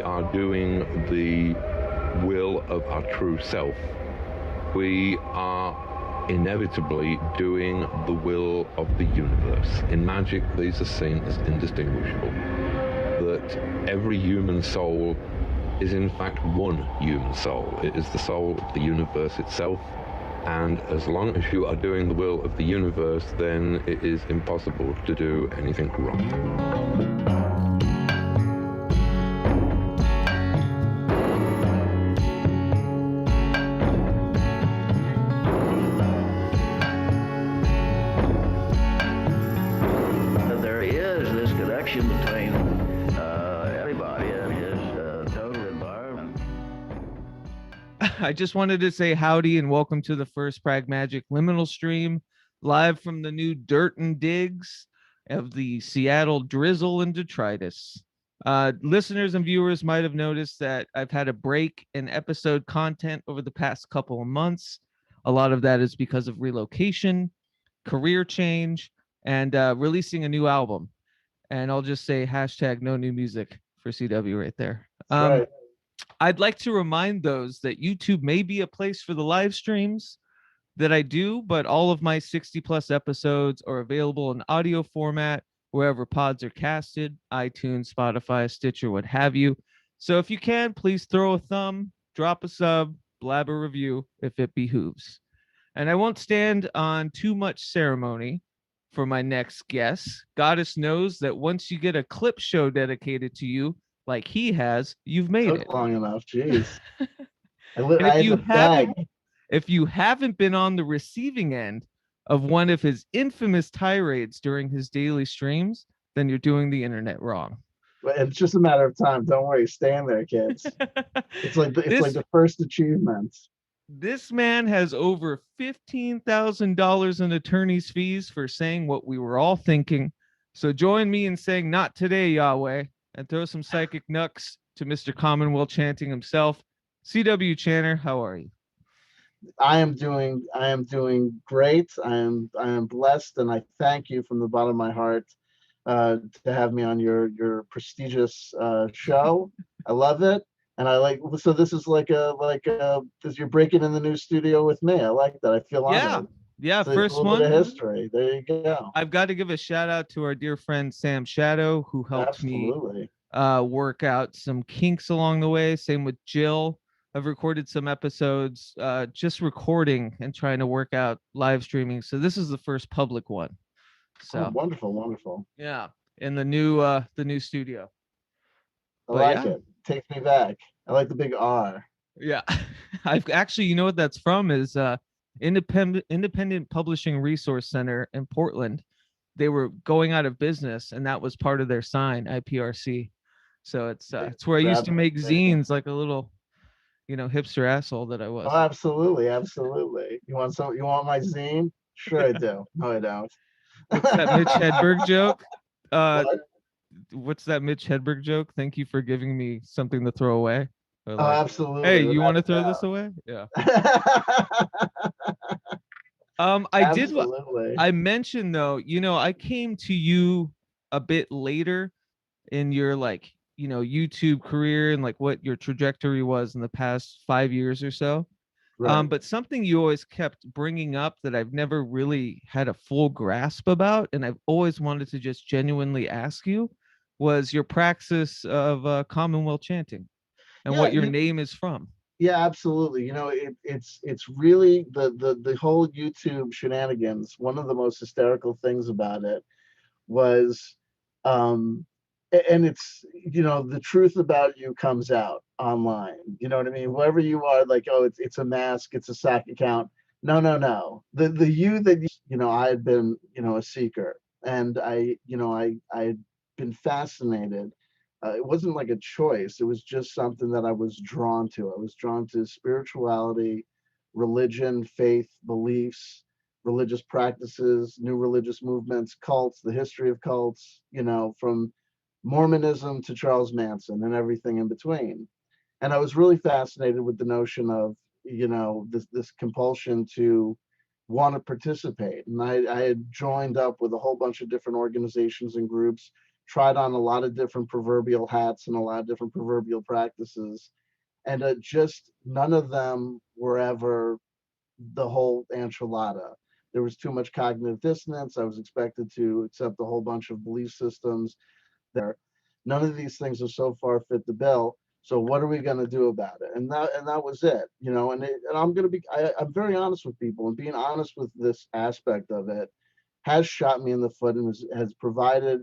are doing the will of our true self, we are inevitably doing the will of the universe. In magic, these are seen as indistinguishable. That every human soul is in fact one human soul. It is the soul of the universe itself. And as long as you are doing the will of the universe, then it is impossible to do anything wrong. Between everybody and his total environment. I just wanted to say howdy and welcome to the first PRAGMAGICK liminal stream, live from the new dirt and digs of the Seattle drizzle and detritus. Listeners and viewers might have noticed that I've had a break in episode content over the past couple of months. A lot of that is because of relocation, career change, and releasing a new album. And I'll just say hashtag no new music for CW right there. Right. I'd like to remind those that YouTube may be a place for the live streams that I do, but all of my 60 plus episodes are available in audio format wherever pods are casted, iTunes, Spotify, Stitcher, what have you. So if you can, please throw a thumb, drop a sub, blab a review if it behooves. And I won't stand on too much ceremony for my next guest. Goddess knows that once you get a clip show dedicated to you, like he has, you've made it. Long enough, jeez. If you haven't been on the receiving end of one of his infamous tirades during his daily streams, then you're doing the internet wrong. It's just a matter of time. Don't worry, stay in there, kids. It's like the first achievement. This man has over $15,000 in attorney's fees for saying what we were all thinking. So join me in saying, "Not today, Yahweh," and throw some psychic knucks to Mr. Commonwealth chanting himself. CW Chanter, how are you? I am doing great. I am blessed, and I thank you from the bottom of my heart to have me on your prestigious show. I love it. And I like, so this is like because you're breaking in the new studio with me. I like that. I feel honored. Yeah. So first a little one. bit of history. There you go. I've got to give a shout out to our dear friend Sam Shadow, who helped me work out some kinks along the way. Same with Jill. I've recorded some episodes, just recording and trying to work out live streaming. So this is the first public one. So wonderful. Yeah, in the new studio. I like it. Takes me back. I like the big R. Yeah. I've actually, you know what that's from is Independent Publishing Resource Center in Portland. They were going out of business, and that was part of their sign, IPRC. So it's where I used to make zines, like a little, hipster asshole that I was. Oh, absolutely. You want my zine? Sure I do. No, I don't. What's that Mitch Hedberg joke? What's that Mitch Hedberg joke? Thank you for giving me something to throw away. Like, absolutely. Hey, you want to throw this away? Yeah. I mentioned though, I came to you a bit later in your YouTube career and what your trajectory was in the past 5 years or so. Right. But something you always kept bringing up that I've never really had a full grasp about, and I've always wanted to just genuinely ask you, was your praxis of Commonwealth chanting and what your name is from. Yeah, absolutely. It's really the whole YouTube shenanigans. One of the most hysterical things about it was, and it's, the truth about you comes out online. You know what I mean? Whoever you are, it's a mask, it's a SAC account. No. The you that, I had been, a seeker, and I had been fascinated. It wasn't like a choice. It was just something that I was drawn to. I was drawn to spirituality, religion, faith, beliefs, religious practices, new religious movements, cults, the history of cults, from Mormonism to Charles Manson and everything in between. And I was really fascinated with the notion of, this compulsion to want to participate. And I had joined up with a whole bunch of different organizations and groups, tried on a lot of different proverbial hats and a lot of different proverbial practices, and just none of them were ever the whole enchilada. There was too much cognitive dissonance. I was expected to accept a whole bunch of belief systems there. None of these things are so far fit the bill. So what are we going to do about it? And that was it, you know. And I'm going to be I'm very honest with people, and being honest with this aspect of it has shot me in the foot and has provided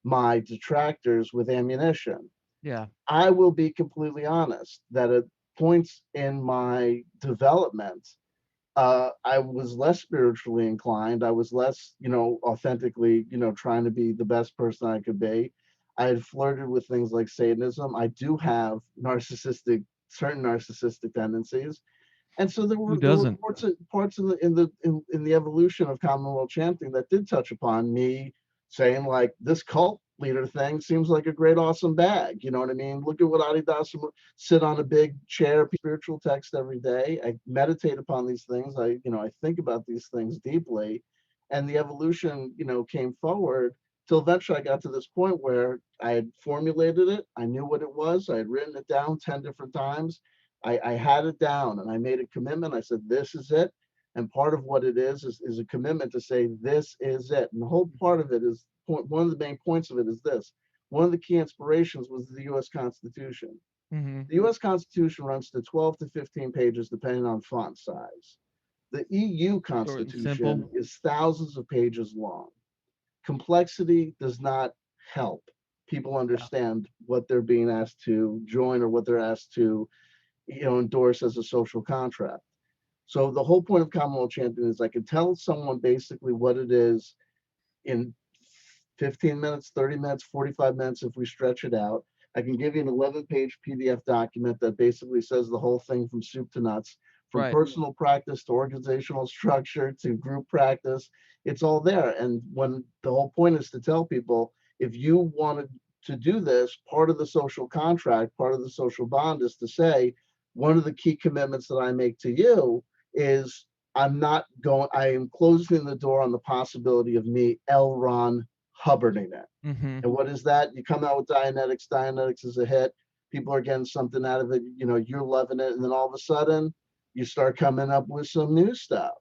my detractors with ammunition. Yeah. I will be completely honest that at points in my development, I was less spiritually inclined. I was less, you know, authentically, you know, trying to be the best person I could be. I had flirted with things like Satanism. I do have certain narcissistic tendencies, and so there Who were doesn't? parts in the evolution of Commonwealth chanting that did touch upon me saying like this cult leader thing seems like a great awesome bag. You know what I mean? Look at what Adidas sit on a big chair, spiritual text every day. I meditate upon these things. I think about these things deeply, and the evolution, you know, came forward till eventually I got to this point where I had formulated it. I knew what it was. I had written it down 10 different times. I had it down and I made a commitment. I said, this is it. And part of what it is a commitment to say, this is it. And the whole part of it is one of the main points of it is this. One of the key inspirations was the US Constitution. Mm-hmm. The US Constitution runs to 12 to 15 pages, depending on font size. The EU Short and simple. Constitution is thousands of pages long. Complexity does not help people understand what they're being asked to join or what they're asked to, you know, endorse as a social contract. So the whole point of Commonwealth chanting is I can tell someone basically what it is in 15 minutes, 30 minutes, 45 minutes if we stretch it out. I can give you an 11-page PDF document that basically says the whole thing from soup to nuts, from Right. personal practice to organizational structure to group practice. It's all there. And when the whole point is to tell people, if you wanted to do this, part of the social contract, part of the social bond is to say, one of the key commitments that I make to you is I am closing the door on the possibility of me L. Ron Hubbarding it. Mm-hmm. And what is that? You come out with Dianetics. Dianetics is a hit. People are getting something out of it. You know, you're loving it. And then all of a sudden, you start coming up with some new stuff.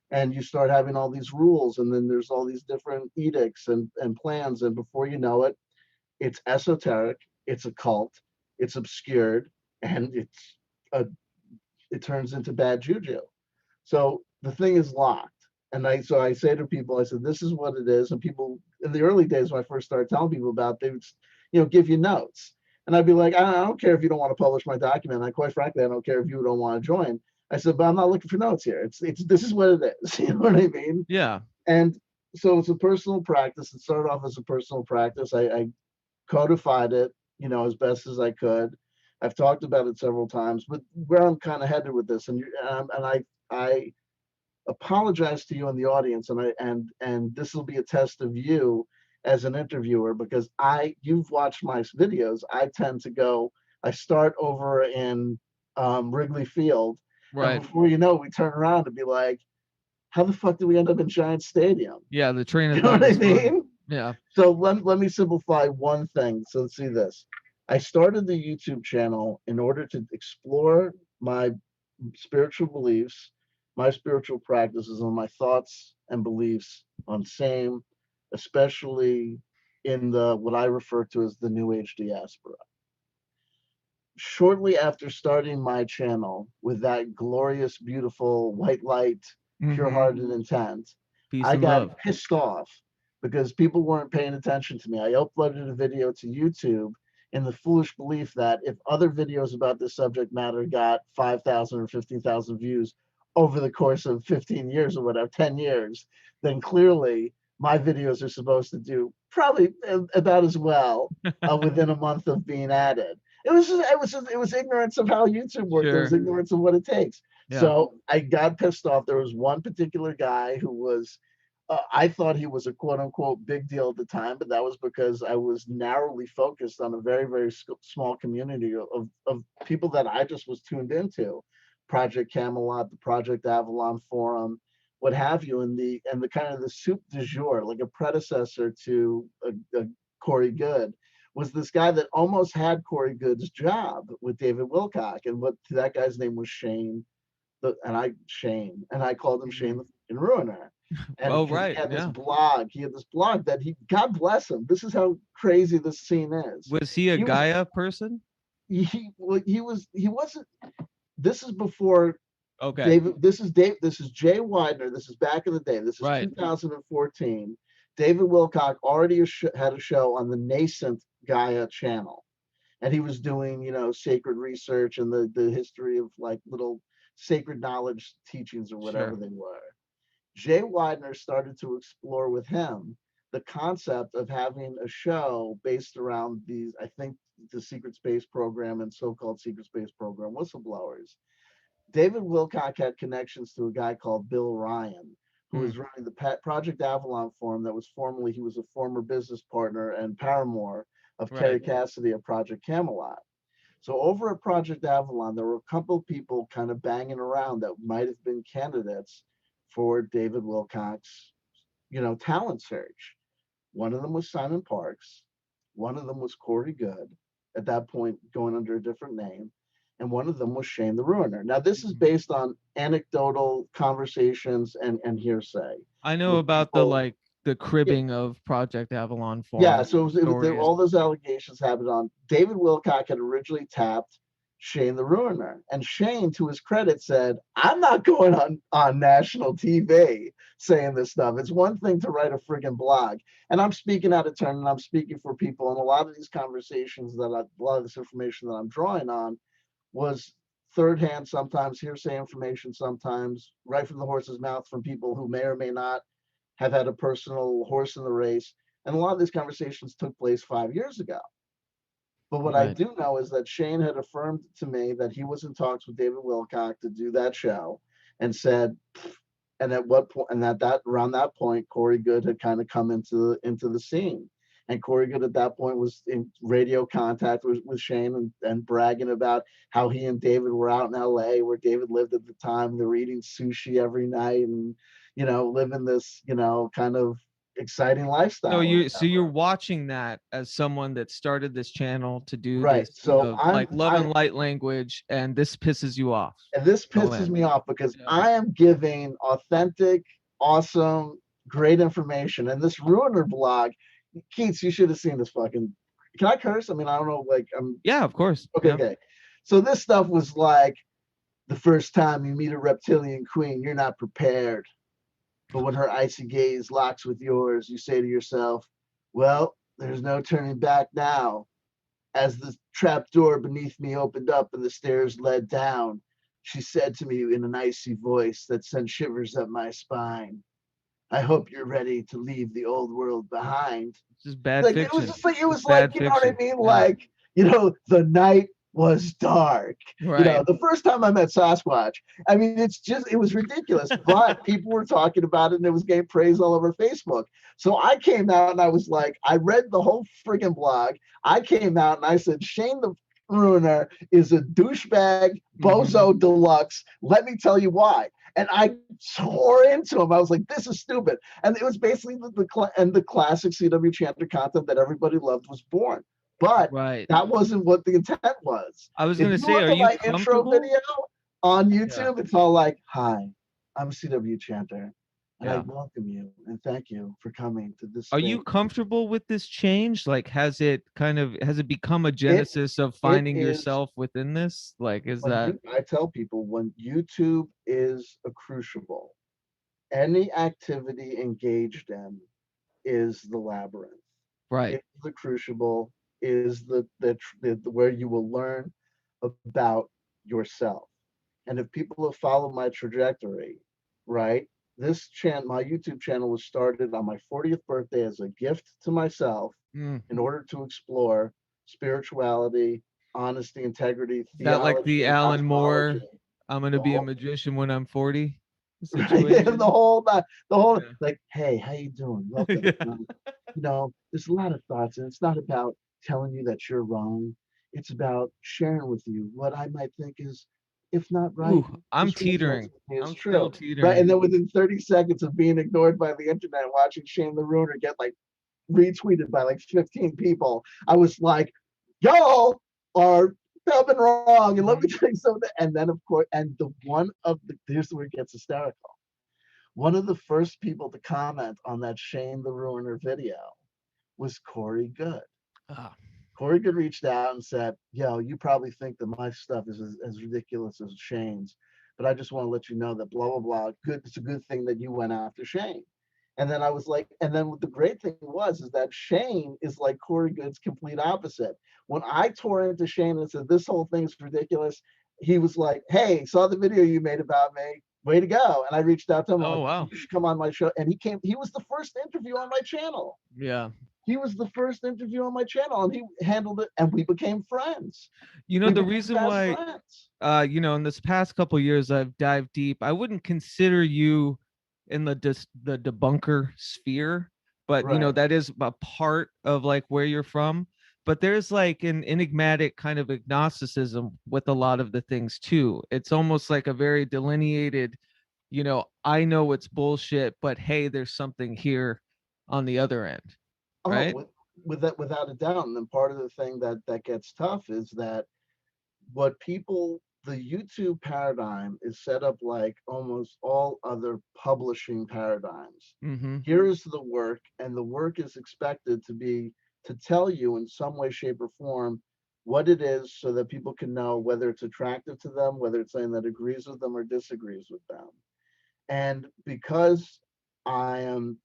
And you start having all these rules. And then there's all these different edicts and plans. And before you know it, it's esoteric. It's a cult. It's obscured. And it turns into bad juju. So the thing is locked. And so I say to people, I said, this is what it is. And people in the early days when I first started telling people about it, they would, you know, give you notes. And I'd be like, I don't care if you don't want to publish my document. And quite frankly, I don't care if you don't want to join. I said, but I'm not looking for notes here. This is what it is. You know what I mean? Yeah. And so it's a personal practice. It started off as a personal practice. I codified it, you know, as best as I could. I've talked about it several times, but where I'm kind of headed with this, and I apologize to you in the audience, and this will be a test of you as an interviewer, because you've watched my videos. I tend to go, I start over in Wrigley Field, Right. and before you know, we turn around and be like, how the fuck did we end up in Giant Stadium? Yeah. The train of You know thought what I is fun. mean? Yeah. So let me simplify one thing. So let's see this. I started the YouTube channel in order to explore my spiritual beliefs, my spiritual practices, and my thoughts and beliefs on same, especially in the what I refer to as the New Age diaspora. Shortly after starting my channel with that glorious, beautiful, white light, pure-hearted intent, Peace I and got love. pissed off because people weren't paying attention to me. I uploaded a video to YouTube in the foolish belief that if other videos about this subject matter got 5,000 or 15,000 views over the course of 15 years or whatever, 10 years, then clearly my videos are supposed to do probably about as well within a month of being added. It was ignorance of how YouTube worked. It was Sure. ignorance of what it takes. Yeah. So I got pissed off. There was one particular guy who was, I thought he was a quote unquote big deal at the time, but that was because I was narrowly focused on a very, very small community of people that I just was tuned into. Project Camelot, the Project Avalon Forum, what have you, and the kind of the soup du jour, like a predecessor to a Corey Goode was this guy that almost had Corey Goode's job with David Wilcock, and what that guy's name was Shane, and I called him Shane the fucking Ruiner. And Oh, 'cause right. he had this Yeah. blog. He had this blog that God bless him. This is how crazy this scene is. Was he a He was Gaia person? he wasn't. This is before Okay. David. This is Jay Widener. This is back in the day. This is Right. 2014. David Wilcock already had a show on the nascent Gaia channel, and he was doing sacred research and the history of like little sacred knowledge teachings or whatever Sure. they were. Jay Widener started to explore with him the concept of having a show based around these, I think, the secret space program and so-called secret space program whistleblowers. David Wilcock had connections to a guy called Bill Ryan, who was running the Project Avalon forum that was formerly, he was a former business partner and paramour of Terry Right. Cassidy of Project Camelot. So over at Project Avalon, there were a couple of people kind of banging around that might have been candidates for David Wilcock's, talent search. One of them was Simon Parks. One of them was Corey Goode, at that point going under a different name. And one of them was Shane the Ruiner. Now, this is based on anecdotal conversations and hearsay. I know about the cribbing of Project Avalon forums. Yeah, so all those allegations happened on David Wilcock had originally tapped Shane the Ruiner, and Shane, to his credit, said, "I'm not going on national TV saying this stuff. It's one thing to write a friggin' blog, and I'm speaking out of turn, and I'm speaking for people. And a lot of these conversations a lot of this information that I'm drawing on was third hand, sometimes hearsay information, sometimes right from the horse's mouth from people who may or may not have had a personal horse in the race. And a lot of these conversations took place 5 years ago. But what I do know is that Shane had affirmed to me that he was in talks with David Wilcock to do that show, and said, and at what point, and that around that point, Corey Goode had kind of come into the scene. And Corey Goode at that point was in radio contact with Shane and bragging about how he and David were out in LA, where David lived at the time. They were eating sushi every night and, living this, kind of exciting lifestyle. So you're watching that as someone that started this channel to do right. this, So like love and light language, and this pisses you off. And this pisses me off because I am giving authentic, awesome, great information. And this Ruiner blog, Keats, you should have seen this fucking. Can I curse? I mean, I don't know. Like, Yeah, of course. Okay, Yeah. okay. So this stuff was like, the first time you meet a reptilian queen, you're not prepared. But when her icy gaze locks with yours, you say to yourself, well, there's no turning back now. As the trap door beneath me opened up and the stairs led down, she said to me in an icy voice that sent shivers up my spine, I hope you're ready to leave the old world behind. This is bad Like, fiction. it was just like, Bad you know what I fiction. mean? Yeah. Like, the night was dark. Right. The first time I met Sasquatch, I mean, it was ridiculous, but people were talking about it and it was getting praise all over Facebook. So I came out and I was like, I read the whole friggin' blog. I came out and I said, Shane the Ruiner is a douchebag, bozo deluxe. Let me tell you why. And I tore into him. I was like, this is stupid. And it was basically the classic CW Chanter content that everybody loved was born. But that wasn't what the intent was. I was going to say, are you my intro video on YouTube? It's all like, hi, I'm CW Chanter, and I welcome you and thank you for coming to this. Are you comfortable with this change? Like, has it become a genesis of finding yourself within this? Like, I tell people, when YouTube is a crucible, any activity engaged in is the labyrinth. Right. It's the crucible is the where you will learn about yourself. And if people have followed my trajectory, right, my YouTube channel was started on my 40th birthday as a gift to myself in order to explore spirituality, honesty, integrity, theology. That like the Alan Moore, I'm going to be a magician when I'm 40 situation. Right? the whole like, hey, how you doing? Welcome. There's a lot of thoughts, and it's not about telling you that you're wrong. It's about sharing with you what I might think is, if not right. Ooh, I'm teetering. It's true. Right. And then within 30 seconds of being ignored by the internet, watching Shane the Ruiner get like retweeted by like 15 people. I was like, y'all are dubbing wrong, and let me tell you something. And then of course, and the one of the here's where it gets hysterical. One of the first people to comment on that Shane the Ruiner video was Corey Good. Ah, Corey Good reached out and said, yo, you probably think that my stuff is as ridiculous as Shane's, but I just want to let you know that blah, blah, blah. Good. It's a good thing that you went after Shane. And then I was like, and then the great thing was, is that Shane is like Corey Good's complete opposite. When I tore into Shane and said, this whole thing's ridiculous, he was like, hey, saw the video you made about me. Way to go. And I reached out to him. I'm oh like, wow. you should come on my show. And he came, he was the first interview on my channel. Yeah. He was the first interview on my channel, and he handled it, and we became friends. You know, We the became reason fast why, friends. you know, in this past couple years, I've dived deep. I wouldn't consider you in the the debunker sphere, but you know, Right. that is a part of like where you're from. But there's like an enigmatic kind of agnosticism with a lot of the things too. It's almost like a very delineated, you know, I know it's bullshit, but hey, there's something here on the other end, Oh, right? with that, without a doubt. And then part of the thing that gets tough is that what people the YouTube paradigm is set up like almost all other publishing paradigms. Mm-hmm. Here is the work, and the work is expected to be to tell you in some way, shape, or form what it is so that people can know whether it's attractive to them, whether it's something that agrees with them or disagrees with them. And because I am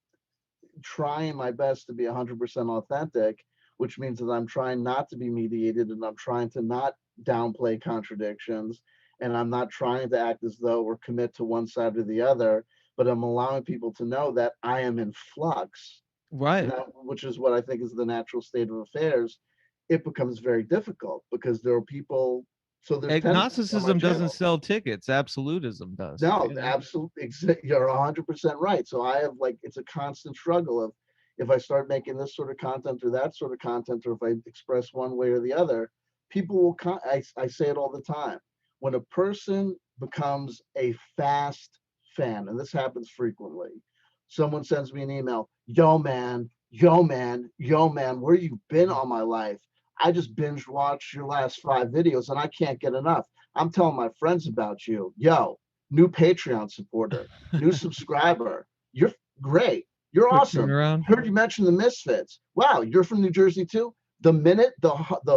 trying my best to be 100% authentic, which means that I'm trying not to be mediated and I'm trying to not downplay contradictions and I'm not trying to act as though or commit to one side or the other, but I'm allowing people to know that I am in flux, and Right. that, which is what I think is the natural state of affairs. It becomes very difficult because there are people. So there's 10 people on my Agnosticism doesn't channel. sell tickets. Absolutism does. No, You know? absolutely. You're 100% right. So I have like, it's a constant struggle of if I start making this sort of content or that sort of content, or if I express one way or the other, people will, I say it all the time. When a person becomes a fast fan, and this happens frequently, someone sends me an email, yo, man, yo, man, yo, man, where you been all my life? I just binge watched your last 5 videos and I can't get enough. I'm telling my friends about you. Yo, new Patreon supporter, new subscriber. You're great. You're Quick awesome. turnaround. Heard you mention the Misfits. Wow, you're from New Jersey too? The minute, the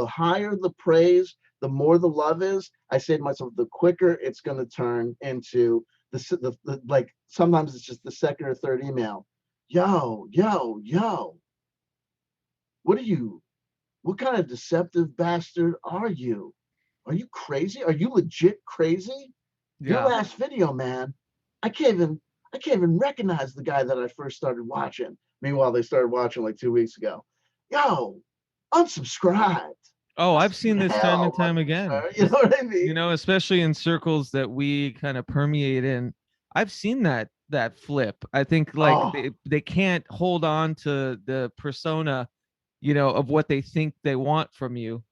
higher the praise, the more the love is, I say to myself, the quicker it's going to turn into the like, sometimes it's just the second or third email. Yo, yo, yo. What are you? What kind of deceptive bastard are you? Are you crazy? Are you legit crazy? Your Yeah. last video, man, I can't even I can't even recognize the guy that I first started watching. Meanwhile, they started watching like 2 weeks ago. Yo, unsubscribed. Oh, I've What seen the this time and hell, time again. you know what I You mean? know, especially in circles that we kind of permeate in. I've seen that flip. I think like Oh, they can't hold on to the persona, you know, of what they think they want from you.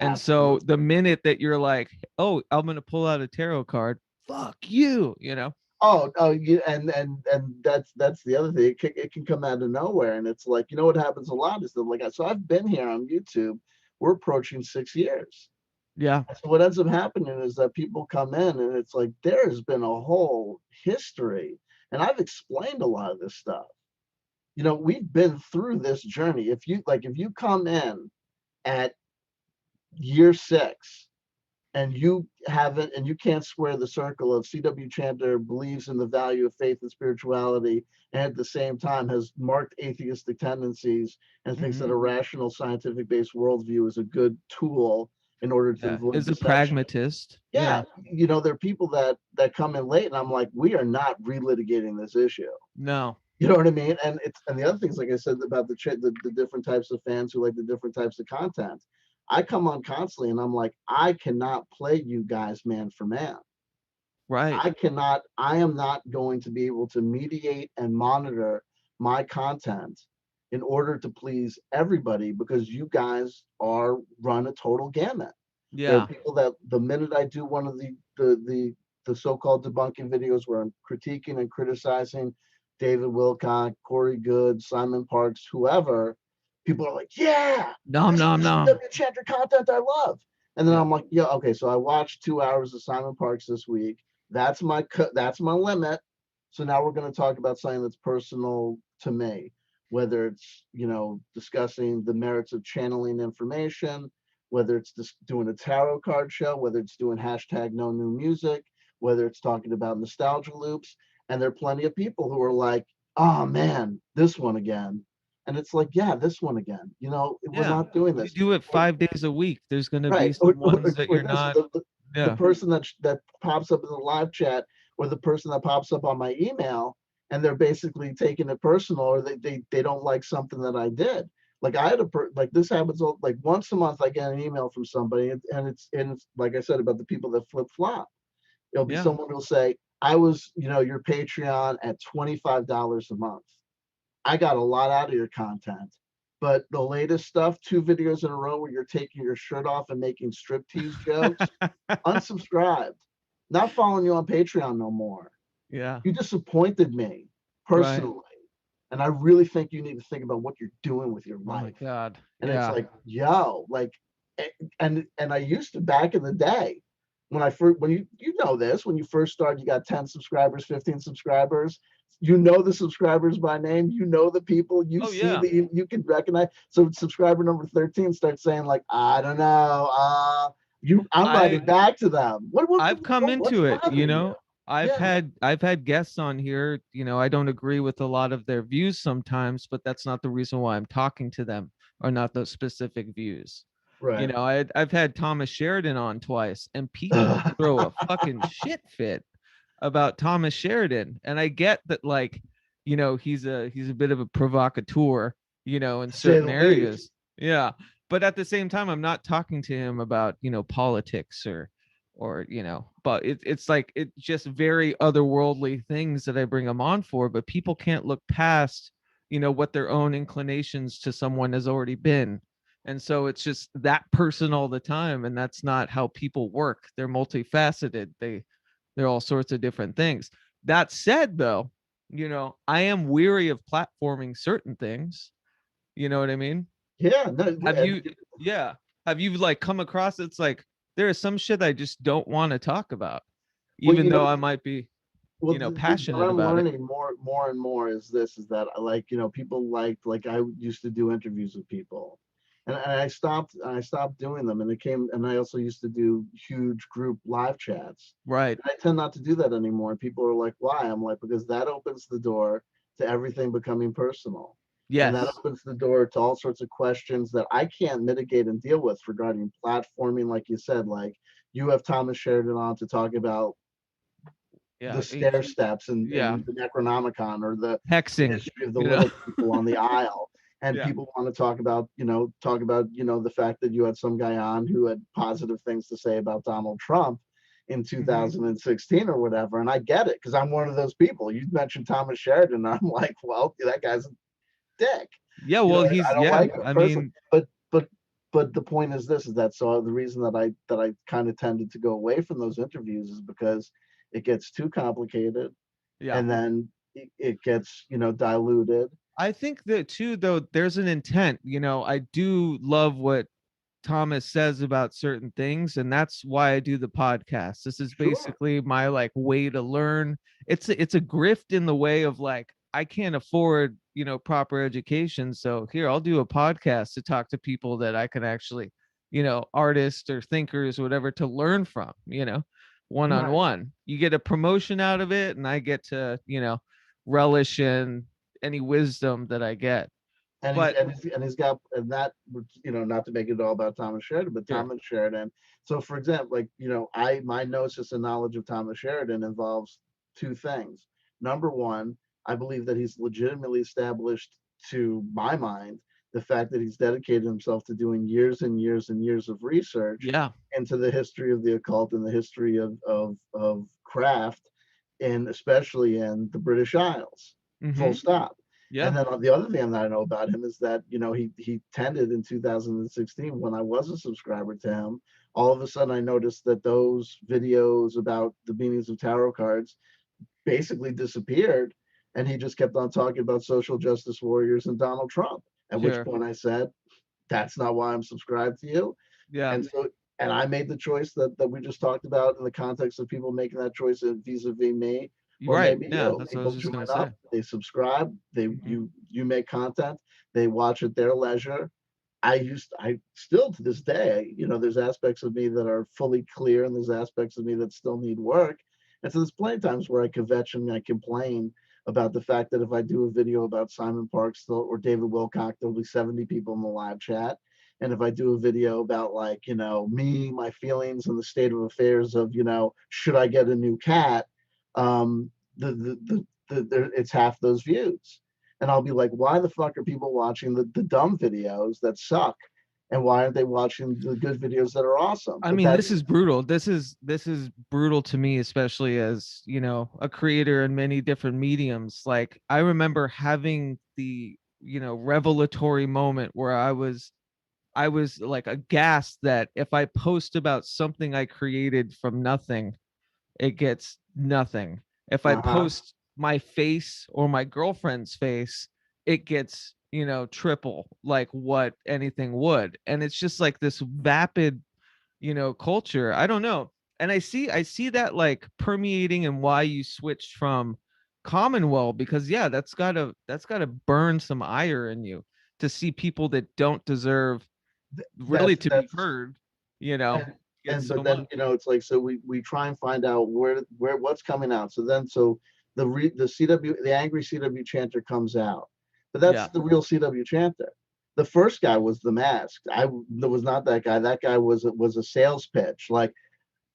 And so absolutely. the minute that you're like, "Oh, I'm going to pull out a tarot card," fuck you, you know. Oh, you, and that's the other thing. It can come out of nowhere, and it's like, you know what happens a lot is that, like, so I've been here on YouTube. We're approaching 6 years. Yeah. So what ends up happening is that people come in and it's like there's been a whole history, and I've explained a lot of this stuff. We've been through this journey. If you come in at year 6 and you haven't and you can't square the circle of CW Chanter believes in the value of faith and spirituality, and at the same time has marked atheistic tendencies and thinks that Hmm. a rational scientific based worldview is a good tool in order to Yeah. avoid Is a deception. pragmatist. Yeah, Yeah. there are people that come in late, and I'm like, we are not relitigating this issue. No. You know what I mean? And the other things, like I said about the different types of fans who like the different types of content. I come on constantly, and I'm like, I cannot play you guys man for man. Right. I cannot. I am not going to be able to mediate and monitor my content in order to please everybody, because you guys are run a total gamut. There are Yeah. people that the minute I do one of the so-called debunking videos where I'm critiquing and criticizing David Wilcock, Corey Good, Simon Parks, whoever, people are like, yeah, Nom this is nom the nom. CW Chanter content I love. And then Yeah. I'm like, yeah, okay, so I watched 2 hours of Simon Parks this week. That's my limit. So now we're going to talk about something that's personal to me, whether it's, discussing the merits of channeling information, whether it's just doing a tarot card show, whether it's doing hashtag no new music, whether it's talking about nostalgia loops. And there are plenty of people who are like, oh man, this one again. And it's like, yeah, this one again. We're Yeah. not doing You this. do it 5 days a week. There's going to be Right. some ones that Or you're this, not. the Yeah. person that pops up in the live chat, or the person that pops up on my email, and they're basically taking it personal, or they don't like something that I did. Like I had like this happens like once a month. I get an email from somebody, and it's like I said about the people that flip flop. It'll be Yeah. someone who'll say, I was, your Patreon at $25 a month. I got a lot out of your content. But the latest stuff, 2 videos in a row where you're taking your shirt off and making striptease jokes, unsubscribed. Not following you on Patreon no more. Yeah. You disappointed me Right. personally. And I really think you need to think about what you're doing with your Oh my life. God. And it's Yeah. like, yo, like, and I used to back in the day when I first, when you know this, when you first started, you got 10 subscribers, 15 subscribers. You know the subscribers by name. You know the people. You Oh see yeah. you can recognize. So subscriber number 13 starts saying like, I don't know, I'm writing back to them. I've come What's into it, bothering you? I've Yeah, had guests on here, I don't agree with a lot of their views sometimes, but that's not the reason why I'm talking to them, or not those specific views. right. I've had Thomas Sheridan on twice, and people throw a fucking shit fit about Thomas Sheridan. And I get that, like, he's a bit of a provocateur, in To say certain the least. areas. Yeah. But at the same time, I'm not talking to him about, politics or but it's like it's just very otherworldly things that I bring him on for. But people can't look past, what their own inclinations to someone has already been. And so it's just that person all the time, and that's not how people work. They're multifaceted. They're all sorts of different things. That said, though, I am weary of platforming certain things. You know what I mean? Yeah, no, Have you, yeah. Have you like come across, it's like there is some shit I just don't want to talk about, well, even though I might be, well, what passionate I'm about it. learning more and more is this: is that I like, people like I used to do interviews with people, and I stopped doing them, and I also used to do huge group live chats. Right. And I tend not to do that anymore. And people are like, why? I'm like, because that opens the door to everything becoming personal. And that Yes. opens the door to all sorts of questions that I can't mitigate and deal with regarding platforming. Like you said, like you have Thomas Sheridan on to talk about the Yeah. stair steps Yeah. and the Necronomicon, or the Hexing. history of the little people on the aisle. And Yeah. people want to talk about the fact that you had some guy on who had positive things to say about Donald Trump in 2016 or whatever. And I get it, because I'm one of those people. You mentioned Thomas Sheridan, and I'm like, well, that guy's a dick. Yeah. Well, I don't yeah. like him I personally. mean, But the point is this: is that so the reason that I kind of tended to go away from those interviews is because it gets too complicated, yeah. and then it gets diluted. I think that too, though, there's an intent. I do love what Thomas says about certain things, and that's why I do the podcast. This is Sure. basically my like way to learn. It's a grift in the way of like I can't afford, proper education, so here I'll do a podcast to talk to people that I can actually, artists or thinkers or whatever, to learn from, one on one. You get a promotion out of it, and I get to, relish in any wisdom that I get. And But he's got, and that, not to make it all about Thomas Sheridan, but sure. Thomas Sheridan. So for example, like, my gnosis and knowledge of Thomas Sheridan involves two things. Number one, I believe that he's legitimately established, to my mind, the fact that he's dedicated himself to doing years and years and years of research Yeah. into the history of the occult and the history of craft, and especially in the British Isles. Full stop. Yeah. And then the other thing that I know about him is that, he tended in 2016, when I was a subscriber to him, all of a sudden I noticed that those videos about the meanings of tarot cards basically disappeared. And he just kept on talking about social justice warriors and Donald Trump. At which Sure. point I said, that's not why I'm subscribed to you. Yeah. And so, and I made the choice that we just talked about in the context of people making that choice vis-a-vis me You're or right. maybe Yeah. you. That's what I People was just join gonna say. up, they subscribe, they Mhm. you make content, they watch at their leisure. I still to this day, there's aspects of me that are fully clear and there's aspects of me that still need work. And so there's plenty of times where I kvetch and I complain about the fact that if I do a video about Simon Parks or David Wilcock, there'll be 70 people in the live chat. And if I do a video about like, me, my feelings and the state of affairs of, should I get a new cat? It's half those views. And I'll be like, why the fuck are people watching the dumb videos that suck? And why aren't they watching the good videos that are awesome? I But mean, this that's is brutal. This is brutal to me, especially as, a creator in many different mediums. Like I remember having the, revelatory moment where I was like aghast that if I post about something I created from nothing, it gets nothing. If I uh-huh. post my face or my girlfriend's face, it gets, triple like what anything would. And it's just like this vapid, culture. I don't know. And I see that like permeating and why you switched from Commonwealth, because yeah, that's gotta burn some ire in you to see people that don't deserve really to be That's heard, you know, and get so but then much. it's like, so we try and find out where what's coming out. So the CW, the angry CW chanter comes out, but that's Yeah, the real CW chanter. The first guy was the mask. There was not that guy. That guy was a sales pitch, like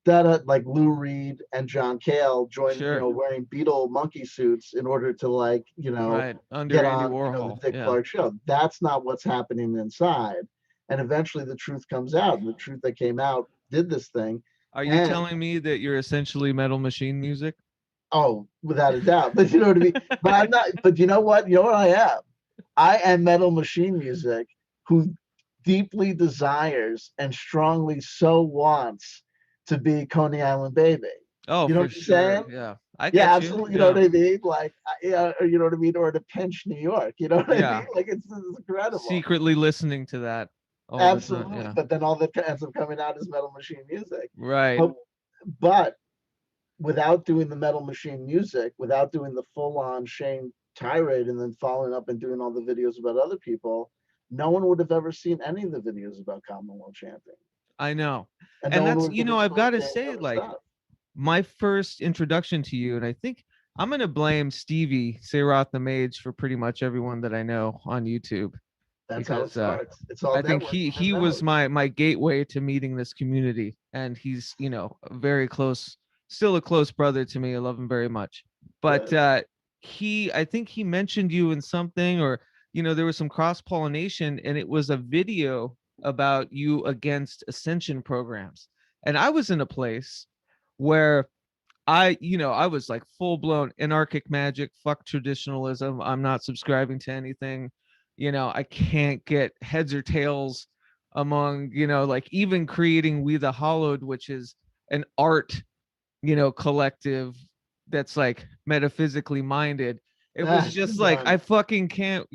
that, like Lou Reed and John Cale joined, sure. wearing beetle monkey suits in order to, like, Right. Under get Andy on, the Warhol. Dick Yeah. Clark show. That's not what's happening inside. And eventually the truth comes out, and the truth that came out did this thing. Are you And telling me that you're essentially Metal Machine music? oh, without a doubt. But you know what I mean? But I'm not, but you know what? You know what I am? I am Metal Machine Music who deeply desires and strongly so wants to be Coney Island Baby. Oh, You know for what I'm saying? sure. Yeah. I Yeah, get you. absolutely. You know Yeah. what I mean? Like, yeah, or you know what I mean? Or to pinch New York. You know what I mean? Yeah. Like, it's incredible. Secretly listening to that all the time. Absolutely. Yeah. But then all that ends up coming out is Metal Machine Music. Right. But without doing the Metal Machine Music, without doing the full on Shane tirade and then following up and doing all the videos about other people, no one would have ever seen any of the videos about Commonwealth chanting. I know. And And no one that's, would have been I've exposed got to to any of the say, other like, stuff. my first introduction to you, and I think I'm gonna blame Stevie Seyrath the Mage for pretty much everyone that I know on YouTube, That's how it because starts. It's all I think networking he and was nodes. my gateway to meeting this community, and he's, very close, still a close brother to me. I love him very much. But Good. I think he mentioned you in something, or there was some cross pollination, and it was a video about you against ascension programs. And I was in a place where I was like full blown anarchic magic, fuck traditionalism. I'm not subscribing to anything. I can't get heads or tails among, like even creating We the Hollowed, which is an art, collective that's like metaphysically minded. It was just like, I Done. fucking can't,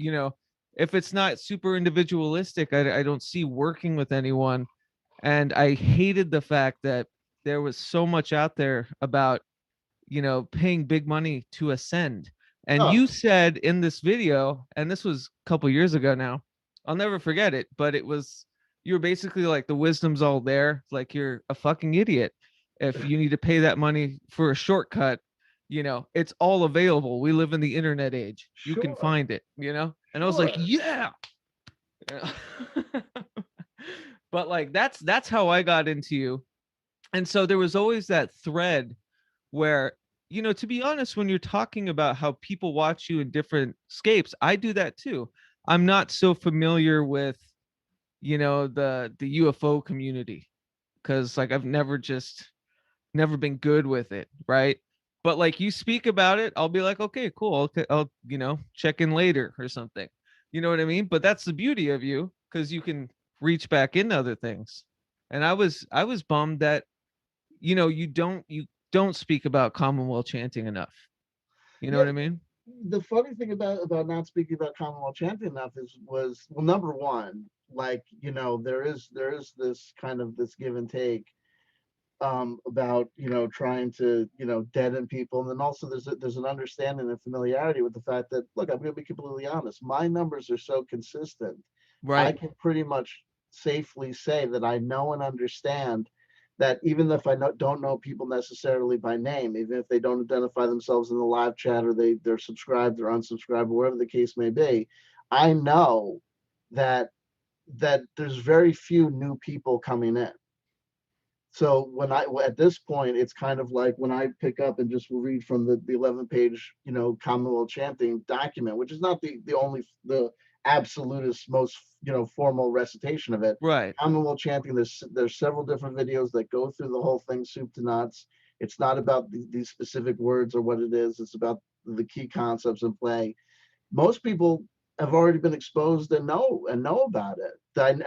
if it's not super individualistic, I don't see working with anyone. And I hated the fact that there was so much out there about, paying big money to ascend. And Oh, you said in this video, and this was a couple years ago now, I'll never forget it, but you were basically like, the wisdom's all there. Like, you're a fucking idiot. If you need to pay that money for a shortcut, it's all available. We live in the internet age. You can sure. find it, And I was like, Sure. yeah. But like, that's how I got into you. And so there was always that thread where, to be honest, when you're talking about how people watch you in different scapes, I do that too. I'm not so familiar with, the UFO community, because like I've never been good with it, right? But like, you speak about it, I'll be like, okay, cool. I'll check in later or something. You know what I mean? But that's the beauty of you, because you can reach back into other things. And I was bummed that, you don't speak about Commonwealth chanting enough. You know Yeah, what I mean? The funny thing about not speaking about Commonwealth chanting enough was, well, number one, like, there is this kind of this give and take about, trying to, deaden people. And then also there's an understanding and familiarity with the fact that, look, I'm going to be completely honest, my numbers are so consistent. I Right. can pretty much safely say that I know and understand that even if I don't know people necessarily by name, even if they don't identify themselves in the live chat, or they're subscribed or unsubscribed, or whatever the case may be, I know that there's very few new people coming in. So at this point, it's kind of like when I pick up and just read from the 11-page, Commonwealth chanting document, which is not the only, the absolutist, most, formal recitation of it. Right. Commonwealth chanting, there's several different videos that go through the whole thing, soup to nuts. It's not about these specific words or what it is. It's about the key concepts in play. Most people have already been exposed and know about it.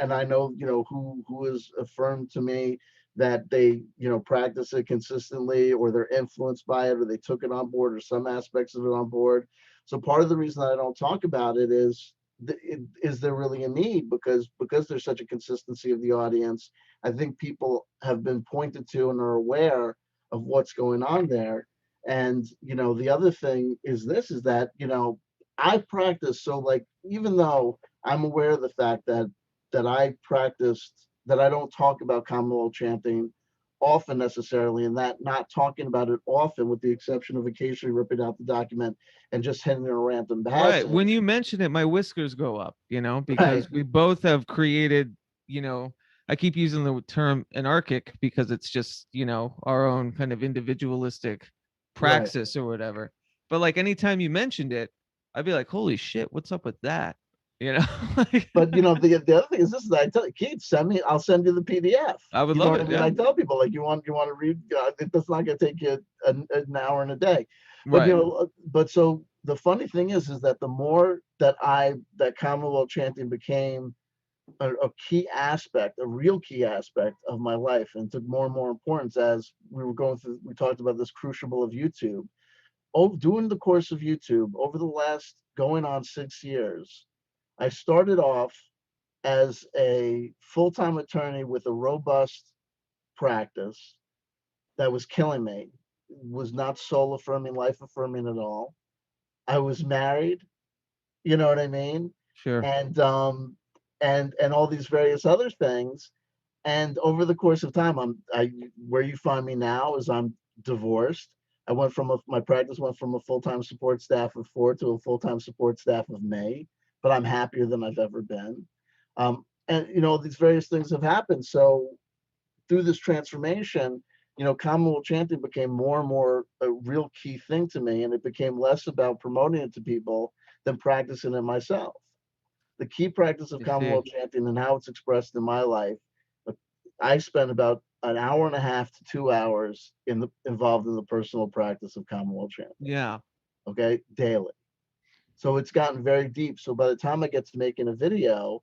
And I know, who has affirmed to me that they, practice it consistently, or they're influenced by it, or they took it on board, or some aspects of it on board. So part of the reason that I don't talk about it is there really a need? Because there's such a consistency of the audience. I think people have been pointed to and are aware of what's going on there. And, the other thing is that, I practice. So, like, even though I'm aware of the fact that I practiced, that I don't talk about Commonwealth chanting often necessarily, and that not talking about it often, with the exception of occasionally ripping out the document and just hitting a random Right. When passage. you mention it, my whiskers go up, Right, because we both have created, I keep using the term anarchic because it's just, our own kind of individualistic right. praxis or whatever. But like anytime you mentioned it, I'd be like, holy shit, what's up with that? You know, like, But the other thing is this: is I tell you, Keith, I'll send you the PDF. I would You know love what I it. mean? Yeah. I tell people, like, you want to read. It's not going to take you an hour and a day. But Right. so the funny thing is that the more that Commonwealth chanting became a key aspect, a real key aspect of my life, and took more and more importance as we were going through. We talked about this crucible of YouTube. Oh, during the course of YouTube, over the last going on 6 years, I started off as a full-time attorney with a robust practice that was killing me. Was not soul affirming, life affirming at all. I was married, you know what I mean? Sure. And all these various other things. And over the course of time, I where you find me now is I'm divorced. My practice went from a full-time support staff of 4 to a full-time support staff of May, but I'm happier than I've ever been. And these various things have happened. So through this transformation, Commonwealth chanting became more and more a real key thing to me, and it became less about promoting it to people than practicing it myself. The key practice of I see. Commonwealth chanting and how it's expressed in my life, uh, I spend about an hour and a half to 2 hours involved in the personal practice of Commonwealth chanting. Yeah. Okay, daily. So it's gotten very deep. So by the time I get to making a video,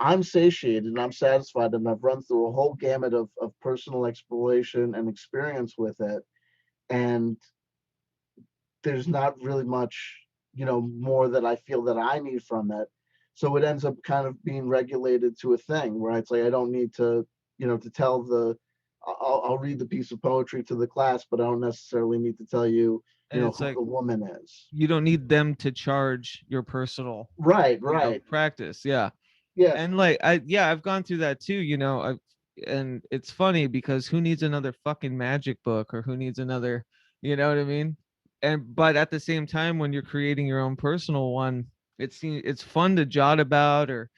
I'm satiated and I'm satisfied, and I've run through a whole gamut of personal exploration and experience with it. And there's not really much, more that I feel that I need from it. So it ends up kind of being regulated to a thing where it's like I don't need to, to tell I'll read the piece of poetry to the class, but I don't necessarily need to tell you, And it's who like the woman is. you don't need them to charge your personal, Right, right. practice. Yeah. Yeah. And like I've gone through that too, and it's funny because who needs another fucking magic book, or who needs another, you know what I mean? And but at the same time, when you're creating your own personal one, it's fun to jot about, or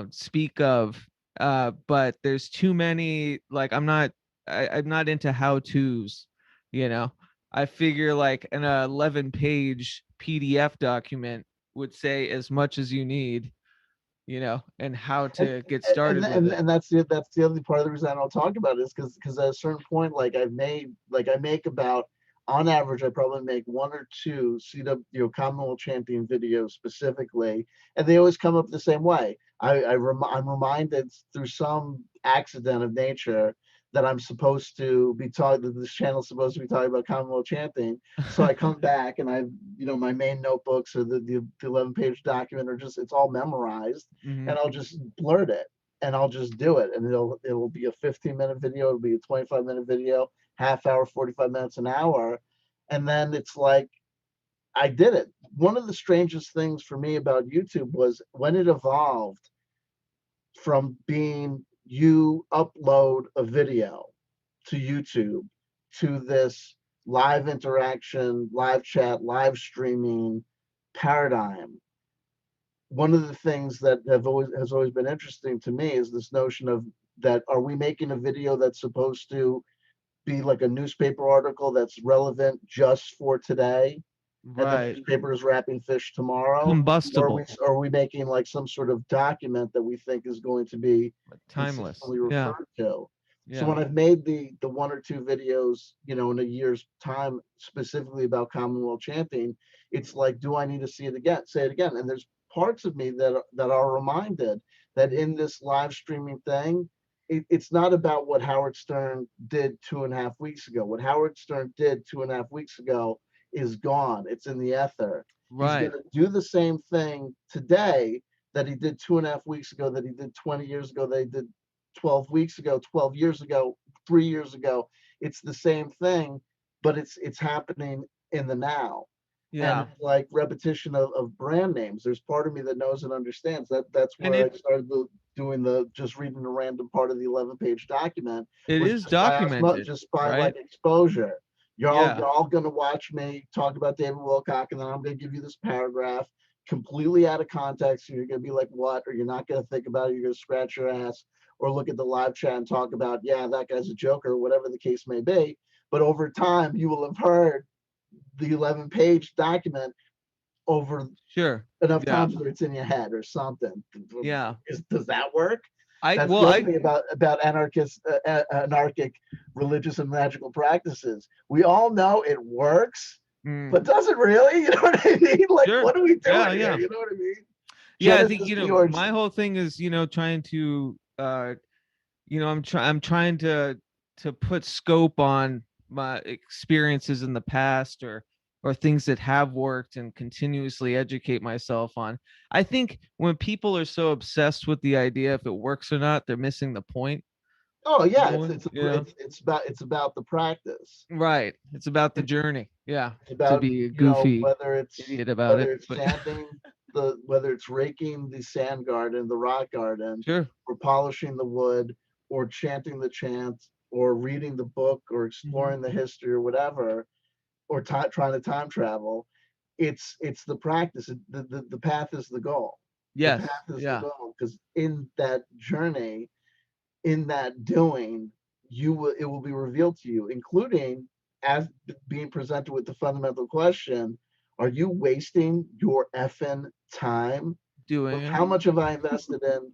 speak of, but there's too many, like I'm not into how to's, you know. I figure like an 11-page PDF document would say as much as you need, and how and to get and started with and, it. and that's the other part of the reason I don't talk about it, is because at a certain point, like I make about, on average, I probably make one or two Commonwealth chanting videos specifically, and they always come up the same way. I'm reminded through some accident of nature that I'm supposed to be talking, that this channel is supposed to be talking about Commonwealth chanting. So I come back and my main notebooks or the 11-page document are just, it's all memorized, Mhm. and I'll just blurt it and I'll just do it. And it'll be a 15-minute video, it'll be a 25-minute video, half hour, 45 minutes, an hour. And then it's like, I did it. One of the strangest things for me about YouTube was when it evolved from being you upload a video to YouTube to this live interaction, live chat, live streaming paradigm. One of the things that has always been interesting to me is this notion of that, are we making a video that's supposed to be like a newspaper article that's relevant just for today, and the Right. newspaper is wrapping fish tomorrow? Combustible. Or are we making like some sort of document that we think is going to be Timeless. consistently Yeah. referred to? Yeah. So when I've made the one or two videos, in a year's time, specifically about Commonwealth chanting, it's like, do I need to say it again? And there's parts of me that are reminded that in this live streaming thing, it's not about what Howard Stern did 2.5 weeks ago. What Howard Stern did 2.5 weeks ago is gone. It's in the ether. Right. He's going to do the same thing today that he did 2.5 weeks ago, that he did 20 years ago, that he did 12 weeks ago, 12 years ago, 3 years ago. It's the same thing, but it's happening in the now. Yeah. And it's like repetition of brand names. There's part of me that knows and understands that. That's And where I started doing just reading a random part of the 11-page document. It was is just by documented, just by right? like exposure. You're Yeah. all gonna watch me talk about David Wilcock, and then I'm gonna give you this paragraph completely out of context, and you're gonna be like, what? Or you're not gonna think about it. You're gonna scratch your ass or look at the live chat and talk about, yeah, that guy's a joker, or whatever the case may be. But over time, you will have heard the 11-page document over Sure. enough Yeah. times where it's in your head or something. Yeah. Does that work? I That's well the I other thing about anarchic religious and magical practices. We all know it works, mm, but does it really? You know what I mean? Like, Sure. what are we doing Yeah, here? yeah. You know what I mean? yeah, I Genesis think George. my whole thing is trying to I'm trying to put scope on my experiences in the past or things that have worked and continuously educate myself on. I think when people are so obsessed with the idea if it works or not, they're missing the point. Oh yeah, Going, it's about the practice. right. It's about the journey. Yeah. It's To about, be a goofy whether idiot about it. it's But sanding whether it's raking the sand garden, the rock garden, sure. or polishing the wood, or chanting the chant, or reading the book, or exploring the history, or whatever, or trying to time travel. It's the practice. The path is the goal. The Yes. path is the Yeah. goal, because in that journey, in that doing, it will be revealed to you, including as being presented with the fundamental question: are you wasting your effing time? Doing Like, it. how much have I invested in?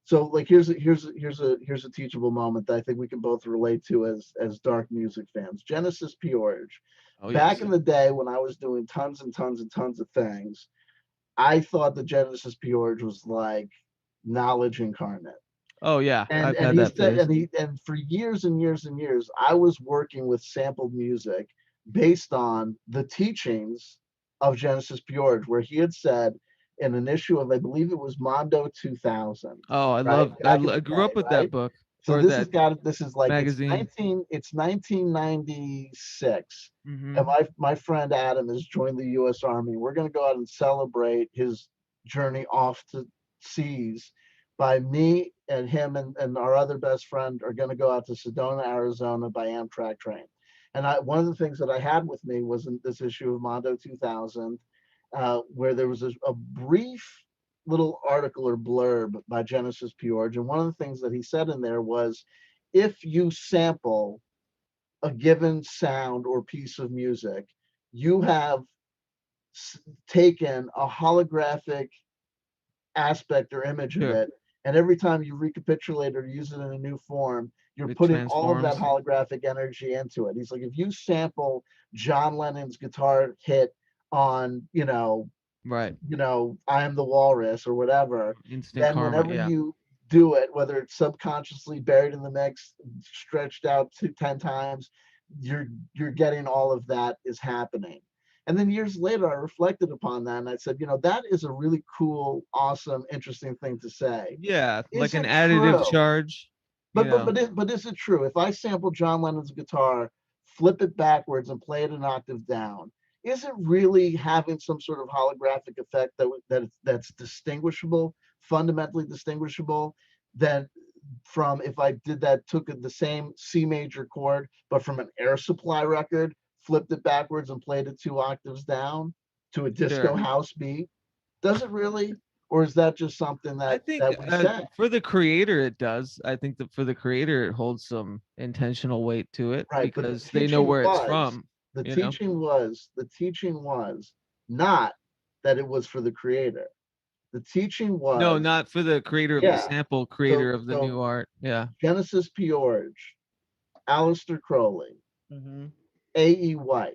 So like, here's a teachable moment that I think we can both relate to as dark music fans. Genesis George. Oh Back yes. in the day when I was doing tons and tons and tons of things, I thought that Genesis George was like knowledge incarnate. Oh yeah. I've And had he that said, phase. and for years and years and years, I was working with sampled music based on the teachings of Genesis George, where he had said in an issue of, I believe it was Mondo 2000, Oh, I right? love Back in I the grew up day, with right? that book So or that this is like, magazine. it's 1996, Mm-hmm. and my friend Adam has joined the U.S. Army. We're going to go out and celebrate his journey off to seas. By me and him and our other best friend are going to go out to Sedona, Arizona by Amtrak train. And one of the things that I had with me was in this issue of Mondo 2000, where there was a brief little article or blurb by Genesis George. And one of the things that he said in there was, if you sample a given sound or piece of music, you have taken a holographic aspect or image of Sure. it, and every time you recapitulate or use it in a new form, you're It putting all of that transforms. holographic energy into it. He's like, if you sample John Lennon's guitar hit on, Right. I Am the Walrus or whatever, Instant then karma. whenever Yeah. you do it, whether it's subconsciously buried in the mix, stretched out to 10 times, you're getting all of that is happening. And then years later, I reflected upon that and I said, that is a really cool, awesome, interesting thing to say. Yeah, like Is an it additive true? charge. But is it true? If I sample John Lennon's guitar, flip it backwards, and play it an octave down, is it really having some sort of holographic effect that's distinguishable, fundamentally distinguishable, than from if I did that, took the same C major chord, but from an Air Supply record, flipped it backwards and played it 2 octaves down to a disco Sure. house beat? Does it really? Or is that just something I that think we say? for the creator it does. I think that for the creator it holds some intentional weight to it Right, but because they know where it's from, the you know? teaching was not that it was for the creator. The teaching No, was, not for the creator of the yeah. sample, So creator of the so new art. Yeah. Genesis George, Aleister Crowley, Mm-hmm. A.E. White,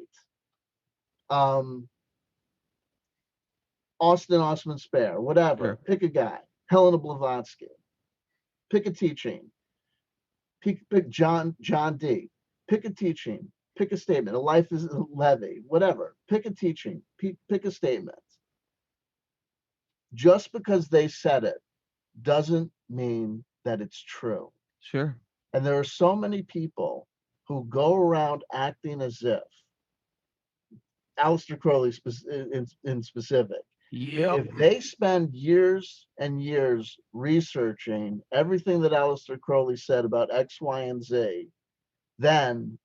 um, Austin Osman Spare, whatever. Sure. Pick a guy. Helena Blavatsky. Pick a teaching. Pick John D. Pick a teaching. Pick a statement. A life is a levy. Whatever. Pick a teaching. Pick a statement. Just because they said it doesn't mean that it's true. Sure. And there are so many people who go around acting as if, Aleister Crowley in specific, Yep. if they spend years and years researching everything that Aleister Crowley said about X, Y, and Z, then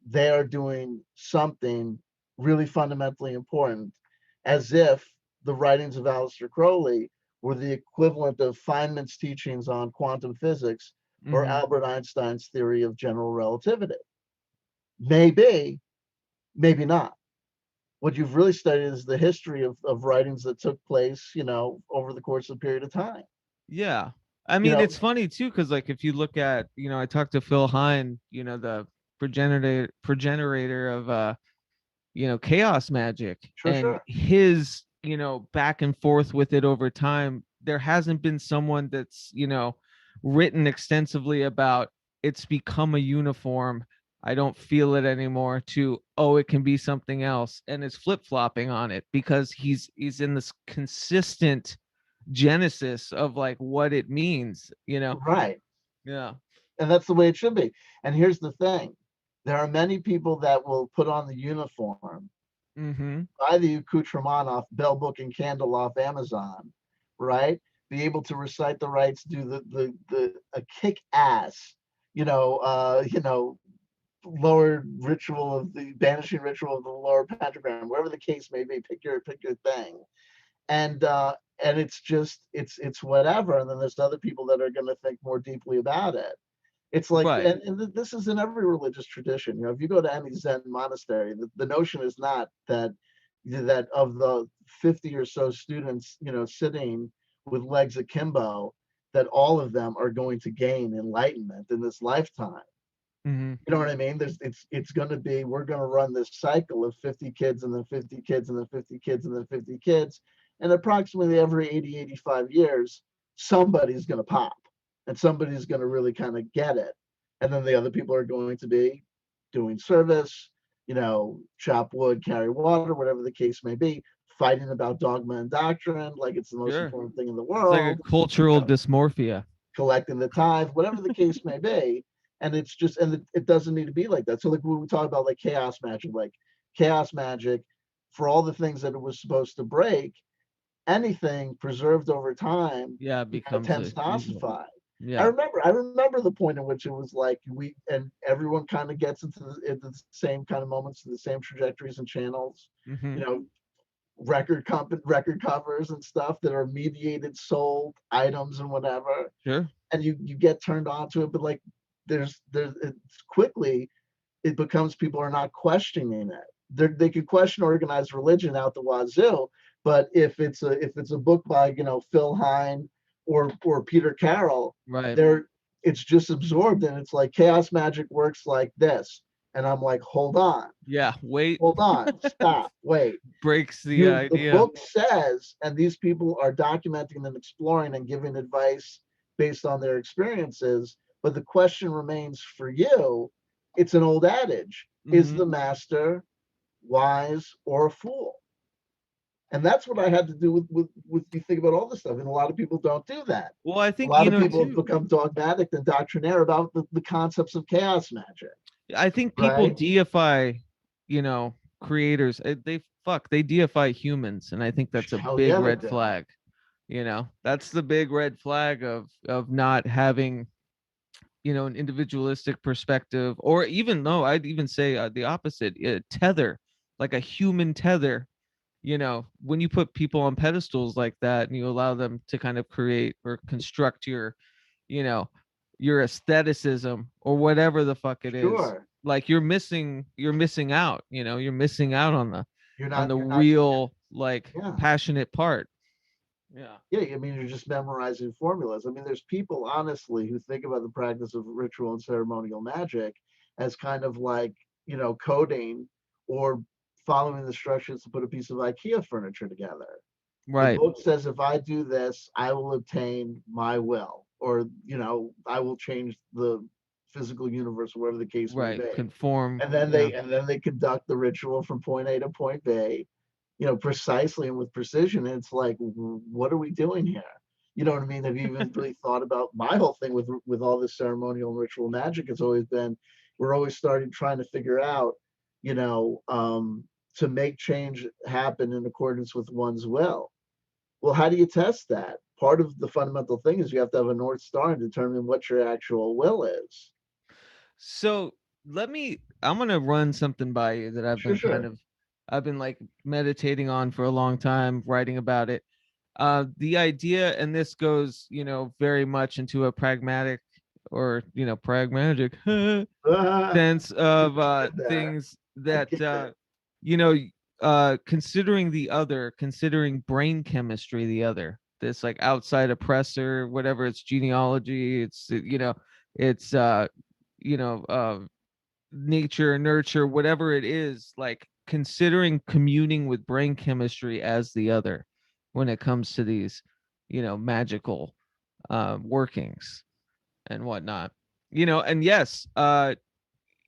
they are doing something really fundamentally important, as if the writings of Aleister Crowley were the equivalent of Feynman's teachings on quantum physics or Mm-hmm. Albert Einstein's theory of general relativity. Maybe, maybe not. What you've really studied is the history of writings that took place, over the course of a period of time. Yeah. I You mean, know, it's funny too, because like if you look at, I talked to Phil Hine, the progenitor of chaos magic, sure, and sure. his, back and forth with it over time. There hasn't been someone that's, written extensively about it's become a uniform. I don't feel it anymore to, oh, it can be something else. And it's flip-flopping on it because he's in this consistent genesis of like what it means. Right. Yeah. And that's the way it should be. And here's the thing. There are many people that will put on the uniform, Mm-hmm. buy the accoutrement off Bell Book and Candle off Amazon, right? Be able to recite the rites, do the a kick ass, lower ritual of the banishing ritual of the lower pentagram, whatever the case may be. Pick your thing, and it's just it's whatever. And then there's other people that are going to think more deeply about it. It's like, Right. and this is in every religious tradition. If you go to any Zen monastery, the notion is not that of the 50 or so students, sitting with legs akimbo, that all of them are going to gain enlightenment in this lifetime. Mm-hmm. You know what I mean? It's going to be, we're going to run this cycle of 50 kids and then 50 kids and then 50 kids and then 50 kids. And approximately every 80, 85 years, somebody's going to pop and somebody's going to really kind of get it. And then the other people are going to be doing service, chop wood, carry water, whatever the case may be, fighting about dogma and doctrine like it's the most Sure. important thing in the It's like a world, cultural dysmorphia. collecting the tithe, whatever the case may be. And it's just, and it doesn't need to be like that. So like when we talk about like chaos magic, for all the things that it was supposed to break, anything preserved over time, Yeah, it becomes tends a to evil. ossify. Yeah. I remember the point in which it was like and everyone kind of gets into the same kind of moments, the same trajectories and channels, Mm-hmm. record covers and stuff that are mediated sold items and whatever. Sure. And you get turned on to it, but like there's it's quickly it becomes people are not questioning it. They could question organized religion out the wazoo, but if it's a book by Phil Hine or Peter Carroll, Right. it's just absorbed, and it's like chaos magic works like this, and I'm like, hold on, Yeah. Wait. stop, wait. Breaks the The idea. book says, and these people are documenting and exploring and giving advice based on their experiences. But the question remains for you. It's an old adage: is Hmm. the master wise or a fool? And that's what I had to do with you think about all this stuff. And a lot of people don't do that. Well, I A think, lot you of know, people have too, become dogmatic and doctrinaire about the concepts of chaos magic, I think people right? deify, you know, creators. They deify humans, and I think that's a Hell big yeah, they red do. flag. You know, that's the big red flag of not having, you know, an individualistic perspective, or even, no, I'd even say the opposite, tether, like a human tether. You know, when you put people on pedestals like that and you allow them to kind of create or construct your, you know, your aestheticism or whatever the fuck it is, Sure. like you're missing out, you know, you're missing out on the You're not, real, like, yeah. passionate part. Yeah. Yeah, I mean, you're just memorizing formulas. I mean, there's people, honestly, who think about the practice of ritual and ceremonial magic as kind of like, coding or following the instructions to put a piece of IKEA furniture together. The Right. book says if I do this, I will obtain my will, or, I will change the physical universe, whatever the case may Right. be. Conform. And then Yeah. they conduct the ritual from point A to point B, precisely and with precision. And it's like, what are we doing here? You know what I mean? Have you even really thought about my whole thing with all this ceremonial and ritual magic? Has always been, we're always starting trying to figure out, you know, um, to make change happen in accordance with one's will. Well, how do you test that? Part of the fundamental thing is you have to have a North Star and determine what your actual will is. So I'm gonna run something by you that Sure, sure. I've been like meditating on for a long time, writing about it. The idea, and this goes, you know, very much into a pragmatic, or, you know, pragmatic Ah, sense of there. things I that, get it. you know, considering the other, considering brain chemistry, the other, this like outside oppressor, whatever, it's genealogy, it's, you know, it's you know, nature, nurture, whatever it is, like considering communing with brain chemistry as the other when it comes to these, you know, magical workings and whatnot. You know, and yes,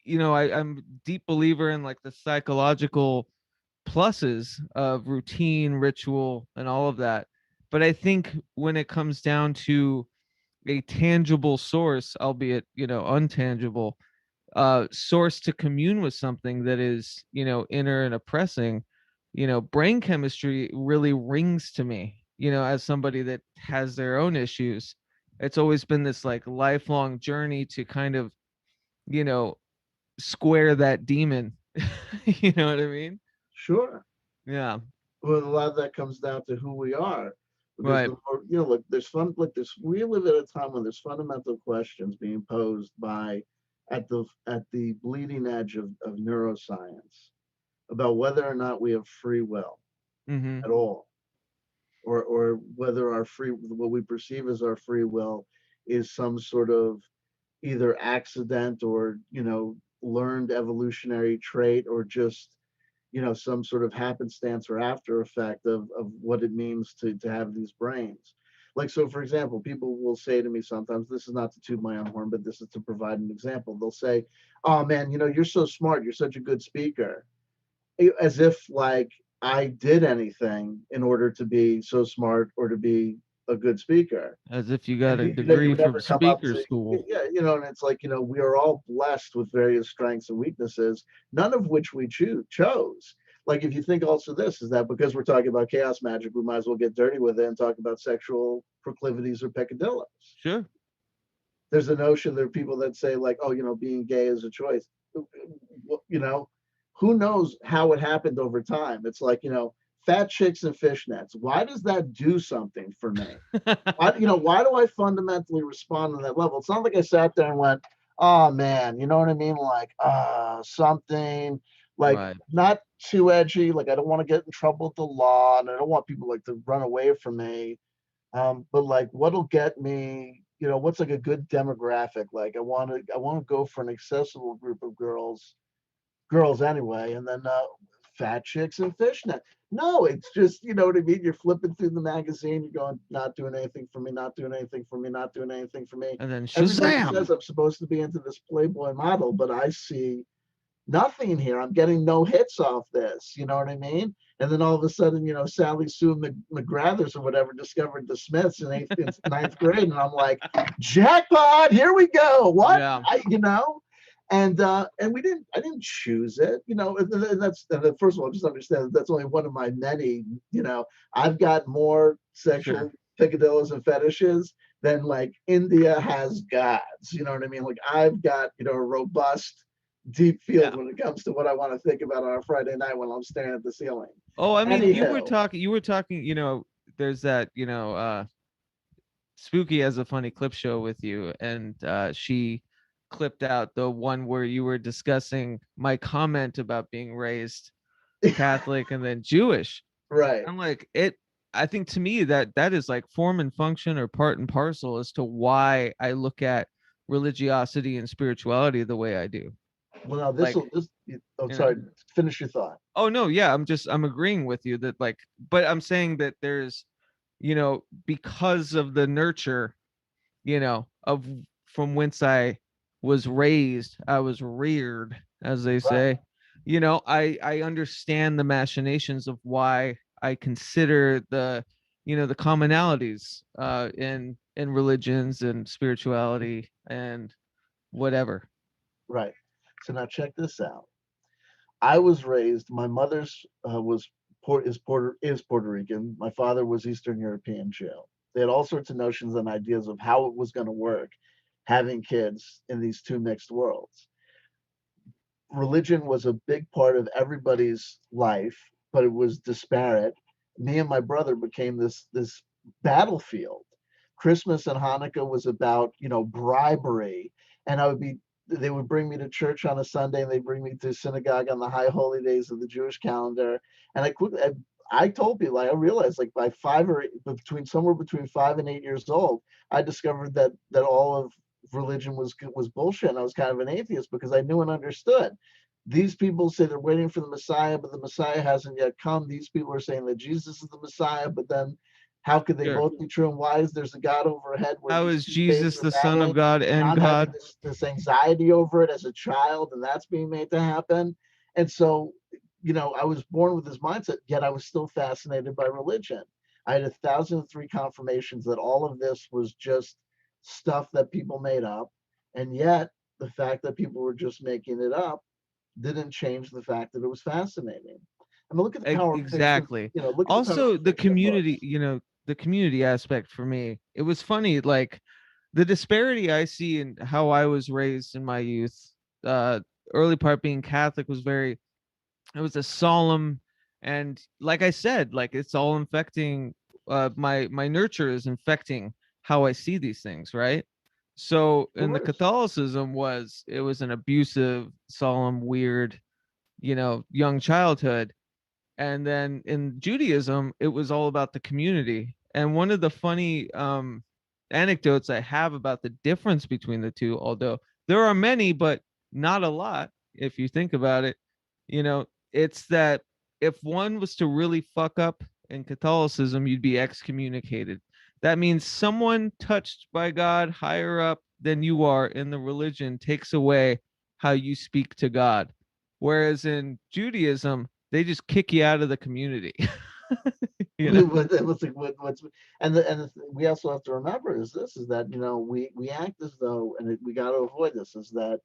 you know, I'm a deep believer in like the psychological pluses of routine, ritual, and all of that. But I think when it comes down to a tangible source, albeit, you know, untangible, source to commune with something that is, you know, inner and oppressing, you know, brain chemistry really rings to me, you know, as somebody that has their own issues. It's always been this like lifelong journey to kind of, you know, square that demon. You know what I mean? Sure. Yeah. Well, a lot of that comes down to who we are. Because Right. the more, look, we live at a time when there's fundamental questions being posed at the bleeding edge of neuroscience about whether or not we have free will Mm-hmm. at all, or whether what we perceive as our free will is some sort of either accident or, learned evolutionary trait, or just, some sort of happenstance or after effect of what it means to have these brains. Like, so for example, people will say to me sometimes, this is not to toot my own horn, but this is to provide an example. They'll say, oh man, you're so smart, you're such a good speaker, as if like I did anything in order to be so smart or to be a good speaker. As if you And got a you degree would from never come up speaker to, school. yeah, and it's like, we are all blessed with various strengths and weaknesses, none of which we chose. Like, if you think also, this is that because we're talking about chaos magic, we might as well get dirty with it and talk about sexual proclivities or peccadillos. Sure. There's a notion, there are people that say like, oh, being gay is a choice. you know who knows how it happened over time. It's like, fat chicks and fishnets, why does that do something for me? Why do I fundamentally respond on that level? It's not like I sat there and went, oh man, you know what I mean? Like, something like Right. not too edgy. Like, I don't want to get in trouble with the law, and I don't want people like to run away from me. But like, what'll get me, what's like a good demographic? Like, I want to go for an accessible group of girls anyway, and then fat chicks and fishnet. No, it's just, you know what I mean? You're flipping through the magazine, you're going, not doing anything for me, not doing anything for me, not doing anything for me. And then Everybody Shazam. says I'm supposed to be into this Playboy model, but I see nothing here. I'm getting no hits off this. You know what I mean? And then all of a sudden, you know, Sally Sue McGrathers or whatever discovered the Smiths in ninth grade, and I'm like, jackpot! Here we go. What? Yeah. You know? And we didn't. I didn't choose it. You know, and that's first of all, just understand that that's only one of my many. You know, I've got more Sure. sexual picadillos and fetishes than like India has gods. You know what I mean? Like I've got, you know, a robust deep field Yeah. when it comes to what I want to think about on a Friday night when I'm staring at the ceiling. Oh, I mean, Anyhow, you were talking, there's that, Spooky has a funny clip show with you, and she clipped out the one where you were discussing my comment about being raised Catholic and then Jewish. right. I'm like, I think to me that is like form and function or part and parcel as to why I look at religiosity and spirituality the way I do. Well, now Like, oh, you know, sorry. Finish your thought. oh no, yeah, I'm agreeing with you that, like, but I'm saying that there's, because of the nurture, of from whence I was reared, as they Right. say. I understand the machinations of why I consider the commonalities in religions and spirituality and whatever. Right. So now check this out. I was raised. My mother's is Puerto Rican. My father was Eastern European Jew. They had all sorts of notions and ideas of how it was going to work, having kids in these two mixed worlds. Religion was a big part of everybody's life, but it was disparate. Me and my brother became this battlefield. Christmas and Hanukkah was about, you know, bribery, and they would bring me to church on a Sunday, and they bring me to synagogue on the high holy days of the Jewish calendar. And I told people, I realized like by somewhere between 5 and 8 years old, I discovered that all of religion was bullshit. And I was kind of an atheist because I knew and understood. These people say they're waiting for the Messiah, but the Messiah hasn't yet come. These people are saying that Jesus is the Messiah, but then how could they Sure. both be true? And why is there's a God overhead where How these is two states Jesus are the Son of battling? God And and I'm having God? this anxiety over it as a child, and that's being made to happen. And so, you know, I was born with this mindset, yet I was still fascinated by religion. I had 1,003 confirmations that all of this was just stuff that people made up. And yet, the fact that people were just making it up didn't change the fact that it was fascinating. I mean, look at the power of fiction. Exactly. You know, look at the power Also, of fiction and books. the community aspect for me, it was funny, like the disparity I see in how I was raised in my youth. Uh, Early part being Catholic was it was a solemn, and like I said, like it's all infecting. My nurture is infecting how I see these things, right? So Of in the course. Catholicism it was an abusive, solemn, weird, young childhood. And then in Judaism, it was all about the community. And one of the funny anecdotes I have about the difference between the two, although there are many, but not a lot, if you think about it, it's that if one was to really fuck up in Catholicism, you'd be excommunicated. That means someone touched by God higher up than you are in the religion takes away how you speak to God. Whereas in Judaism, they just kick you out of the community. you know What's we also have to remember is that, you know, we act as though, we got to avoid this, is that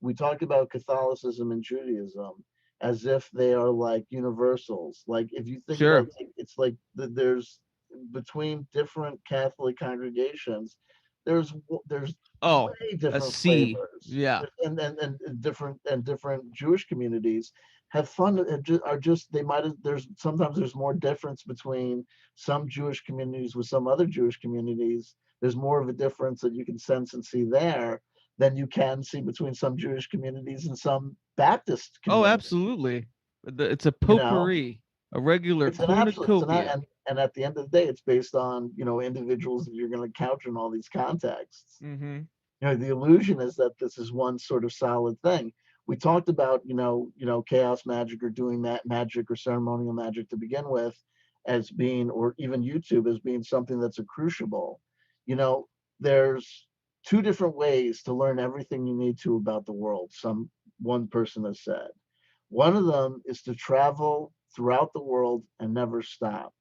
we talk about Catholicism and Judaism as if they are like universals. Like if you think about Sure. it, it's like there's between different Catholic congregations, there's Oh, way a different C. flavors. Yeah. And different Jewish communities have fun and are just they might there's sometimes there's more difference between some Jewish communities with some other Jewish communities. There's more of a difference that you can sense and see there than you can see between some Jewish communities and some Baptist Oh, communities. absolutely. It's a You know, potpourri, a regular it's an absolute, cornucopia. and at the end of the day, it's based on, you know, individuals that you're going to encounter in all these contexts. Mm-hmm. You know, the illusion is that this is one sort of solid thing. We talked about, chaos magic or doing that magic or ceremonial magic to begin with as being, or even YouTube as being something that's a crucible. You know, there's two different ways to learn everything you need to about the world. One person has said. One of them is to travel throughout the world and never stop.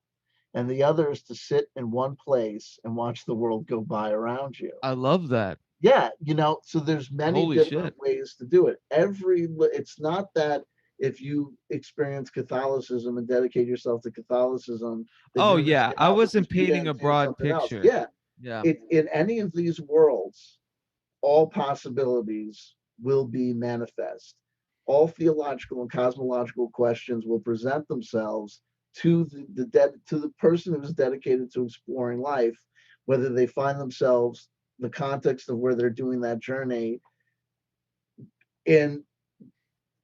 And the other is to sit in one place and watch the world go by around you. I love that. Yeah, so there's many Holy different shit. ways to do it. It's not that if you experience Catholicism and dedicate yourself to Catholicism, that Oh you're yeah, missing I out wasn't because you painting a didn't do broad something else. picture. Yeah, Yeah. in any of these worlds, all possibilities will be manifest. All theological and cosmological questions will present themselves to the person who's dedicated to exploring life, whether they find themselves the context of where they're doing that journey in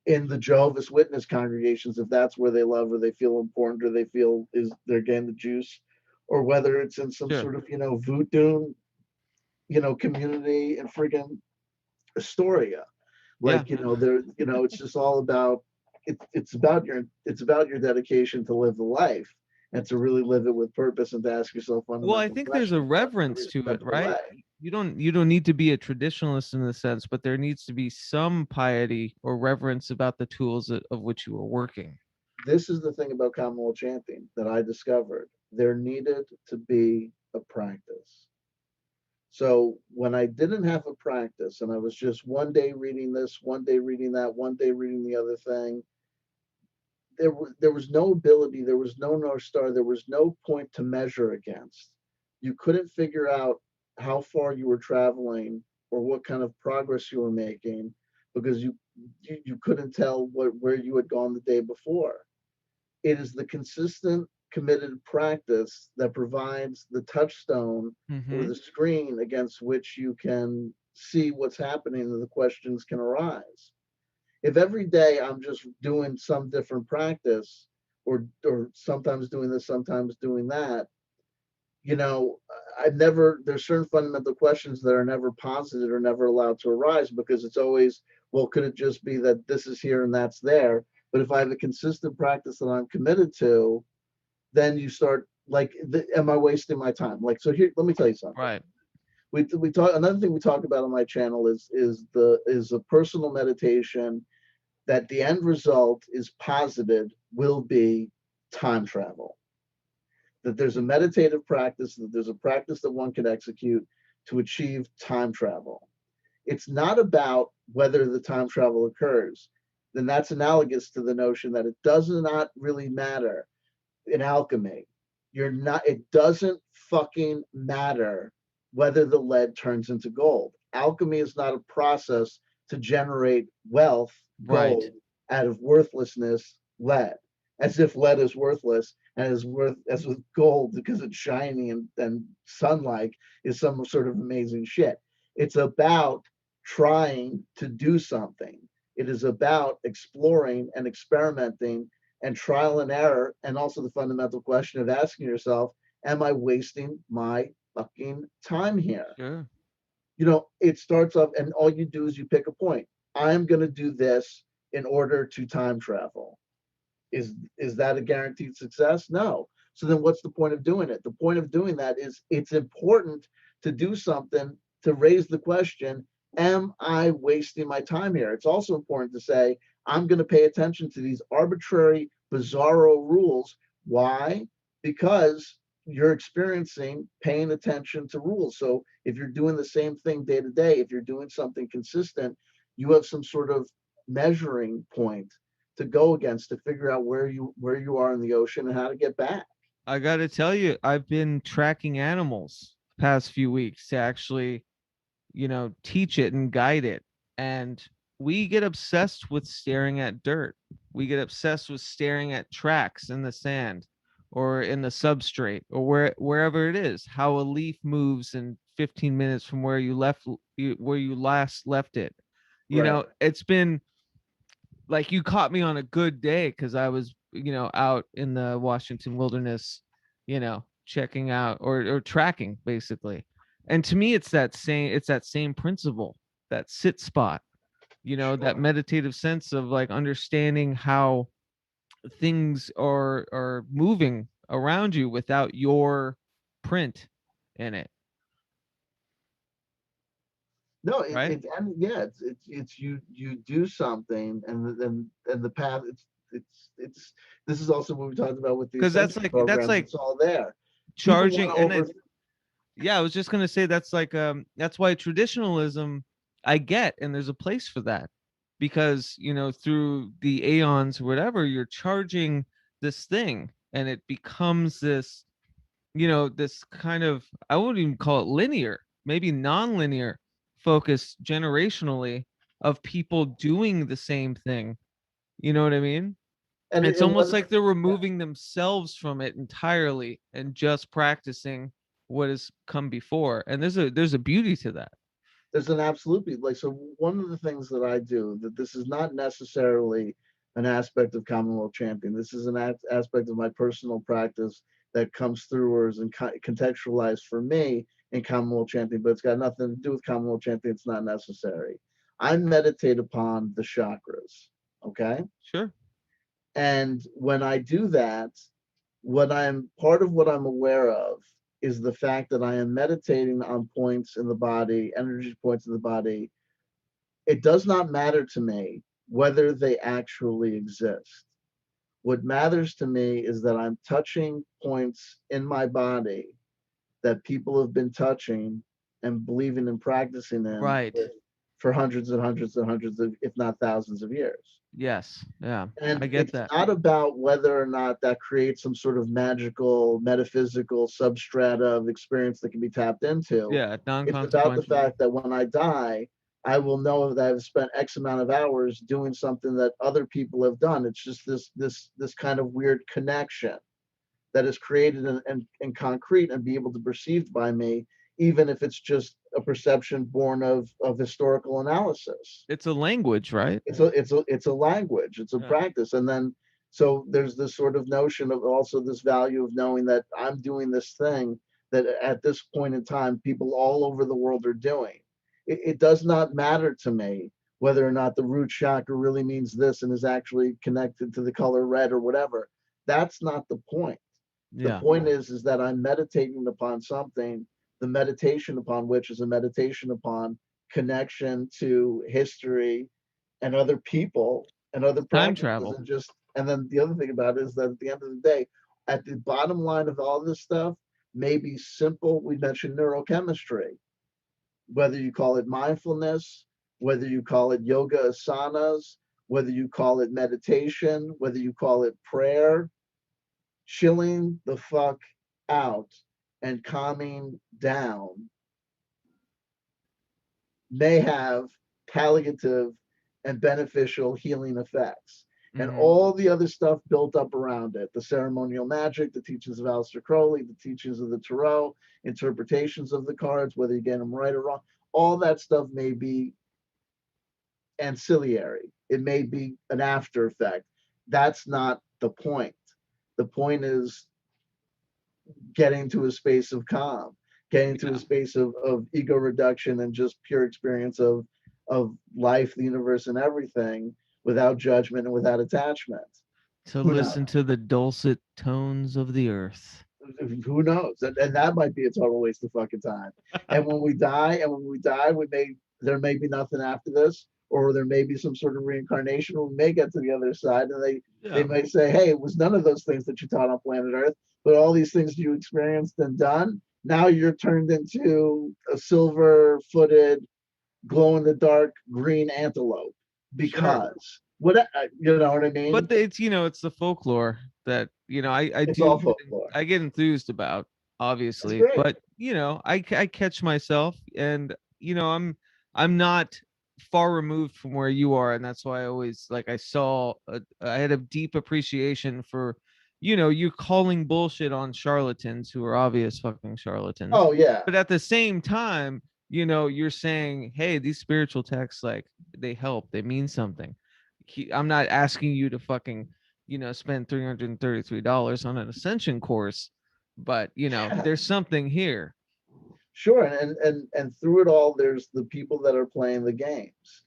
the Jehovah's Witness congregations, if that's where they love or they feel important or they feel is they're getting the juice, or whether it's in some Sure. sort of voodoo community in friggin' Astoria. Yeah. Like, it's just all about it's about your dedication to live the life and to really live it with purpose and to ask yourself Well, I fundamental think there's a questions. That's the reverence to it, respectful right? way. You don't need to be a traditionalist in the sense, but there needs to be some piety or reverence about the tools of which you are working. This is the thing about Commonwealth chanting that I discovered. There needed to be a practice. So when I didn't have a practice and I was just one day reading this, one day reading that, one day reading the other thing, there was no ability, there was no North Star, there was no point to measure against. You couldn't figure out how far you were traveling or what kind of progress you were making because you couldn't tell where you had gone the day before. It is the consistent, committed practice that provides the touchstone or Mm-hmm. the screen against which you can see what's happening and the questions can arise. If every day I'm just doing some different practice or sometimes doing this, sometimes doing that, you know, there's certain fundamental questions that are never posited or never allowed to arise because it's always, well, could it just be that this is here and that's there? But if I have a consistent practice that I'm committed to, then you start like, am I wasting my time? Like, so here, let me tell you something. Right. We talk, another thing we talk about on my channel is a personal meditation that the end result is posited will be time travel. That there's a meditative practice, that there's a practice that one can execute to achieve time travel. It's not about whether the time travel occurs. Then that's analogous to the notion that it does not really matter in alchemy. It doesn't fucking matter whether the lead turns into gold. Alchemy is not a process to generate wealth, Right. gold, out of worthlessness, lead, as if lead is worthless and is worth as with gold because it's shiny and sunlight is some sort of amazing shit. It's about trying to do something. It is about exploring and experimenting and trial and error, and also the fundamental question of asking yourself, am I wasting my fucking time here? Sure. It starts off, and all you do is you pick a point. I'm going to do this in order to time travel. Is that a guaranteed success? No. So then what's the point of doing it? The point of doing that is it's important to do something to raise the question, am I wasting my time here? It's also important to say, I'm going to pay attention to these arbitrary, bizarro rules. Why? Because you're experiencing paying attention to rules. So if you're doing the same thing day to day, if you're doing something consistent, you have some sort of measuring point to go against to figure out where you are in the ocean and how to get back. I got to tell you, I've been tracking animals the past few weeks to actually, teach it and guide it. And we get obsessed with staring at dirt. We get obsessed with staring at tracks in the sand or in the substrate or wherever it is, how a leaf moves in 15 minutes from where you last left it. Right. It's been like you caught me on a good day because I was, out in the Washington wilderness, checking out or tracking basically. And to me, it's that same principle, that sit spot. you know, that Sure. meditative sense of like understanding how things are moving around you without your print in it, No, right? and yeah, it's you do something, and the path. It's this is also what we talked about with the Because ascension that's programs. like It's all there. People want charging, to and over. it, yeah, I was just gonna say that's like that's why traditionalism I get, and there's a place for that, because you know through the aeons or whatever you're charging this thing, and it becomes this, you know, this kind of, I wouldn't even call it linear, maybe non-linear focus generationally of people doing the same thing. You know what I mean? It's And almost whether like they're yeah, removing themselves from it entirely and just practicing what has come before. And there's a beauty to that. there's an absolutely like so. One of the things that I do that this is not necessarily an aspect of Commonwealth chanting. This is an aspect of my personal practice that comes through or is contextualized for me in Commonwealth chanting, but it's got nothing to do with Commonwealth chanting. It's not necessary. I meditate upon the chakras. Okay. Sure. And when I do that, what I'm part of what I'm aware of is the fact that I am meditating on points in the body, energy points in the body. It does not matter to me whether they actually exist. What matters to me is that I'm touching points in my body that people have been touching and believing and practicing in Right. for hundreds and hundreds and hundreds of, if not thousands of years. Yes. Yeah. I And get it's that. not about whether or not that creates some sort of magical, metaphysical substrata of experience that can be tapped into. Yeah. It's about the Non-consequential. fact that when I die, I will know that I've spent X amount of hours doing something that other people have done. It's just this kind of weird connection that is created in concrete and be able to be perceived by me, even if it's just a perception born of historical analysis. It's a language, right? It's a language, it's a Yeah. practice. And then so there's this sort of notion of also this value of knowing that I'm doing this thing that at this point in time people all over the world are doing. It does not matter to me whether or not the root chakra really means this and is actually connected to the color red or whatever. That's not the point. The Yeah. point is that I'm meditating upon something, the meditation upon which is a meditation upon connection to history and other people and other Time practices. travel. And then the other thing about it is that at the end of the day, at the bottom line of all this stuff may be simple. We mentioned neurochemistry, whether you call it mindfulness, whether you call it yoga asanas, whether you call it meditation, whether you call it prayer, chilling the fuck out and calming down may have palliative and beneficial healing effects. And Hmm. all the other stuff built up around it, the ceremonial magic, the teachings of Aleister Crowley, the teachings of the Tarot, interpretations of the cards, whether you get them right or wrong, all that stuff may be ancillary. It may be an after effect. That's not the point. The point is getting to a space of calm, getting to a Yeah. space of ego reduction and just pure experience of life, the universe, and everything without judgment and without attachment. To Who knows? listen to the dulcet tones of the earth. Who knows? And that might be a total waste of fucking time. And when we die, there may be nothing after this, or there may be some sort of reincarnation, or we may get to the other side, and they Yeah. may say, "Hey, it was none of those things that you taught on planet Earth, but all these things you experienced and done. Now you're turned into a silver-footed, glow-in-the-dark green antelope Sure. because what you know what I mean? But it's, you know, it's the folklore that, you know, I It's do all folklore. I get enthused about, That's obviously, great. but you know, I catch myself, and you know, I'm not far removed from where you are, and that's why I always like I had a deep appreciation for, you know, you calling bullshit on charlatans who are obvious fucking charlatans, Oh yeah. but at the same time, you know, you're saying, hey, these spiritual texts, like, they help, they mean something. I'm not asking you to fucking, you know, spend $333 on an ascension course, but you know, there's something here. Sure, and through it all, there's the people that are playing the games.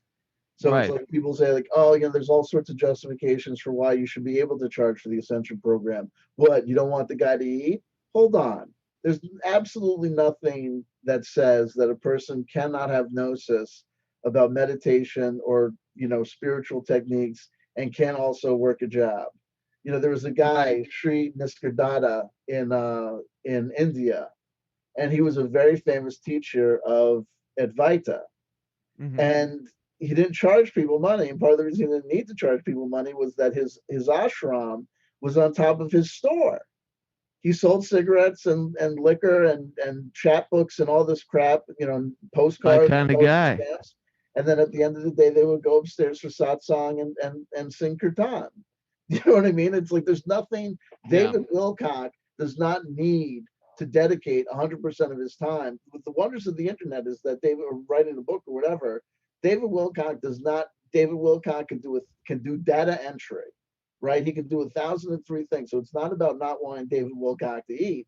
So it's Right. like people say like, oh, there's all sorts of justifications for why you should be able to charge for the Ascension program. What, you don't want the guy to eat? Hold on. There's absolutely nothing that says that a person cannot have gnosis about meditation or, spiritual techniques and can also work a job. There was a Right. guy, Sri Nisargadatta, in India, and he was a very famous teacher of Advaita. Hmm. And he didn't charge people money. And part of the reason he didn't need to charge people money was that his ashram was on top of his store. He sold cigarettes and liquor and chapbooks and all this crap, My postcards and kind of postal guy. stamps. And then at the end of the day, they would go upstairs for satsang and sing kirtan. You know what I mean? It's like there's nothing. Yeah. David Wilcock does not need to dedicate 100% of his time. With the wonders of the internet is that David, or writing a book or whatever, David Wilcock does not. David Wilcock can do data entry, right? He can do 1,003 things. So it's not about not wanting David Wilcock to eat.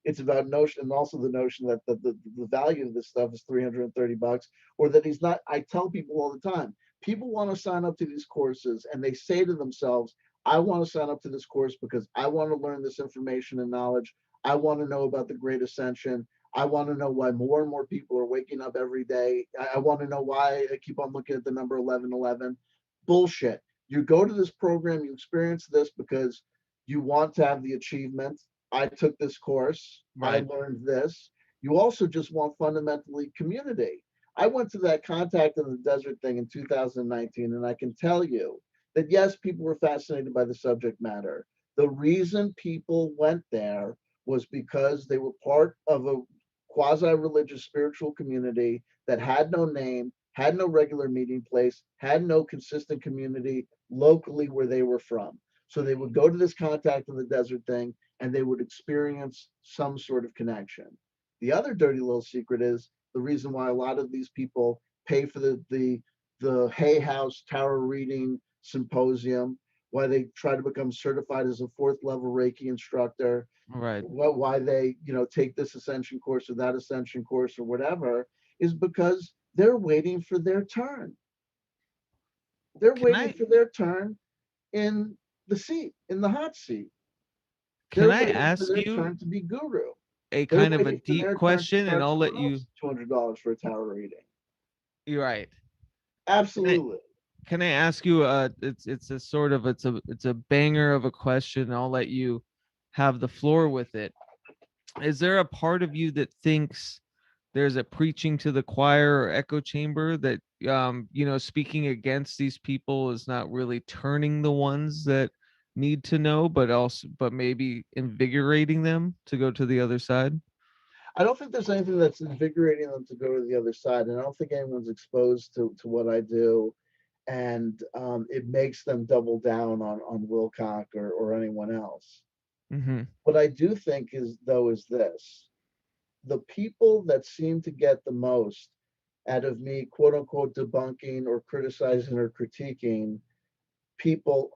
It's about notion, and also the notion that the value of this stuff is $330, or that he's not. I tell people all the time, people want to sign up to these courses and they say to themselves, I want to sign up to this course because I want to learn this information and knowledge. I want to know about the Great Ascension. I want to know why more and more people are waking up every day. I want to know why I keep on looking at the number 1111. Bullshit. You go to this program, you experience this because you want to have the achievement. I took this course, I Right. learned this. You also just want fundamentally community. I went to that Contact in the Desert thing in 2019, and I can tell you that yes, people were fascinated by the subject matter. The reason people went there was because they were part of a quasi-religious spiritual community that had no name, had no regular meeting place, had no consistent community locally where they were from. So they would go to this Contact in the Desert thing and they would experience some sort of connection. The other dirty little secret is the reason why a lot of these people pay for the Hay House Tarot reading symposium, why they try to become certified as a fourth level Reiki instructor, Right. why they take this ascension course or that ascension course or whatever, is because they're waiting for their turn. They're Can waiting I for their turn in the seat, in the hot seat. can They're I waiting for ask their you turn to be guru. a They're kind of a waiting for deep their turn to question, and charge I'll let someone you. else $200 for a tarot reading. You're right. Can I, Absolutely. can I ask you? It's a sort of it's a banger of a question. I'll let you have the floor with it. Is there a part of you that thinks there's a preaching to the choir or echo chamber that speaking against these people is not really turning the ones that need to know, but maybe invigorating them to go to the other side? I don't think there's anything that's invigorating them to go to the other side, and I don't think anyone's exposed to what I do, and it makes them double down on Wilcock or anyone else. Mm-hmm. What I do think is this: the people that seem to get the most out of me, quote unquote, debunking or criticizing or critiquing people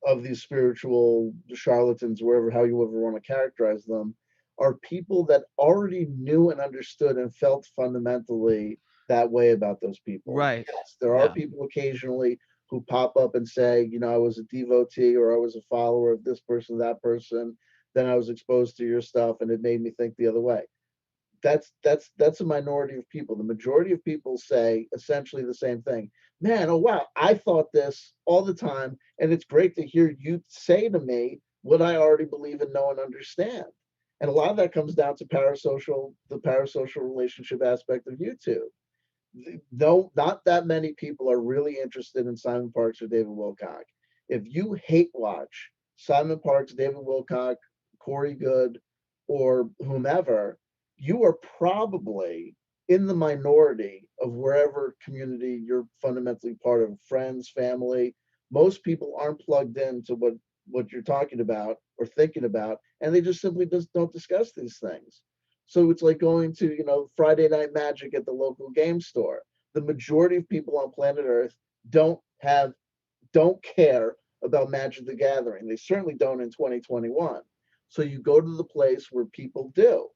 of these spiritual charlatans, wherever how you ever want to characterize them, are people that already knew and understood and felt fundamentally that way about those people. Right. Yes, there are Yeah. people occasionally who pop up and say, I was a devotee or I was a follower of this person, that person. Then I was exposed to your stuff and it made me think the other way. That's a minority of people. The majority of people say essentially the same thing. Man, oh wow, I thought this all the time, and it's great to hear you say to me what I already believe and know and understand. And a lot of that comes down to the parasocial relationship aspect of YouTube. No, not that many people are really interested in Simon Parks or David Wilcock. If you hate watch Simon Parks, David Wilcock, Corey Good, or whomever, you are probably in the minority of wherever community you're fundamentally part of, friends, family. Most people aren't plugged into what you're talking about or thinking about, and they just simply just don't discuss these things. So it's like going to, Friday Night Magic at the local game store. The majority of people on planet Earth don't have, don't care about Magic the Gathering. They certainly don't in 2021. So you go to the place where people do,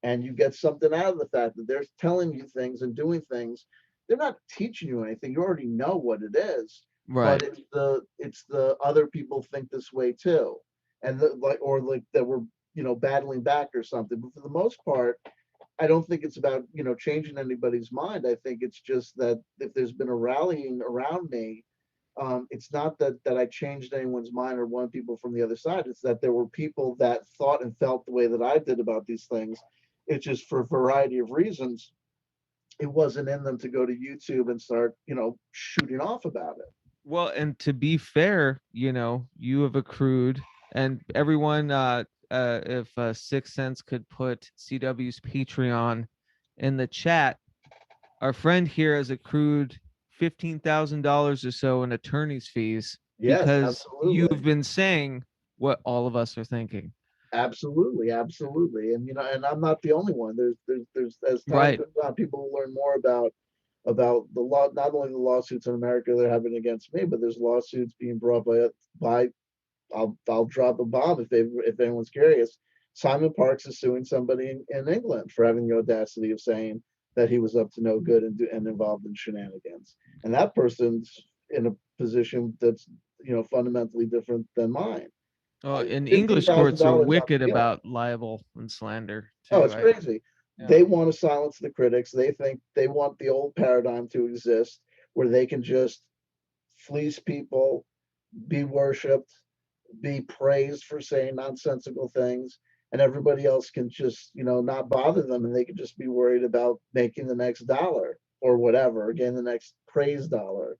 and you get something out of the fact that they're telling you things and doing things they're not teaching you anything. You already know what it is, but Right. it's the other people think this way too, and like that we're battling back or something. But for the most part, I don't think it's about changing anybody's mind. I think it's just that if there's been a rallying around me, it's not that I changed anyone's mind or won people from the other side. It's that there were people that thought and felt the way that I did about these things. It's just for a variety of reasons. It wasn't in them to go to YouTube and start, shooting off about it. Well, and to be fair, you have accrued, and everyone, if Sixth Sense could put CW's Patreon in the chat, our friend here has accrued $15,000 or so in attorney's fees Yes, because absolutely. you've been saying what all of us are thinking. Absolutely, absolutely. And and I'm not the only one. There's as time Right. goes on, people will learn more about the law, not only the lawsuits in America they're having against me, but there's lawsuits being brought by I'll drop a bomb if anyone's curious. Simon Parks is suing somebody in England for having the audacity of saying that he was up to no good and involved in shenanigans. And that person's in a position that's fundamentally different than mine. Oh, and fifteen English thousand courts are dollars on wicked the bill. about libel and slander Oh, too. it's crazy. Yeah. They want to silence the critics. They think they want the old paradigm to exist where they can just fleece people, be worshipped, be praised for saying nonsensical things, and everybody else can just not bother them, and they can just be worried about making the next dollar or whatever, again the next praise dollar,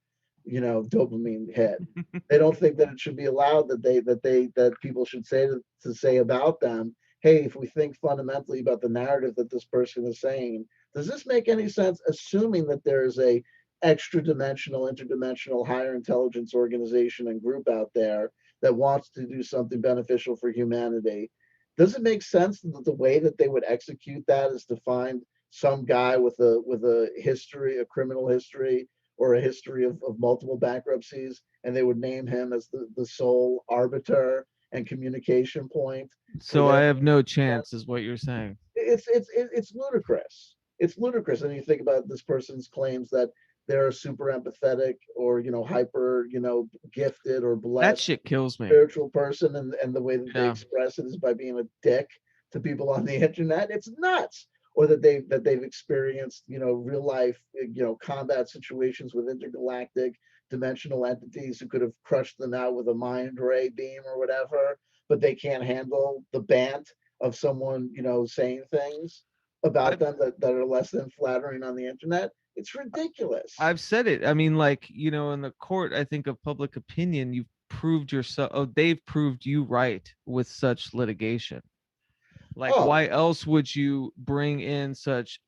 dopamine hit. They don't think that it should be allowed that people should say about them, hey, if we think fundamentally about the narrative that this person is saying, does this make any sense, assuming that there is a extra dimensional, interdimensional, higher intelligence organization and group out there that wants to do something beneficial for humanity? Does it make sense that the way that they would execute that is to find some guy with a history, a criminal history, or a history of multiple bankruptcies, and they would name him as the sole arbiter and communication point for So I their have no chance, is what you're saying. it's ludicrous. It's ludicrous. And you think about this person's claims that they're a super empathetic or hyper gifted or That blessed shit kills me. spiritual person, and the way that they Yeah. express it is by being a dick to people on the internet. It's nuts. Or that they've experienced real life combat situations with intergalactic dimensional entities who could have crushed them out with a mind ray beam or whatever, but they can't handle the bant of someone saying things about I've them that are less than flattering on the internet. It's ridiculous. I've said it. I mean, like, in the court, I think of public opinion, you've proved yourself. Oh, they've proved you right with such litigation. Like, Oh, why else would you bring in such,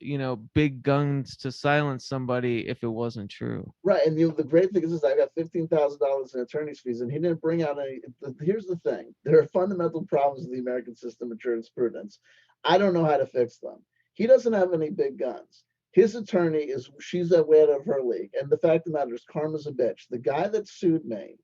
big guns to silence somebody if it wasn't true? right. And the great thing is I got $15,000 in attorney's fees, and he didn't bring out any. Here's the thing: there are fundamental problems with the American system of jurisprudence. I don't know how to fix them. He doesn't have any big guns. His attorney she's way out of her league. And the fact of the matter is, karma's a bitch. The guy that sued me,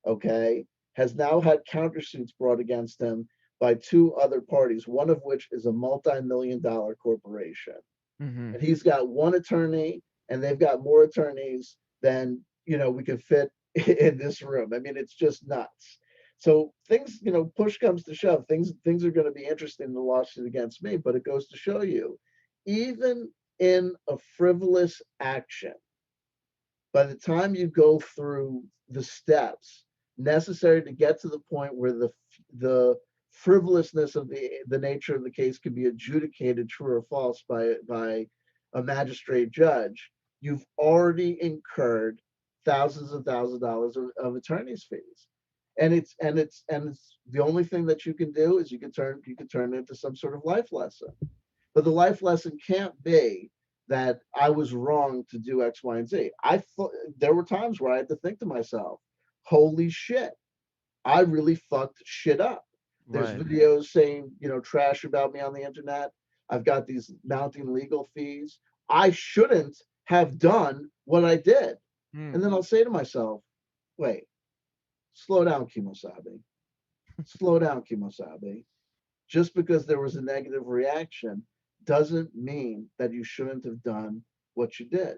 okay, has now had countersuits brought against him by two other parties, one of which is a multi-million-dollar corporation. Hmm. And he's got one attorney, and they've got more attorneys than we could fit in this room. I mean, it's just nuts. So things, push comes to shove, things are going to be interesting in the lawsuit against me. But it goes to show you, even in a frivolous action, by the time you go through the steps necessary to get to the point where the frivolousness of the nature of the case can be adjudicated true or false by a magistrate judge, you've already incurred thousands of dollars of attorney's fees. And it's the only thing that you can do is you can turn it into some sort of life lesson. But the life lesson can't be that I was wrong to do X, Y, and Z. I thought there were times where I had to think to myself, holy shit, I really fucked shit up. There's Right. videos saying, trash about me on the internet. I've got these mounting legal fees. I shouldn't have done what I did. Hmm. And then I'll say to myself, wait, slow down, Kimosabe. Slow down, Kimosabe. Just because there was a negative reaction doesn't mean that you shouldn't have done what you did.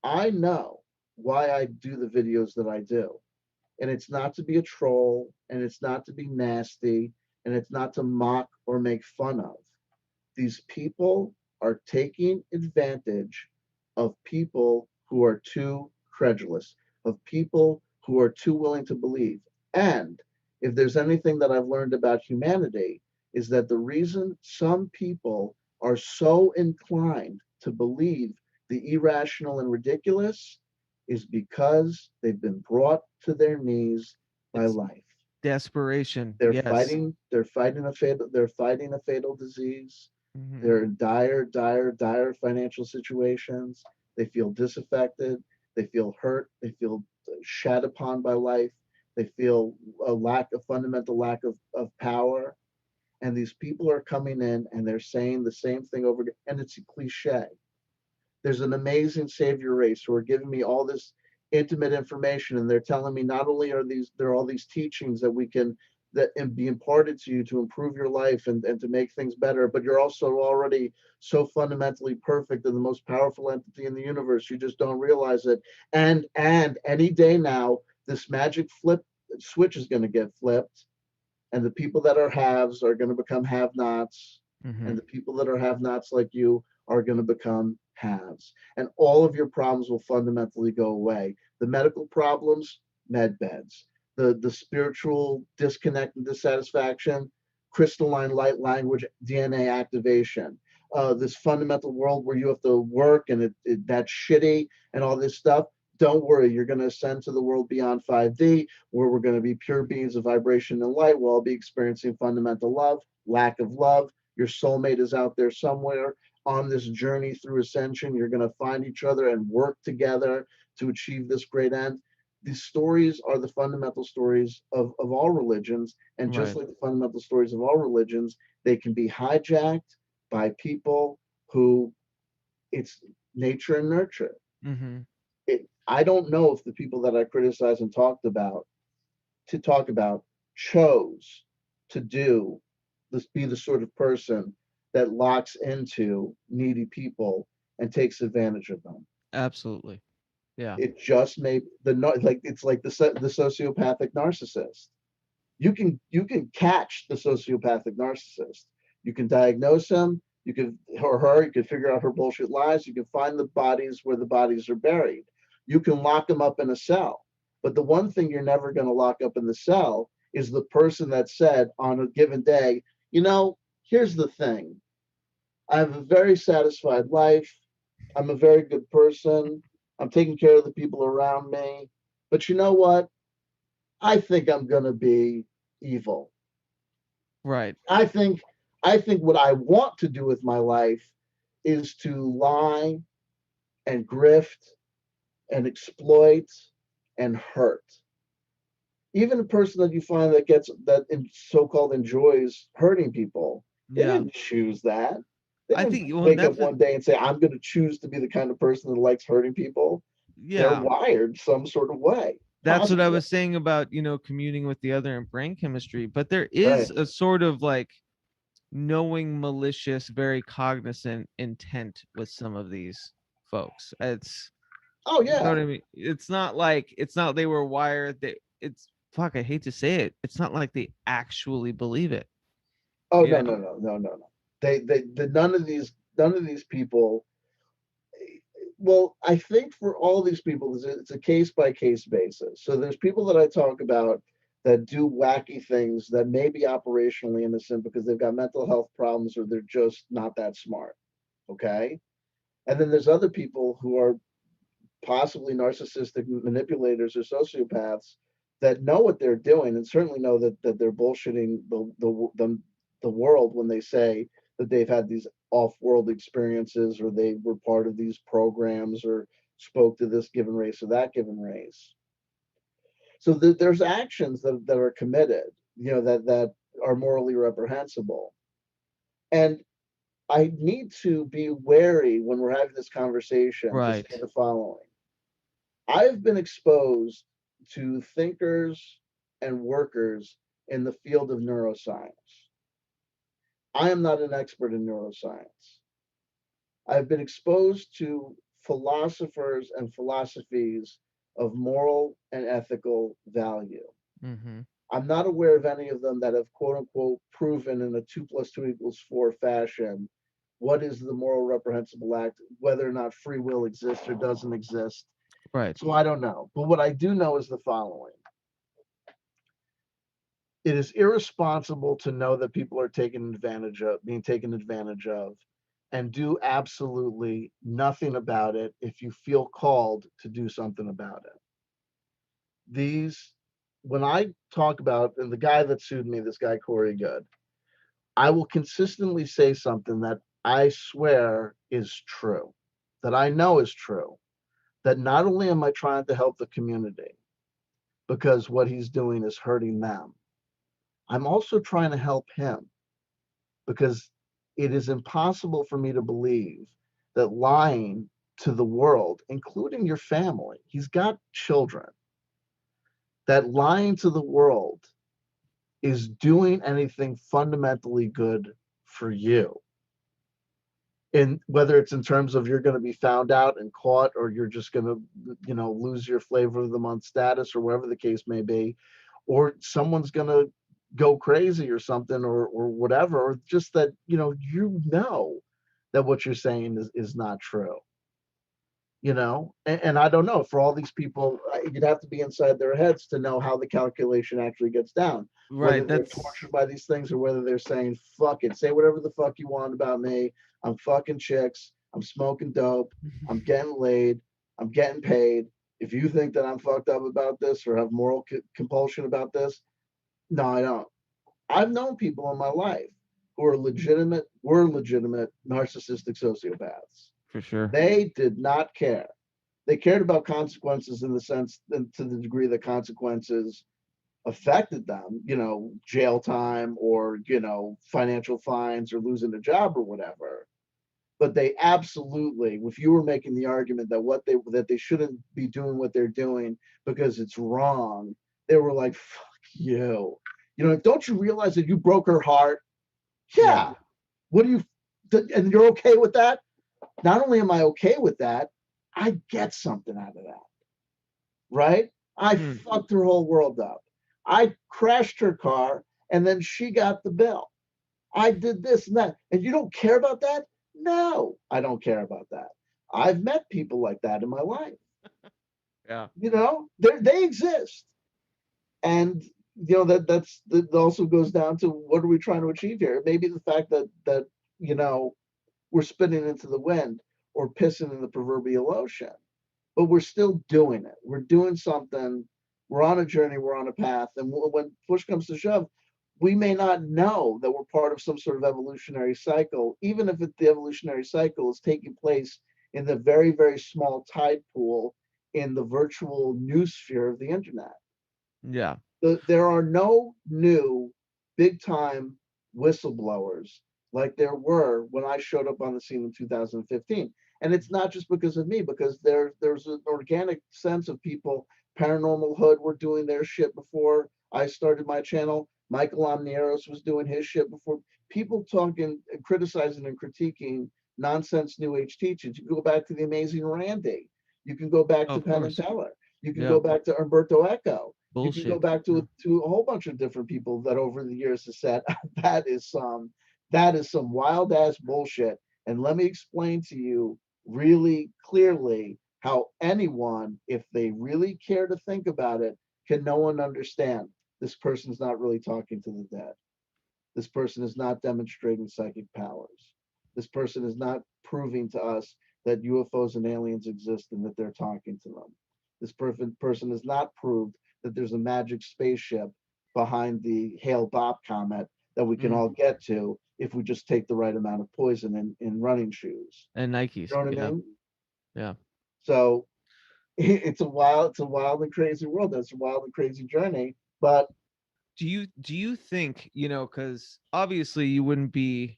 I know why I do the videos that I do. And it's not to be a troll, and it's not to be nasty, and it's not to mock or make fun of. These people are taking advantage of people who are too credulous, of people who are too willing to believe. And if there's anything that I've learned about humanity, is that the reason some people are so inclined to believe the irrational and ridiculous is because they've been brought to their knees by It's life. desperation. They're Yes. fighting, they're fighting a fatal disease. Hmm. They're in dire, dire, dire financial situations. They feel disaffected. They feel hurt. They feel shat upon by life. They feel a fundamental lack of power. And these people are coming in and they're saying the same thing over again. And it's a cliche. There's an amazing savior race who are giving me all this intimate information, and they're telling me not only are there are all these teachings that we can that and be imparted to you to improve your life and to make things better, but you're also already so fundamentally perfect and the most powerful entity in the universe. You just don't realize it. And any day now, this magic flip switch is going to get flipped, and the people that are haves are going to become have nots, Hmm. and the people that are have nots like you are going to become haves, and all of your problems will fundamentally go away. The medical problems, med beds. The spiritual disconnect and dissatisfaction, crystalline light language, DNA activation. This fundamental world where you have to work and that's shitty and all this stuff. Don't worry, you're going to ascend to the world beyond 5D, where we're going to be pure beings of vibration and light. We'll all be experiencing fundamental love, lack of love. Your soulmate is out there somewhere on this journey through ascension. You're going to find each other and work together to achieve this great end. These stories are the fundamental stories of all religions. And just Right. like the fundamental stories of all religions, they can be hijacked by people who it's nature and nurture. Hmm. I don't know if the people that I criticized and talk about chose to do this, be the sort of person that locks into needy people and takes advantage of them. Absolutely. Yeah. It just may like it's like the sociopathic narcissist. You can catch the sociopathic narcissist. You can diagnose him. You can or her. You can figure out her bullshit lies. You can find the bodies where the bodies are buried. You can lock them up in a cell. But the one thing you're never going to lock up in the cell is the person that said on a given day, here's the thing. I have a very satisfied life. I'm a very good person. I'm taking care of the people around me. But you know what? I think I'm going to be evil. Right. I think I think what I want to do with my life is to lie and grift and exploit and hurt. Even a person that you find that so-called enjoys hurting people, they Yeah. didn't choose that. They I didn't think, well, wake up that's one day and say, I'm going to choose to be the kind of person that likes hurting people. They're yeah. wired some sort of way, That's what I possibly. was saying about, communing with the other and brain chemistry. But there is Right. a sort of like knowing, malicious, very cognizant intent with some of these folks. Oh, You know yeah. what I mean? It's not they were wired. It's fuck. I hate to say it. It's not like they actually believe it. Oh, You no, no, know? no, no, no, no. None of these people. Well, I think for all these people, it's a case by case basis. So there's people that I talk about that do wacky things that may be operationally innocent because they've got mental health problems or they're just not that smart. Okay. And then there's other people who are possibly narcissistic manipulators or sociopaths that know what they're doing and certainly know that they're bullshitting the world when they say that they've had these off-world experiences or they were part of these programs or spoke to this given race or that given race. So there's actions that are committed, that are morally reprehensible. And I need to be wary when we're having this conversation to say Right. the following. I've been exposed to thinkers and workers in the field of neuroscience. I am not an expert in neuroscience. I've been exposed to philosophers and philosophies of moral and ethical value. Mm-hmm. I'm not aware of any of them that have quote unquote proven in a 2 + 2 = 4 fashion what is the moral reprehensible act, whether or not free will exists or doesn't exist. Right. So I don't know. But what I do know is the following. It is irresponsible to know that people are being taken advantage of, and do absolutely nothing about it if you feel called to do something about it. These, when I talk about, and the guy that sued me, this guy Corey Good, I will consistently say something that I swear is true, that I know is true, that not only am I trying to help the community because what he's doing is hurting them, I'm also trying to help him because it is impossible for me to believe that lying to the world, including your family, he's got children, that lying to the world is doing anything fundamentally good for you. And whether it's in terms of you're going to be found out and caught, or you're just going to, lose your flavor of the month status, or whatever the case may be, or someone's going to go crazy or something, or whatever, or just that, that what you're saying is not true. And I don't know, for all these people, you'd have to be inside their heads to know how the calculation actually gets down. Right. Whether they're tortured by these things, or whether they're saying, fuck it, say whatever the fuck you want about me. I'm fucking chicks. I'm smoking dope. I'm getting laid. I'm getting paid. If you think that I'm fucked up about this or have moral compulsion about this, no, I don't. I've known people in my life who were legitimate narcissistic sociopaths. For sure. They did not care. They cared about consequences in the sense, to the degree that consequences affected them, jail time, or, financial fines, or losing a job or whatever. But they absolutely, if you were making the argument that they shouldn't be doing what they're doing because it's wrong, they were like, fuck you. Don't you realize that you broke her heart? Yeah. What do you, and you're okay with that? Not only am I okay with that, I get something out of that, right? I fucked her whole world up. I crashed her car, and then she got the bill. I did this and that. And you don't care about that? No, I don't care about that. I've met people like that in my life. Yeah. They exist. And that also goes down to, what are we trying to achieve here? Maybe the fact that we're spitting into the wind or pissing in the proverbial ocean, but we're still doing it. We're doing something. We're on a journey. We're on a path. And when push comes to shove, we may not know that we're part of some sort of evolutionary cycle, even if the evolutionary cycle is taking place in the very, very small tide pool in the virtual noosphere of the internet. Yeah. There are no new big time whistleblowers like there were when I showed up on the scene in 2015. And it's not just because of me, because there's an organic sense of people. Paranormal Hood were doing their shit before I started my channel. Michael Omnieros was doing his shit before. People talking, criticizing, and critiquing nonsense New Age teachings. You can go back to the Amazing Randy. You can go back to Penn and Teller. You can go back to Umberto Eco. Bullshit. You can go back to a whole bunch of different people that over the years have said that is some wild ass bullshit. And let me explain to you really clearly how anyone, if they really care to think about it, can know and understand this person's not really talking to the dead. This person is not demonstrating psychic powers. This person is not proving to us that UFOs and aliens exist and that they're talking to them. This person has not proved that there's a magic spaceship behind the Hale-Bopp comet that we can all get to if we just take the right amount of poison in running shoes and Nikes. You know what I mean? Yeah. So it's a wild and crazy world. It's a wild and crazy journey. But do you think, because obviously you wouldn't be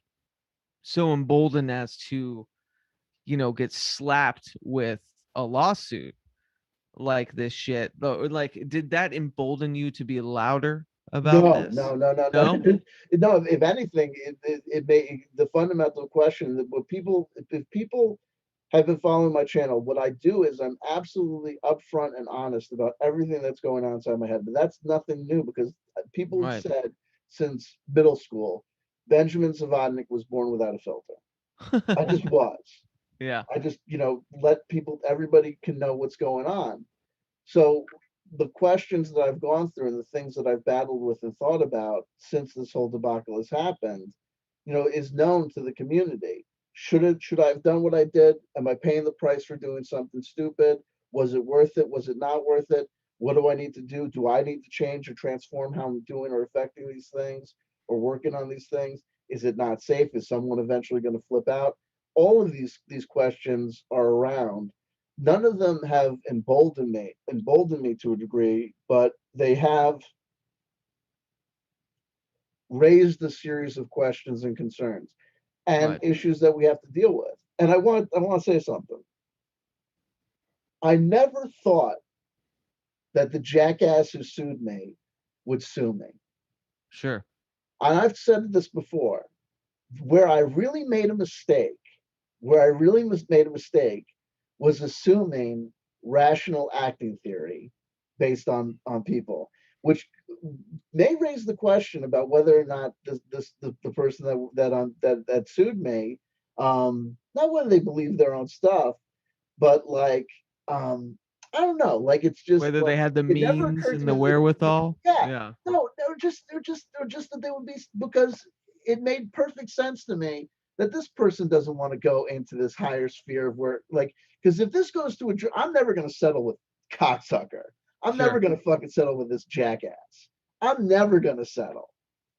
so emboldened as to, get slapped with a lawsuit like this shit, though? Like, did that embolden you to be louder about this? No. No, if anything, it may, the fundamental question that if people have been following my channel, what I do is I'm absolutely upfront and honest about everything that's going on inside my head. But that's nothing new because people have Right. said since middle school, Benjamin Zavodnik was born without a filter. I just was. Yeah. I just, let people, everybody can know what's going on. So the questions that I've gone through and the things that I've battled with and thought about since this whole debacle has happened, is known to the community. Should I have done what I did? Am I paying the price for doing something stupid? Was it worth it? Was it not worth it? What do I need to do? Do I need to change or transform how I'm doing or affecting these things or working on these things? Is it not safe? Is someone eventually going to flip out? All of these questions are around. None of them have emboldened me to a degree, but they have raised a series of questions and concerns and Right. issues that we have to deal with. And I want to say something. I never thought that the jackass who sued me would sue me. Sure. And I've said this before. Where I really made a mistake, was assuming rational acting theory based on people, which may raise the question about whether or not the person that sued me, not whether they believe their own stuff, but like, I don't know, like it's just Whether like they had the it never means occurred to and me the that, wherewithal. yeah, Yeah. no, they're just that they would be, because it made perfect sense to me that this person doesn't want to go into this higher sphere of where, like, because if this goes to a jury, I'm never going to settle with cocksucker. I'm never Sure. going to fucking settle with this jackass. I'm never going to settle,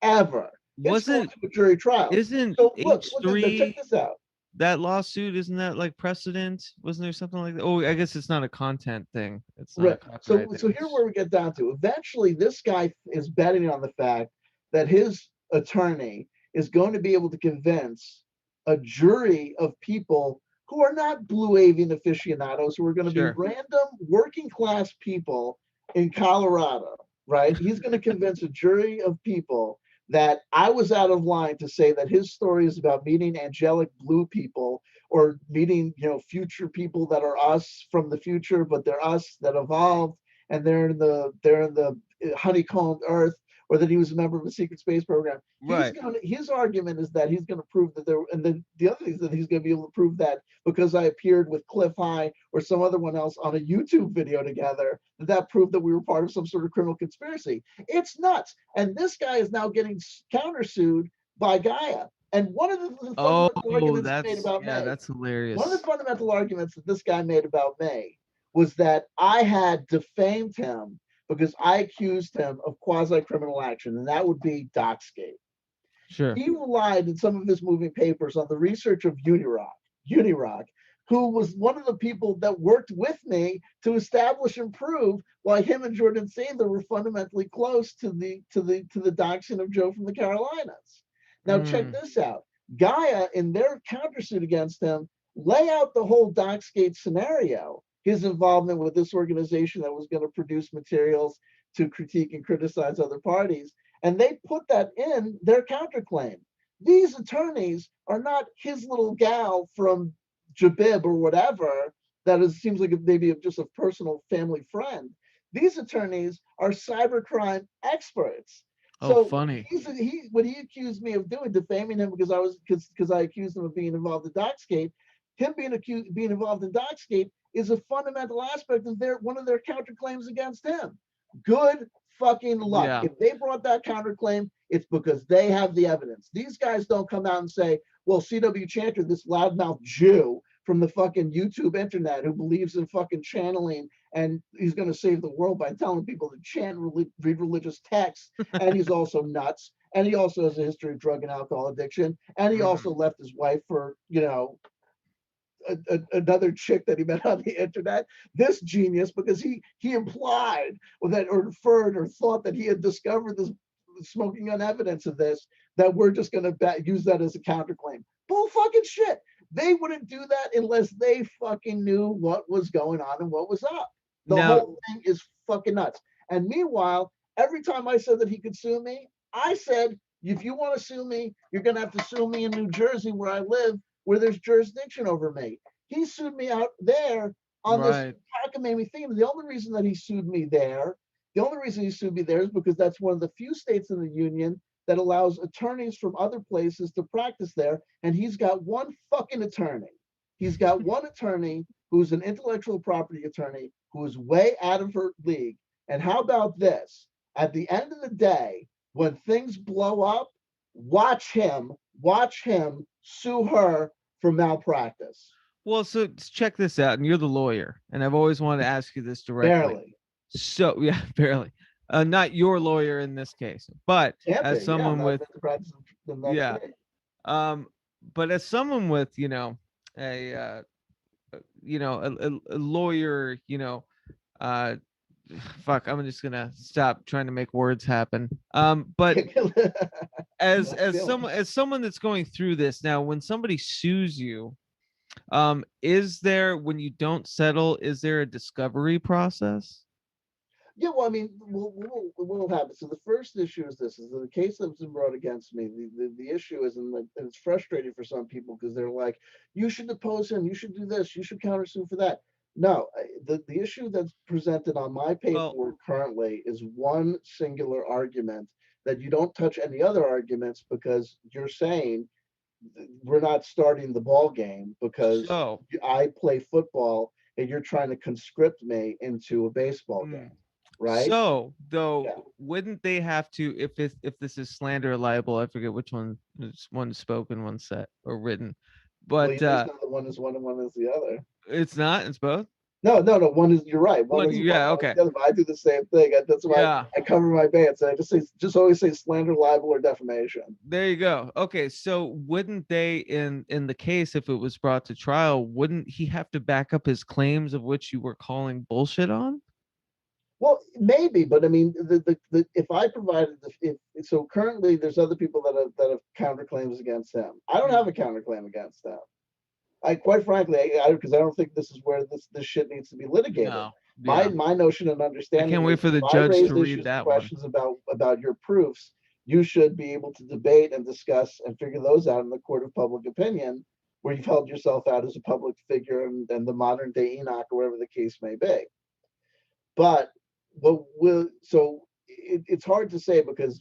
ever. It's going Wasn't to a jury trial. isn't So look at this. Check H3 this out. that lawsuit? Isn't that like precedent? Wasn't there something like that? Oh, I guess it's not a content thing. It's not a Right. copyright So thing. here where we get down to. Eventually, this guy is betting on the fact that his attorney is going to be able to convince a jury of people who are not blue avian aficionados, who are going to be Sure. random working class people in Colorado, right? He's going to convince a jury of people that I was out of line to say that his story is about meeting angelic blue people or meeting, future people that are us from the future, but they're us that evolved and they're in the honeycombed earth, or that he was a member of a secret space program. Right. His argument is that he's going to prove that there, and then the other thing is that he's going to be able to prove that because I appeared with Cliff High or some other one else on a YouTube video together, that proved that we were part of some sort of criminal conspiracy. It's nuts. And this guy is now getting countersued by Gaia. And one of the Oh, fundamental arguments he made about me, that's one of the hilarious. fundamental arguments that this guy made about me was that I had defamed him because I accused him of quasi-criminal action, and that would be Doxgate. Sure. He relied in some of his moving papers on the research of Unirock, who was one of the people that worked with me to establish and prove why him and Jordan Sather were fundamentally close to the doxing of Joe from the Carolinas. Now check this out. Gaia, in their countersuit against him, lay out the whole Doxgate scenario, his involvement with this organization that was going to produce materials to critique and criticize other parties. And they put that in their counterclaim. These attorneys are not his little gal from Jabib or whatever, seems like maybe just a personal family friend. These attorneys are cybercrime experts. Oh, So funny. what he accused me of doing, defaming him because I accused him of being involved in Doxgate. Him being involved in Doxgate is a fundamental aspect of one of their counterclaims against him. Good fucking luck. Yeah. If they brought that counterclaim, it's because they have the evidence. These guys don't come out and say, well, C.W. Chanter, this loudmouth Jew from the fucking YouTube internet who believes in fucking channeling and he's going to save the world by telling people to chant, read religious texts, and he's also nuts, and he also has a history of drug and alcohol addiction, and he also left his wife for, another chick that he met on the internet. This genius, because he implied or inferred or thought that he had discovered this smoking gun evidence of this, that we're just going to use that as a counterclaim. Bull fucking shit. They wouldn't do that unless they fucking knew what was going on and what was up. The whole thing is fucking nuts. And meanwhile, every time I said that he could sue me, I said, if you want to sue me, you're going to have to sue me in New Jersey where I live, where there's jurisdiction over me. He sued me out there on this Right. cockamamie theme. The only reason that he sued me there, the only reason he sued me there is because that's one of the few states in the union that allows attorneys from other places to practice there. And he's got one fucking attorney. He's got one attorney who's an intellectual property attorney who is way out of her league. And how about this? At the end of the day, when things blow up, watch him sue her for malpractice. Well, so check this out, and you're the lawyer, and I've always wanted to ask you this directly. Barely. So yeah, barely. Not your lawyer in this case, but Can't as be. someone Yeah, with the practice in that yeah, state. but as someone with a a lawyer, uh, fuck, I'm just gonna stop trying to make words happen. But as someone that's going through this now, when somebody sues you, is there, when you don't settle, is there a discovery process? Yeah, well, I mean, what will happen? So the first issue is this: is that the case that's been brought against me. The issue is, and it's frustrating for some people because they're like, "You should depose him. You should do this. You should countersue for that." No, the issue that's presented on my paperwork currently is one singular argument that you don't touch any other arguments because you're saying we're not starting the ball game because So I play football and you're trying to conscript me into a baseball game, right? So, though, Yeah. wouldn't they have to, if this is slander or libel? I forget which one's spoken, one's set or written, Well, but you know, the one is one and one is the other. it's not. It's both. No, no, no. One is, you're right. One is Yeah. one is Okay. the other. But I do the same thing. That's why Yeah. I cover my pants. I just always say slander, libel, or defamation. There you go. Okay. So, wouldn't they, in the case, if it was brought to trial, wouldn't he have to back up his claims of which you were calling bullshit on? Well, maybe, but I mean, if I provided so currently there's other people that have counterclaims against him. I don't have a counterclaim against them. I quite frankly, because I don't think this is where this shit needs to be litigated. No. My notion and I understanding. can't wait is for the if I judge raise to read issues and that one. questions about your proofs. You should be able to debate and discuss and figure those out in the court of public opinion, where you've held yourself out as a public figure and the modern day Enoch or whatever the case may be. But it's hard to say because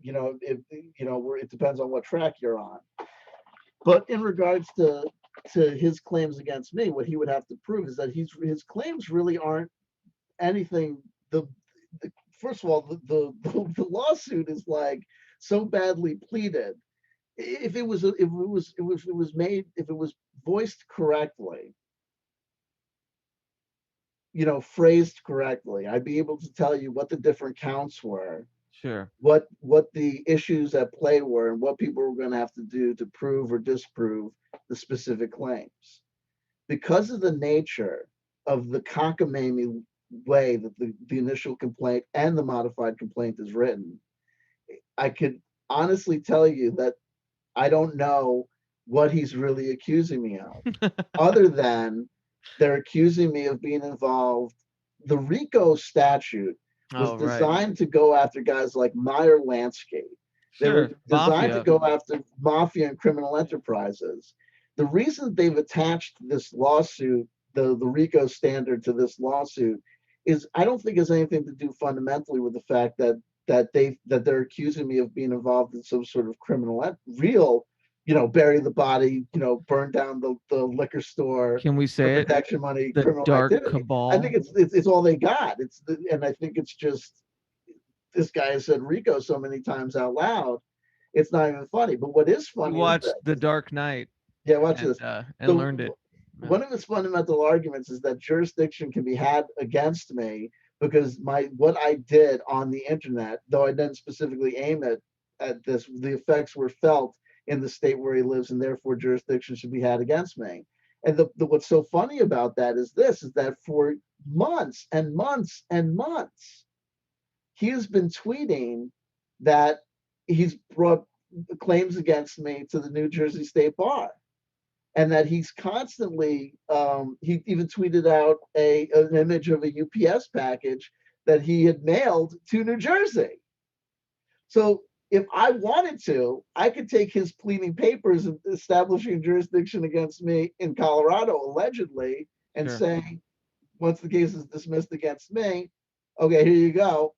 it depends on what track you're on. But in regards to his claims against me, what he would have to prove is that his claims really aren't anything. First of all, the lawsuit is like so badly pleaded. If it was voiced correctly, phrased correctly, I'd be able to tell you what the different counts were, Sure. what the issues at play were, and what people were going to have to do to prove or disprove the specific claims. Because of the nature of the cockamamie way that the initial complaint and the modified complaint is written, I could honestly tell you that I don't know what he's really accusing me of, other than they're accusing me of being involved. The RICO statute was designed to go after guys like Meyer Lansky. They were designed to go after mafia and criminal enterprises. The reason they've attached this lawsuit, the RICO standard, to this lawsuit, is I don't think has anything to do fundamentally with the fact that they're accusing me of being involved in some sort of criminal real, bury the body, burn down the liquor store. Can we say it? Protection money, The criminal dark activity. cabal. I think it's all they got. And I think it's just this guy has said RICO so many times out loud, it's not even funny. But what is funny? You watched The Dark Knight. Yeah, watch this. And learned it. One of his fundamental arguments is that jurisdiction can be had against me because what I did on the internet, though I didn't specifically aim at this, the effects were felt in the state where he lives, and therefore jurisdiction should be had against me. And what's so funny about that is that for months and months and months, he has been tweeting that he's brought claims against me to the New Jersey State Bar, and that he's constantly, he even tweeted out an image of a UPS package that he had mailed to New Jersey. So If I wanted to, I could take his pleading papers and establishing jurisdiction against me in Colorado, allegedly, and Sure. say, once the case is dismissed against me, okay, here you go.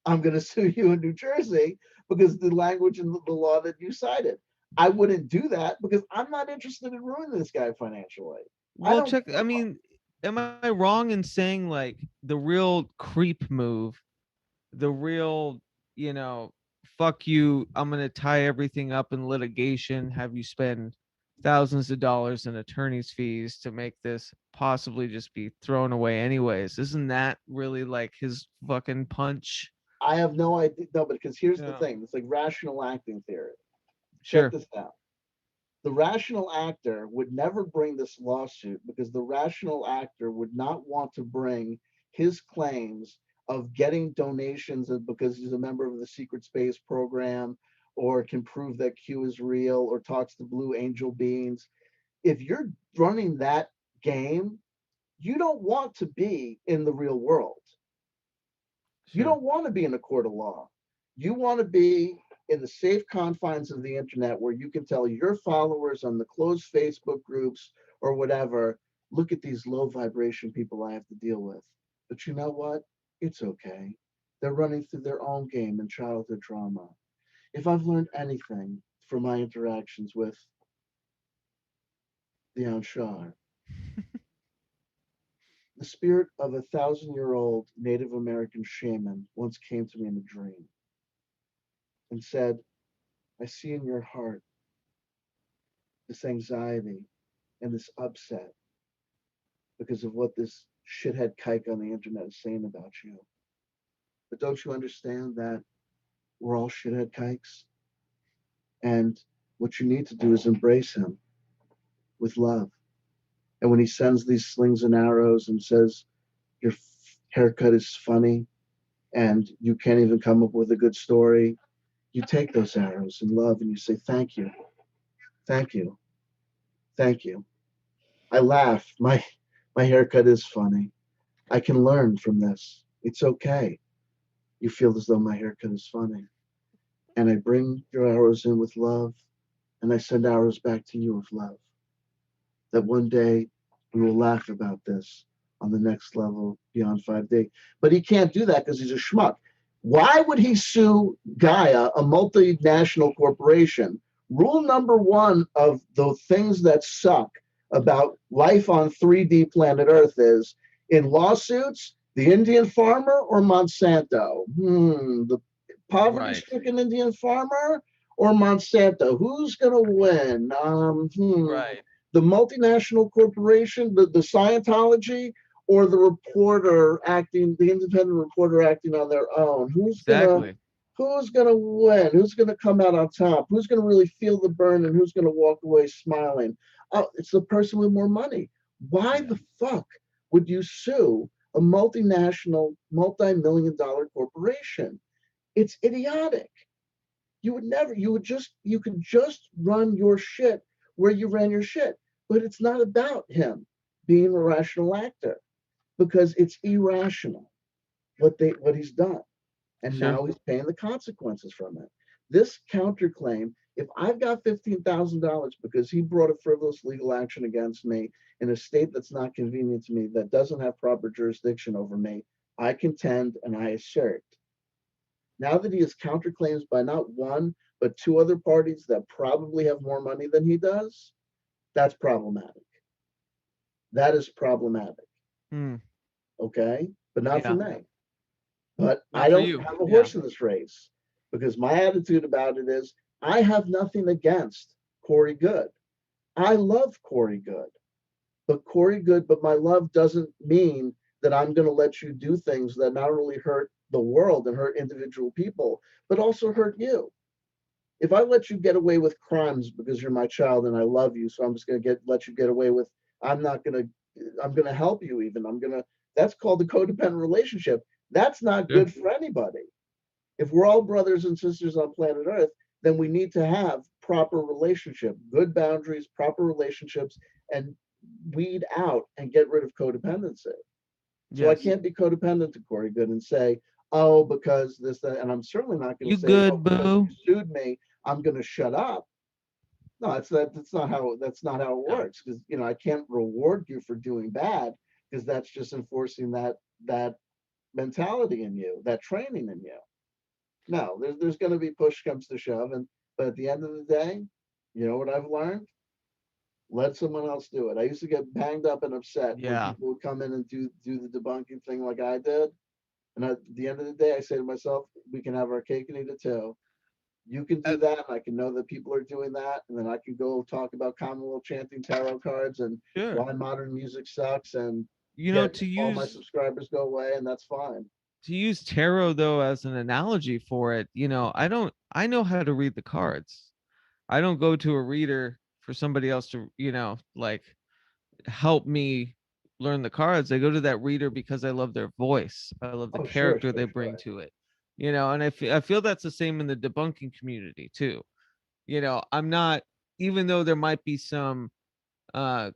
I'm going to sue you in New Jersey because the language and the law that you cited. I wouldn't do that because I'm not interested in ruining this guy financially. I Well, don't. check. I mean, am I wrong in saying like the real creep move, the real, you know, fuck you, I'm gonna tie everything up in litigation, have you spend thousands of dollars in attorney's fees to make this possibly just be thrown away anyways? Isn't that really like his fucking punch? I have no idea. No, but because here's the Yeah. thing: it's like rational acting theory. Check Sure. this out. The rational actor would never bring this lawsuit because the rational actor would not want to bring his claims of getting donations because he's a member of the secret space program or can prove that Q is real or talks to blue angel beings. If you're running that game, you don't want to be in the real world. You Sure. don't want to be in a court of law. You want to be in the safe confines of the internet where you can tell your followers on the closed Facebook groups or whatever, look at these low vibration people I have to deal with. But you know what? It's okay. They're running through their own game and childhood trauma. If I've learned anything from my interactions with the Anshar, the spirit of a 1,000-year-old Native American shaman once came to me in a dream and said, I see in your heart this anxiety and this upset because of what this shithead kike on the internet is saying about you. But don't you understand that we're all shithead kikes? And what you need to do is embrace him with love. And when he sends these slings and arrows and says, your haircut is funny and you can't even come up with a good story, you take those arrows in love and you say, thank you, thank you, thank you. I laugh. My haircut is funny. I can learn from this. It's okay. You feel as though my haircut is funny. And I bring your arrows in with love, and I send arrows back to you with love. That one day we will laugh about this on the next level beyond 5D. But he can't do that because he's a schmuck. Why would he sue Gaia, a multinational corporation? Rule number one of the things that suck about life on 3D planet Earth is in lawsuits, the Indian farmer or Monsanto? The poverty stricken Indian farmer or Monsanto? Who's going to win? Right. The multinational corporation, the Scientology, or the reporter acting, the independent reporter acting on their own? Exactly. Who's gonna win? Who's gonna come out on top? Who's gonna really feel the burn and who's gonna walk away smiling? Oh, it's the person with more money. Why the fuck would you sue a multinational, multi-million dollar corporation? It's idiotic. You would never, you could just run your shit where you ran your shit. But it's not about him being a rational actor because it's irrational what he's done. And Sure. now he's paying the consequences from it. This counterclaim, if I've got $15,000 because he brought a frivolous legal action against me in a state that's not convenient to me, that doesn't have proper jurisdiction over me, I contend and I assert. Now that he has counterclaims by not one, but two other parties that probably have more money than he does, that's problematic. That is problematic. Hmm. Okay? But not for Yeah. me. But Not I for don't you. have a Yeah. horse in this race because my attitude about it is I have nothing against Corey Good. I love Corey Good. But my love doesn't mean that I'm going to let you do things that not only hurt the world and hurt individual people, but also hurt you. If I let you get away with crimes because you're my child and I love you, so I'm just going to let you get away with, I'm going to help you even. That's called a codependent relationship. That's not Sure. good for anybody. If we're all brothers and sisters on planet Earth, then we need to have proper relationship, good boundaries, proper relationships, and weed out and get rid of codependency. So I Yes. can't be codependent to Corey Good and say, oh, because this, that, and I'm certainly not going You to say, oh, good, because boo? you sued me, I'm going to shut up. No, that's not how it No. works. Because I can't reward you for doing bad, because that's just enforcing that mentality in you, that training in you. No, there's going to be push comes to shove, and but at the end of the day, you know what I've learned? Let someone else do it. I used to get banged up and upset when Yeah. people would come in and do the debunking thing like I did. And at the end of the day, I say to myself, we can have our cake and eat it too. You can Uh, do that, and I can know that people are doing that, and then I can go talk about Commonwealth chanting tarot cards and sure. why modern music sucks and You know, get all my subscribers go away, and that's fine. to use tarot though as an analogy for it, I know how to read the cards. I don't go to a reader for somebody else to, like help me learn the cards. I go to that reader because I love their voice. I love the Oh, sure, character they sure, bring sure. to it. And I feel that's the same in the debunking community too. I'm not, even though there might be some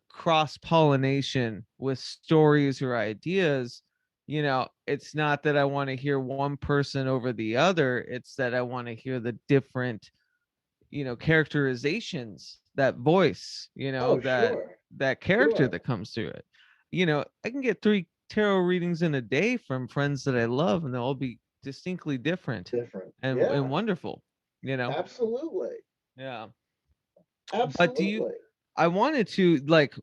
cross pollination with stories or ideas, it's not that I want to hear one person over the other. It's that I want to hear the different characterizations, that voice, Oh, that sure, character sure. that comes through it. I can get 3 tarot readings in a day from friends that I love, and they'll all be distinctly different Different. and Yeah, wonderful. absolutely. Yeah. But Absolutely. I wanted to, like,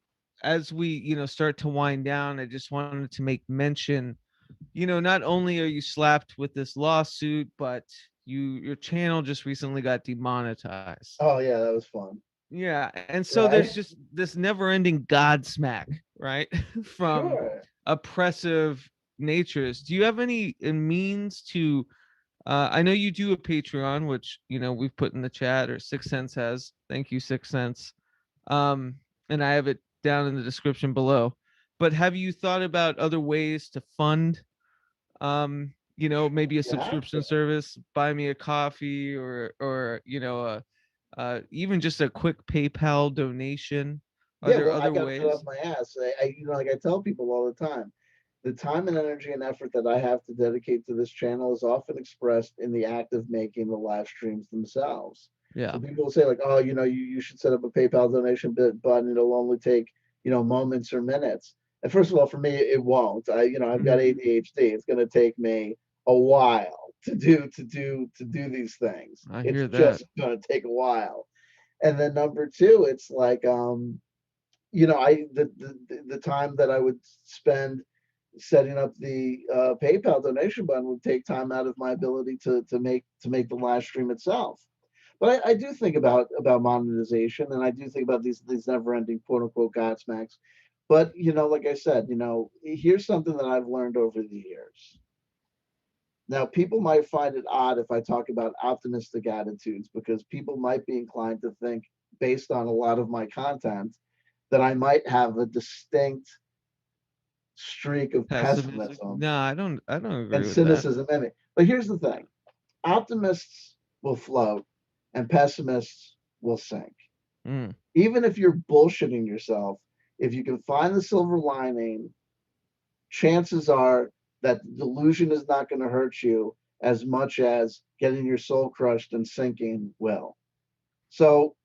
as we start to wind down, I just wanted to make mention, not only are you slapped with this lawsuit, but your channel just recently got demonetized. Oh, yeah, that was fun. Yeah, and so Right? there's just this never-ending godsmack, right? From Sure. oppressive natures. Do you have any means to I know you do a Patreon, which we've put in the chat, or Six Sense has. Thank you, Six Sense. Um, and I have it down in the description below. But have you thought about other ways to fund maybe a You have to. subscription service, buy me a coffee, or even just a quick PayPal donation? Are Yeah, there well, I other got to get off ways? my ass. Like I tell people all the time, the time and energy and effort that I have to dedicate to this channel is often expressed in the act of making the live streams themselves. Yeah. So people will say like, oh, you should set up a PayPal donation button. It'll only take, moments or minutes. And first of all, for me, it won't. I've got Mhm. ADHD. It's going to take me a while to do these things. I It's hear that. just going to take a while. And then number two, it's like, I the time that I would spend setting up the PayPal donation button would take time out of my ability to make the live stream itself. But I do think about monetization, and I do think about these never ending quote unquote Godsmacks. But like I said, here's something that I've learned over the years. Now, people might find it odd if I talk about optimistic attitudes because people might be inclined to think, based on a lot of my content, that I might have a distinct streak of Pessimistic? pessimism No, I don't and agree with that. cynicism in it. But here's the thing: optimists will float, and pessimists will sink. Mm, Even if you're bullshitting yourself, if you can find the silver lining, chances are that the delusion is not going to hurt you as much as getting your soul crushed and sinking will. So,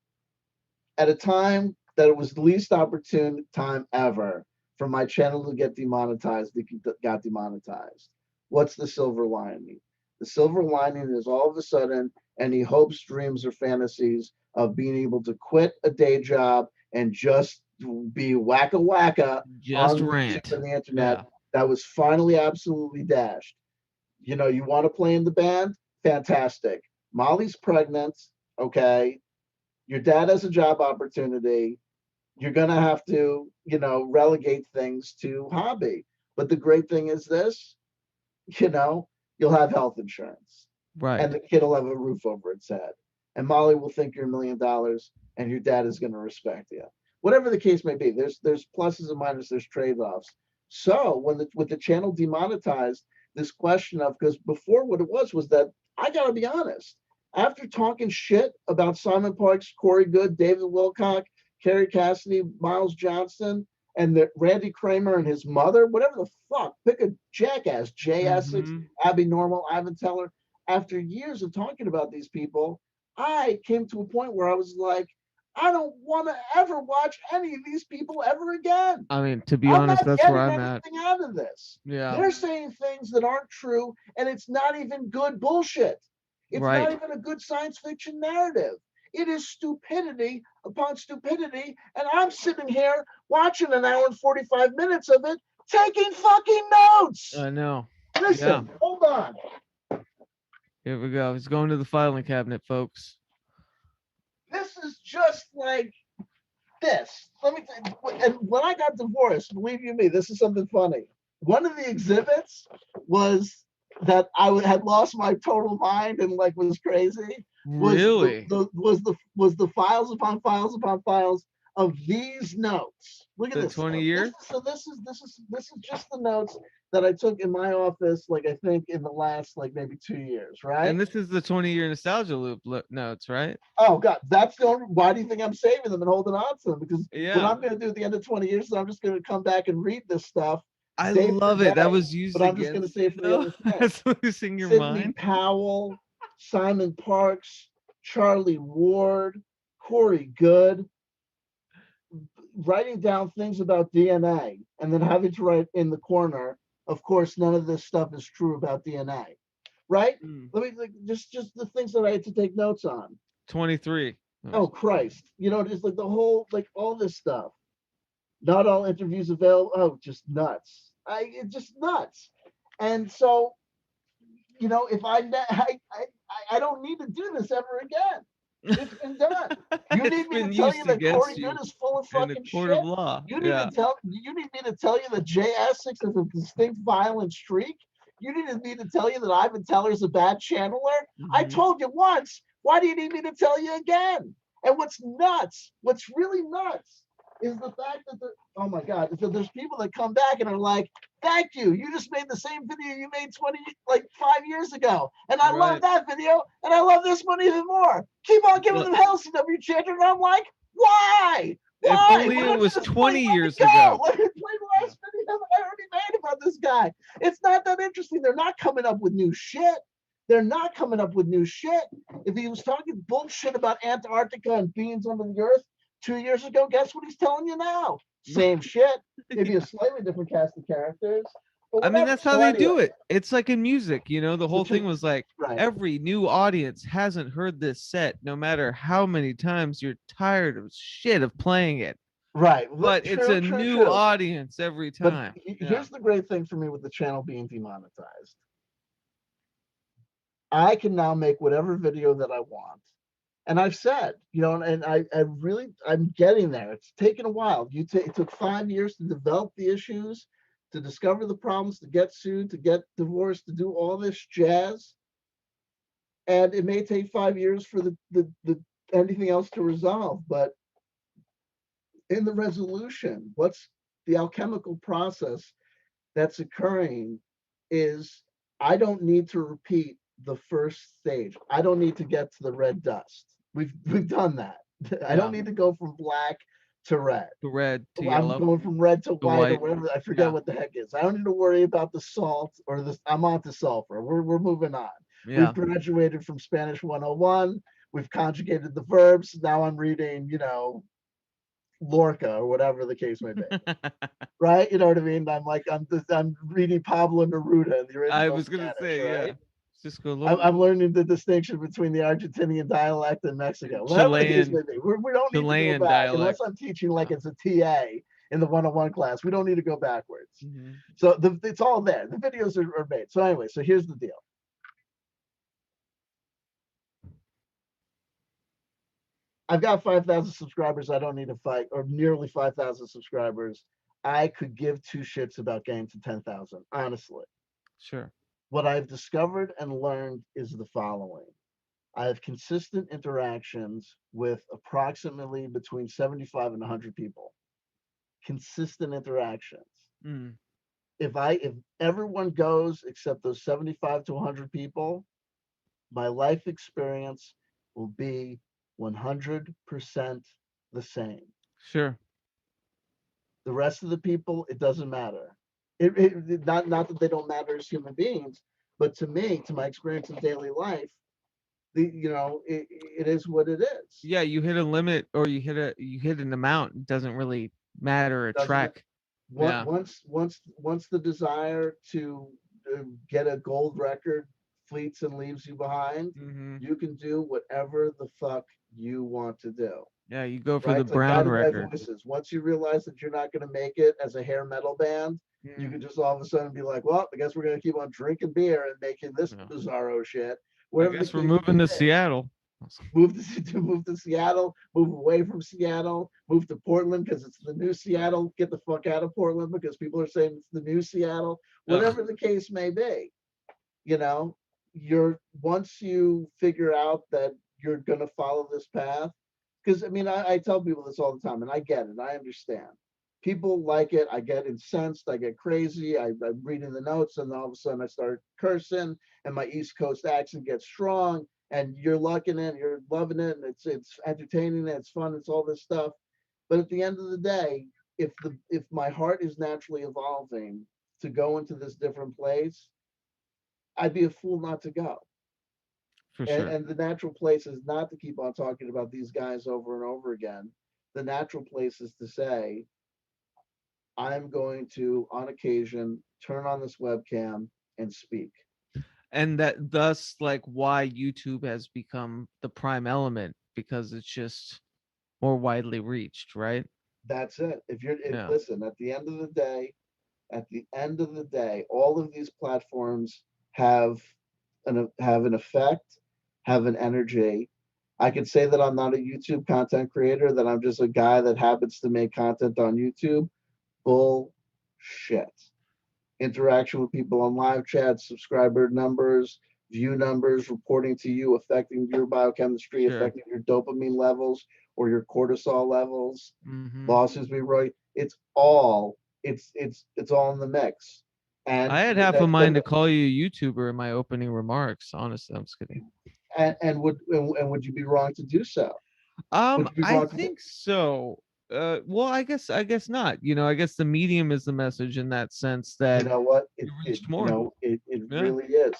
at a time that it was the least opportune time ever for my channel to get demonetized, it got demonetized. What's the silver lining? The silver lining is all of a sudden any hopes, dreams, or fantasies of being able to quit a day job and just be wacka wacka just on YouTube rant. and the internet Yeah. that was finally absolutely dashed. You want to play in the band? Fantastic. Molly's pregnant. Okay. Your dad has a job opportunity. You're going to have to, relegate things to hobby. But the great thing is this, you know, you'll have health insurance and Right. the kid will have a roof over its head. And Molly will think you're $1 million and your dad is going to respect you. Whatever the case may be, there's pluses and minuses, there's trade-offs. So with the channel demonetized, this question of, because before what it was that I gotta be honest, after talking shit about Simon Parks, Corey Good, David Wilcock, Kerry Cassidy, Miles Johnston, and that Randy Kramer and his mother, whatever the fuck, pick a jackass, Jay Essex, Abby Normal, Ivan Teller. After years of talking about these people, I came to a point where I was like, I don't want to ever watch any of these people ever again. I mean, to be I'm honest, not that's where getting I'm at. anything out of this. Yeah. They're saying things that aren't true, and it's not even good bullshit. It's Right. not even a good science fiction narrative. It is stupidity upon stupidity, and I'm sitting here watching an hour and 45 minutes of it, taking fucking notes. I know. Listen, hold on. Here we go. He's going to the filing cabinet, folks. This is just like this. Let me tell you, and when I got divorced, believe you me, this is something funny. One of the exhibits was that I had lost my total mind and like was crazy. Really? Was the files upon files upon files of these notes. Look at The this. 20 years? This is just the notes that I took in my office, like I think in the last like maybe 2 years, right? And this is the 20-year nostalgia loop notes, right? Oh God, that's the only. Why do you think I'm saving them and holding on to them? Because Yeah. what I'm going to do at the end of 20 years is I'm just going to come back and read this stuff. I day for love it. That day, was used but I'm just going to say for the other thing. That's losing your Sidney mind. Powell, Simon Parks, Charlie Ward, Corey Good, writing down things about DNA and then having to write in the corner, of course, none of this stuff is true about DNA, right? Let me like just the things that I had to take notes on. 23. Oh Christ, you know, just like the whole like all this stuff. Not all interviews available. Oh, just nuts. It's just nuts. And so, you know, if I don't need to do this ever again. It's been done. You need me to tell you that Corey Good is full of fucking shit. Of law. You need me to tell you that Jay Essex is a distinct violent streak. You need me to tell you that Ivan Teller is a bad channeler. I told you once. Why do you need me to tell you again? And what's really nuts, is the fact that oh my God, is that there's people that come back and are like, thank you. You just made the same video you made 5 years ago. And I love that video. And I love this one even more. Keep on giving them hell, CW Chanter. And I'm like, why? If only it was 20 years ago. Let me play the last video that I already made about this guy. It's not that interesting. They're not coming up with new shit. If he was talking bullshit about Antarctica and beings under the earth 2 years ago, guess what he's telling you now? Same shit. Maybe a slightly different cast of characters. I mean, that's how they do it. It's like in music, you know, the whole thing was like every new audience hasn't heard this set, no matter how many times you're tired of shit of playing it. Right. But it's a new audience every time. But here's the great thing for me with the channel being demonetized. I can now make whatever video that I want. And I've said, you know, and I'm getting there. It's taken a while. It took 5 years to develop the issues, to discover the problems, to get sued, to get divorced, to do all this jazz. And it may take 5 years for the anything else to resolve. But in the resolution, what's the alchemical process that's occurring is I don't need to repeat the first stage. I don't need to get to the red dust. We've done that. I don't need to go from black to red. To yellow. I'm going from red to white or whatever. I forget what the heck is. I don't need to worry about the salt or this. I'm on to sulfur. We're moving on. We've graduated from Spanish 101. We've conjugated the verbs. Now I'm reading, you know, Lorca or whatever the case may be. Right? You know what I mean? I'm reading Pablo Neruda in the original. I was gonna say, right? yeah. I'm learning the distinction between the Argentinian dialect and Mexico. Chilean, we don't need to go back dialect. unless I'm teaching like it's a TA in the 101 class. We don't need to go backwards. So it's all there. The videos are made. So anyway, so here's the deal. I've got 5,000 subscribers. I don't need to fight, or nearly 5,000 subscribers. I could give two shits about getting to 10,000, honestly. Sure. What I've discovered and learned is the following. I have consistent interactions with approximately between 75 and 100 people. Consistent interactions. If everyone goes except those 75 to 100 people, my life experience will be 100% the same. Sure. The rest of the people, it doesn't matter. Not that they don't matter as human beings, but to me, to my experience in daily life, it is what it is. Yeah, you hit a limit or you hit an amount. It doesn't really matter a Doesn't track. Yeah. once the desire to get a gold record fleets and leaves you behind, Hmm. you can do whatever the fuck you want to do. Yeah, you go for Right? the It's like brown Guided by record. Voices. Once you realize that you're not going to make it as a hair metal band, you Mm. can just all of a sudden be like, well, I guess we're going to keep on drinking beer and making this Yeah. bizarro shit. I Whatever the guess we're case may moving to be. Seattle. Move to Seattle, move away from Seattle, move to Portland because it's the new Seattle. Get the fuck out of Portland because people are saying it's the new Seattle. Ugh. Whatever the case may be, you know, once you figure out that you're going to follow this path, because I mean, I tell people this all the time, and I get it, I understand. People like it. I get incensed. I get crazy. I'm reading the notes, and all of a sudden I start cursing, and my East Coast accent gets strong. And you're liking it, you're loving it, and it's entertaining, and it's fun, it's all this stuff. But at the end of the day, if my heart is naturally evolving to go into this different place, I'd be a fool not to go. For And, sure. and the natural place is not to keep on talking about these guys over and over again. The natural place is to say, I'm going to, on occasion, turn on this webcam and speak. And that thus like why YouTube has become the prime element because it's just more widely reached, right? That's it. Yeah. Listen, at the end of the day, all of these platforms have an effect, have an energy. I could say that I'm not a YouTube content creator, that I'm just a guy that happens to make content on YouTube. Bullshit. Interaction with people on live chats, subscriber numbers, view numbers, reporting to you, affecting your biochemistry, Sure. affecting your dopamine levels or your cortisol levels, Hmm. losses we write. It's all in the mix. I And had half a mind to call you a YouTuber in my opening remarks. Honestly, I'm just kidding. would you be wrong to do so? Would you be I wrong to do? think so. Well, I guess not. I guess the medium is the message in that sense You that know what? you reached more. It Yeah. really is.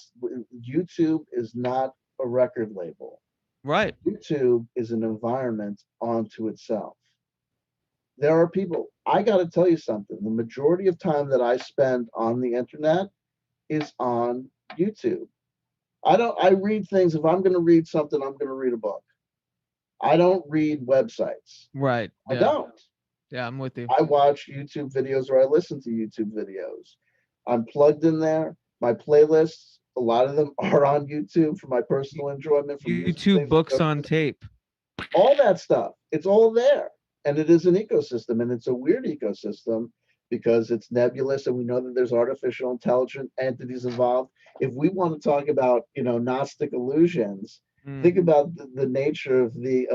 YouTube is not a record label. Right. YouTube is an environment onto itself. There are people, I got to tell you something. The majority of time that I spend on the internet is on YouTube. I read things. If I'm going to read something, I'm going to read a book. I don't read websites. Right. I Yeah. don't. Yeah, I'm with you. I watch YouTube videos or I listen to YouTube videos. I'm plugged in there. My playlists, a lot of them are on YouTube for my personal enjoyment, for music YouTube things, books on tape. all that stuff. It's all there. And it is an ecosystem. And it's a weird ecosystem because it's nebulous and we know that there's artificial intelligent entities involved. If we want to talk about, Gnostic illusions, Mm. think about the nature of the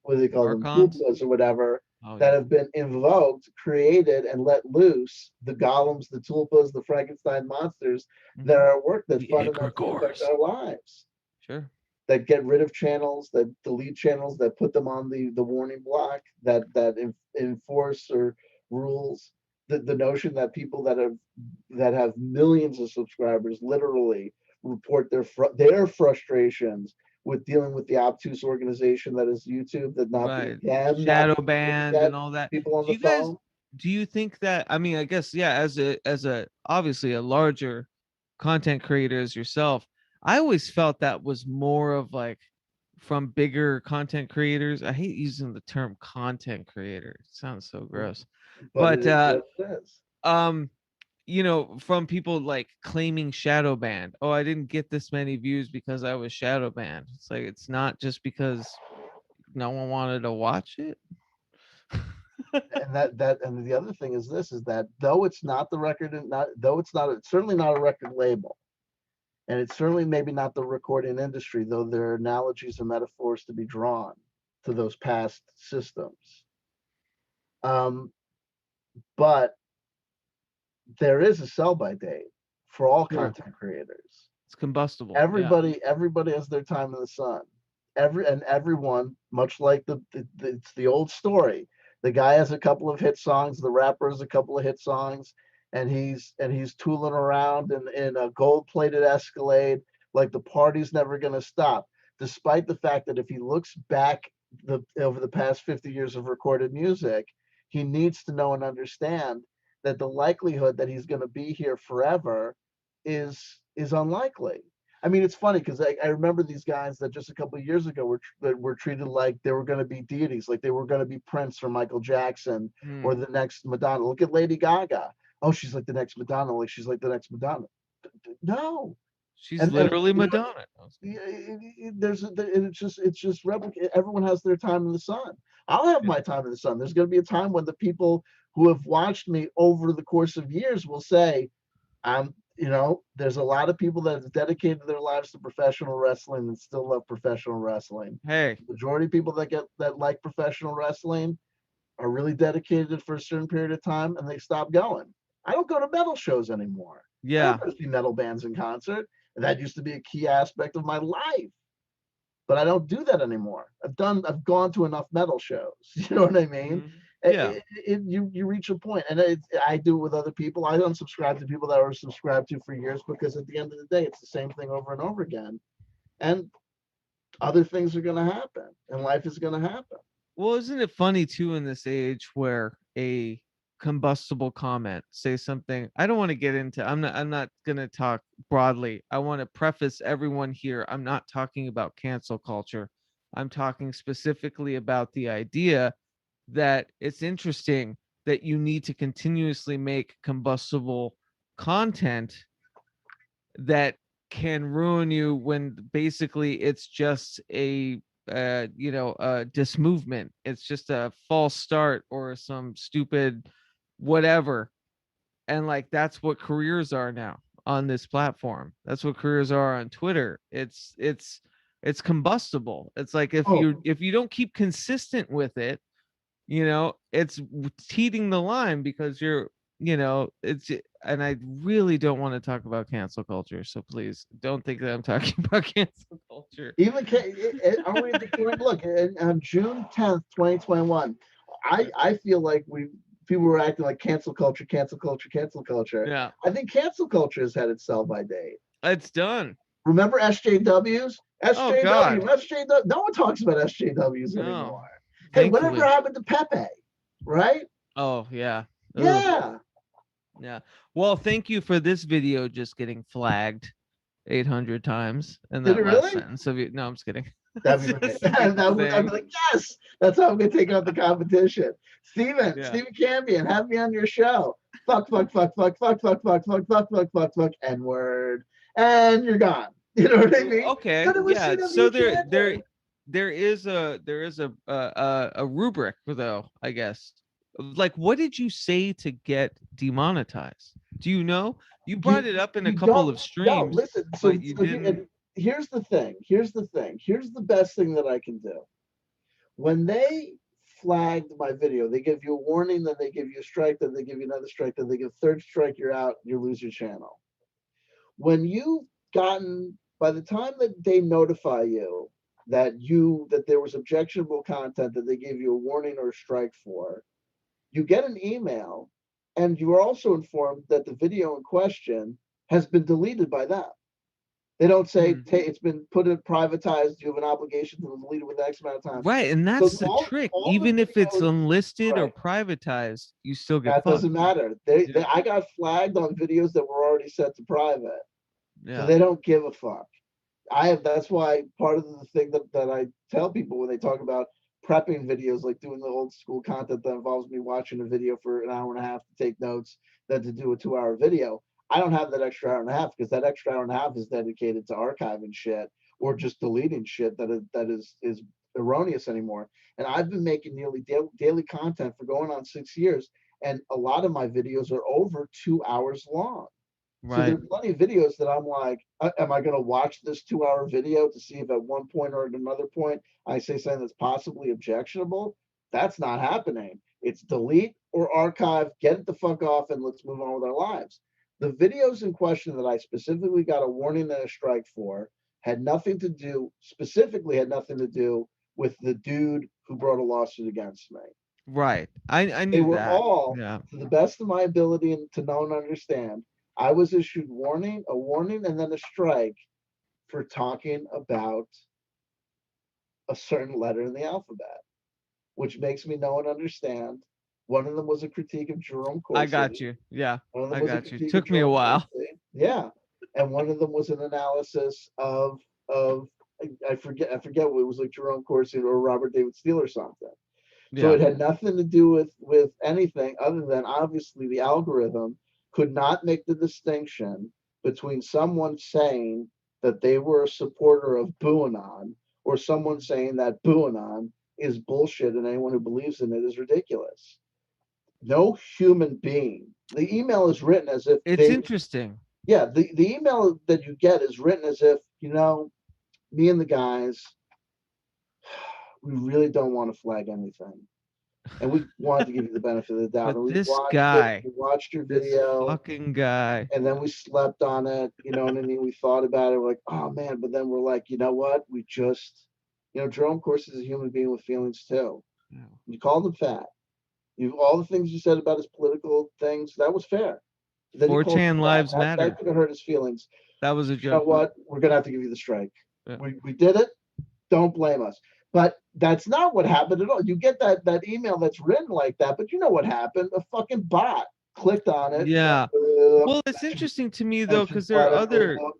what do they call them, Archons. tulpas or whatever, Oh that yeah. have been invoked, created, and let loose, the golems, the tulpas, the Frankenstein monsters that Mhm. are at work that The fundamentally affect egregores. our lives, Sure. that get rid of channels, that delete channels, that put them on the warning block, that enforce or rules. The notion that people that have millions of subscribers literally report their frustrations with dealing with the obtuse organization that is YouTube, that not being Right. them not Shadow being able to banned get and all that. people on Do the you guys phone. do you think that I mean, I guess yeah, as a obviously a larger content creator as yourself, I always felt that was more of like from bigger content creators. I hate using the term content creator. It sounds so gross. But it But is what it is. um from people like claiming shadow banned. Oh, I didn't get this many views because I was shadow banned. It's like it's not just because no one wanted to watch it. And the other thing is this, is that though it's not the record, and not though it's certainly not a record label, and it's certainly maybe not the recording industry, though there are analogies and metaphors to be drawn to those past systems. Um, but there is a sell by date for all Sure. content creators. It's combustible. Yeah. Everybody has their time in the sun. Everyone, much like it's the old story The guy has a couple of hit songs. The rapper has a couple of hit songs, and he's tooling around in a gold-plated Escalade like the party's never gonna stop. Despite the fact that if he looks back over the past 50 years of recorded music, he needs to know and understand that the likelihood that he's going to be here forever is unlikely. I mean, it's funny because I remember these guys that just a couple of years ago were treated like they were going to be deities, like they were going to be Prince or Michael Jackson or the next Madonna. Look at Lady Gaga. Oh, she's like the next Madonna. Like she's like the next Madonna. No, She's and literally you know, Madonna. it's just everyone has their time in the sun. I'll have my time in the sun. There's going to be a time when the people who have watched me over the course of years will say, there's a lot of people that have dedicated their lives to professional wrestling and still love professional wrestling. Hey, The majority of people that like professional wrestling are really dedicated for a certain period of time and they stop going. I don't go to metal shows anymore. I yeah. don't go to see metal bands in concert. And that used to be a key aspect of my life. But I don't do that anymore. I've gone to enough metal shows. You know what I mean? Yeah. You reach a point, and I do it with other people. I unsubscribe to people that were subscribed to for years because at the end of the day, it's the same thing over and over again. And other things are going to happen, and life is going to happen. Well, isn't it funny too in this age where a combustible comment, say something, I don't want to get into, I'm not going to talk broadly. I want to preface everyone here. I'm not talking about cancel culture. I'm talking specifically about the idea that it's interesting that you need to continuously make combustible content that can ruin you when basically it's just a dismovement. It's just a false start or some stupid whatever. And like that's what careers are now on this platform. That's what careers are on Twitter. It's combustible. It's like if you don't keep consistent with it, it's teeting the line because it's, and I really don't want to talk about cancel culture, so please don't think that I'm talking about cancel culture. Even are we at the point? Look, on June 10th, 2021, I feel like people were acting like cancel culture, cancel culture, cancel culture. Yeah, I think cancel culture has had its sell-by date. it's done. Remember SJWs? Oh God, SJW. No one talks about SJWs anymore. Hey, thankfully. whatever happened to Pepe? Right? Oh yeah. Yeah. Yeah. Well, thank you for this video just getting flagged 800 times in that last sentence of you. No, I'm just kidding. That'd be great. I'd be like, yes, that's how I'm gonna take out the competition. Steven Cambion, have me on your show. Fuck, N-word. And you're gone. You know what I mean? Okay. Yeah. So there is a rubric though, I guess. Like, what did you say to get demonetized? Do you know? You brought it up in a couple of streams. No, listen. Here's the thing. Here's the best thing that I can do. When they flagged my video, they give you a warning, then they give you a strike, then they give you another strike, then they give third strike, you're out, you lose your channel. When you've gotten, by the time that they notify you that there was objectionable content that they gave you a warning or a strike for, you get an email, and you are also informed that the video in question has been deleted by them. They don't say it's been put in privatized. You have an obligation to delete it within X amount of time. Right, and that's the trick. Even if it's unlisted or privatized, you still get. That doesn't matter. I got flagged on videos that were already set to private. Yeah. So they don't give a fuck. That's why part of the thing that I tell people when they talk about prepping videos, like doing the old school content that involves me watching a video for an hour and a half to take notes, than to do a 2-hour video. I don't have that extra hour and a half because that extra hour and a half is dedicated to archiving shit or just deleting shit that is erroneous anymore. And I've been making nearly daily content for going on 6 years, and a lot of my videos are over 2 hours long. Right. So there's plenty of videos that I'm like, am I going to watch this 2-hour video to see if at one point or at another point I say something that's possibly objectionable? That's not happening. It's delete or archive, get it the fuck off, and let's move on with our lives. The videos in question that I specifically got a warning and a strike for had nothing to do with the dude who brought a lawsuit against me. Right. I They knew were that. all, Yeah. to the best of my ability and to know and understand, I was issued a warning, and then a strike for talking about a certain letter in the alphabet, which makes me know and understand. One of them was a critique of Jerome I got Corsi. you. Yeah. One of them I was a got you. critique of Took me a Jerome while. Corsi. Yeah, and one of them was an analysis of I forget what it was, like Jerome Corsi or Robert David Steele or something. So Yeah. it had nothing to do with anything other than obviously the algorithm could not make the distinction between someone saying that they were a supporter of Buanon or someone saying that Buanon is bullshit and anyone who believes in it is ridiculous. No human being. The email is written as if It's they, interesting. yeah, the email that you get is written as if, me and the guys, we really don't want to flag anything. And we wanted to give you the benefit of the doubt. But And we this watched it, guy, we watched your this video, fucking guy. and then we slept on it. You know what I mean? We thought about it. We're like, oh man, but then we're like, you know what? Jerome, of course, is a human being with feelings too. You called him fat. You all the things you said about his political things, that was fair. Then you called him 4chan fat. lives That matter. could have hurt his feelings. That was a You know joke. what? We're gonna have to give you the strike. Yeah. We did it. Don't blame us. But that's not what happened at all. You get that email that's written like that, but you know what happened? A fucking bot clicked on it, Yeah. Well, it's mentions, interesting to me though, because there are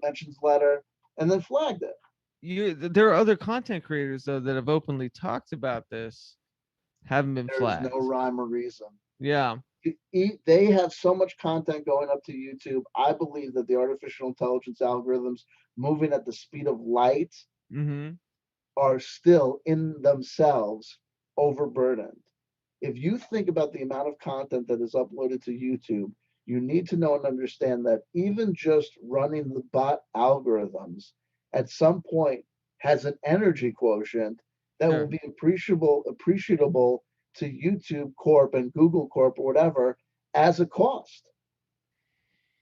mentions letter, and then flagged it. there are other content creators though that have openly talked about this, haven't been There is flagged. no rhyme or reason. Yeah. They have so much content going up to YouTube. I believe that the artificial intelligence algorithms moving at the speed of light Mm-hmm. are still in themselves overburdened. If you think about the amount of content that is uploaded to YouTube, you need to know and understand that even just running the bot algorithms at some point has an energy quotient that will Sure. be appreciable to YouTube Corp and Google Corp or whatever as a cost.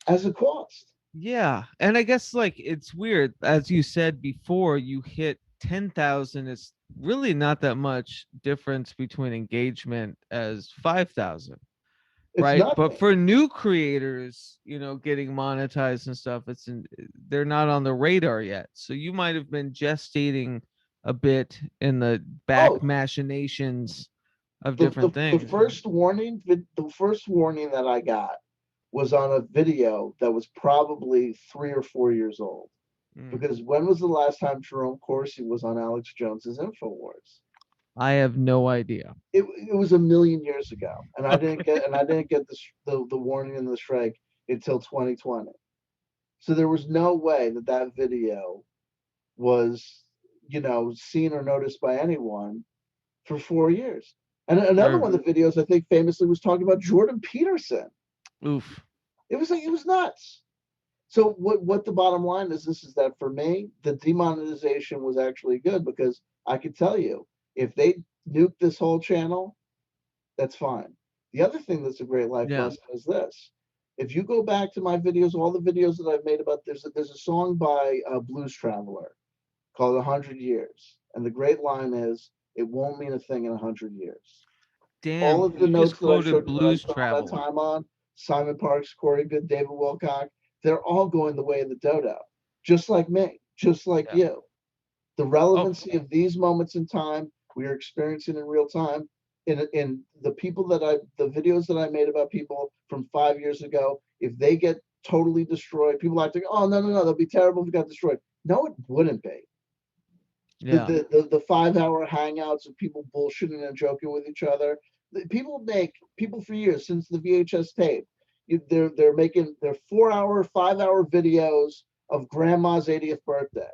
As a cost. Yeah. And I guess like it's weird, as you said before, you hit 10,000. It's really not that much difference between engagement as 5,000. It's Right. But nothing. for new creators, getting monetized and stuff, they're not on the radar yet. So you might have been gestating a bit in the back Oh, machinations of the, different the things. first warning, the first warning that I got was on a video that was probably 3 or 4 years old. Mm. Because when was the last time Jerome Corsi was on Alex Jones's InfoWars? I have no idea. It was a million years ago, and I didn't Okay. get the warning and the strike until 2020. So there was no way that video was seen or noticed by anyone for 4 years. And another Sure. one of the videos I think famously was talking about Jordan Peterson. Oof. It was nuts. So what the bottom line is this is that for me, the demonetization was actually good because I could tell you if they nuke this whole channel, that's fine. The other thing that's a great life Yeah. lesson is this. If you go back to my videos, all the videos that I've made about there's a song by Blues Traveler called 100 Years. And the great line is, it won't mean a thing in 100 years. All Damn. of the You just notes that I quoted showed you that I Blues spent all that Traveler. time on, Simon Parks, Corey Good, David Wilcock, they're all going the way of the dodo, just like me, just like Yeah. you. The relevancy of these moments in time we are experiencing in real time in the videos that I made about people from 5 years ago, if they get totally destroyed, people like to go, oh no, they'll be terrible if it got destroyed. No, it wouldn't be. Yeah. The 5 hour hangouts of people bullshitting and joking with each other. People for years since the VHS tape. They're making their 4 hour, 5 hour videos of grandma's 80th birthday.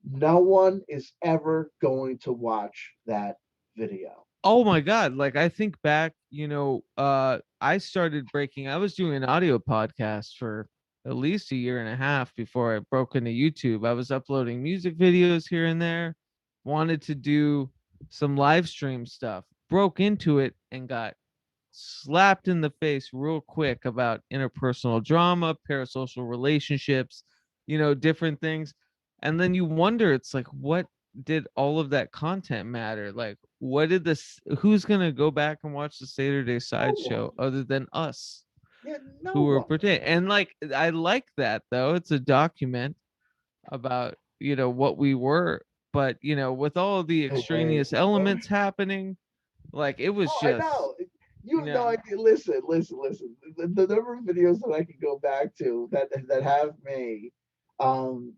No one is ever going to watch that video. Oh my God. Like I think back, I started I was doing an audio podcast for at least a year and a half before I broke into YouTube. I was uploading music videos here and there, wanted to do some live stream stuff, broke into it and got slapped in the face real quick about interpersonal drama, parasocial relationships, different things. And then you wonder, it's like, what did all of that content matter? Like, what did this? Who's gonna go back and watch the Saturday Sideshow one. other than us, Yeah, no who were one. pretending? And like, I like that though. It's a document about what we were, but with all of the Okay. extraneous elements happening, like it was Oh, I just know. You have no yeah. idea. Listen. The number of videos that I can go back to that have me,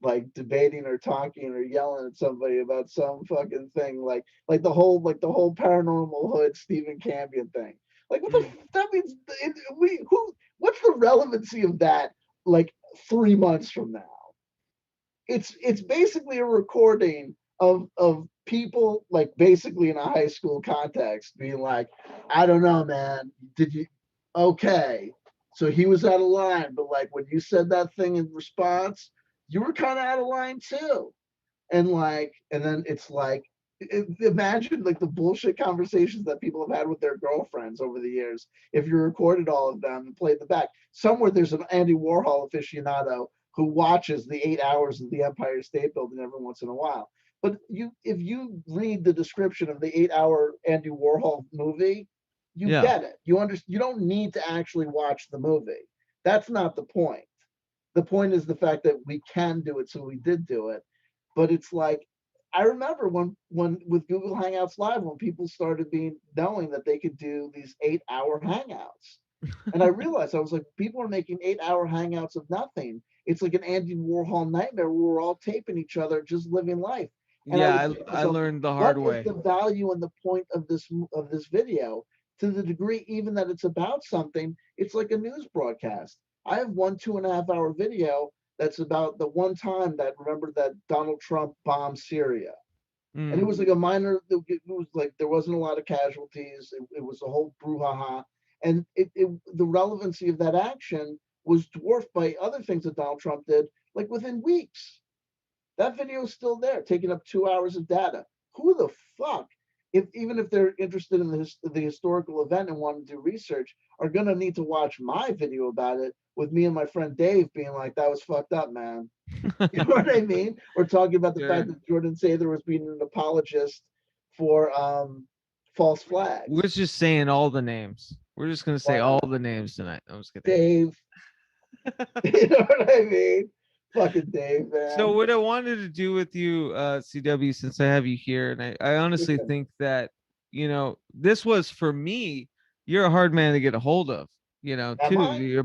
like debating or talking or yelling at somebody about some fucking thing, like the whole paranormal hood Stephen Cambion thing. Like, what the Mm. that means? What's the relevancy of that? Like 3 months from now, it's basically a recording of people, like, basically in a high school context being like, I don't know, man, did you, okay, so he was out of line, but like when you said that thing in response, you were kind of out of line too. And then it's like, imagine like the bullshit conversations that people have had with their girlfriends over the years. If you recorded all of them and played them back, somewhere there's an Andy Warhol aficionado who watches the 8 hours of the Empire State Building every once in a while. But if you read the description of the 8 hour Andy Warhol movie, you Yeah. get it. You understand. You don't need to actually watch the movie. That's not the point. The point is the fact that we can do it, so we did do it. But it's like, I remember when with Google Hangouts Live, when people started being knowing that they could do these 8 hour hangouts. And I realized, I was like, people are making 8 hour hangouts of nothing. It's like an Andy Warhol nightmare where we're all taping each other, just living life. And I Yeah, was saying to I myself, learned the hard what is way. the value and the point of this video? To the degree even that it's about something, it's like a news broadcast. I have one 2.5 hour video that's about the one time that, remember, that Donald Trump bombed Syria. And it Mm. was like a minor, it was like there wasn't a lot of casualties. It was a whole brouhaha. And the relevancy of that action was dwarfed by other things that Donald Trump did, like within weeks. That video is still there, taking up 2 hours of data. Who the fuck, if even if they're interested in the historical event and want to do research, are gonna need to watch my video about it with me and my friend Dave being like, "That was fucked up, man." You know what I mean? We're talking about the fact Sure. that Jordan Sather was being an apologist for false We're flags. just saying all the names. We're just gonna say Why all not? the names tonight. I'm just kidding. Dave, you know what I mean? Fucking Dave, So man. what I wanted to do with you, CW, since I have you here, and I honestly Listen, think that, this was for me, you're a hard man to get a hold of, am too. I? You're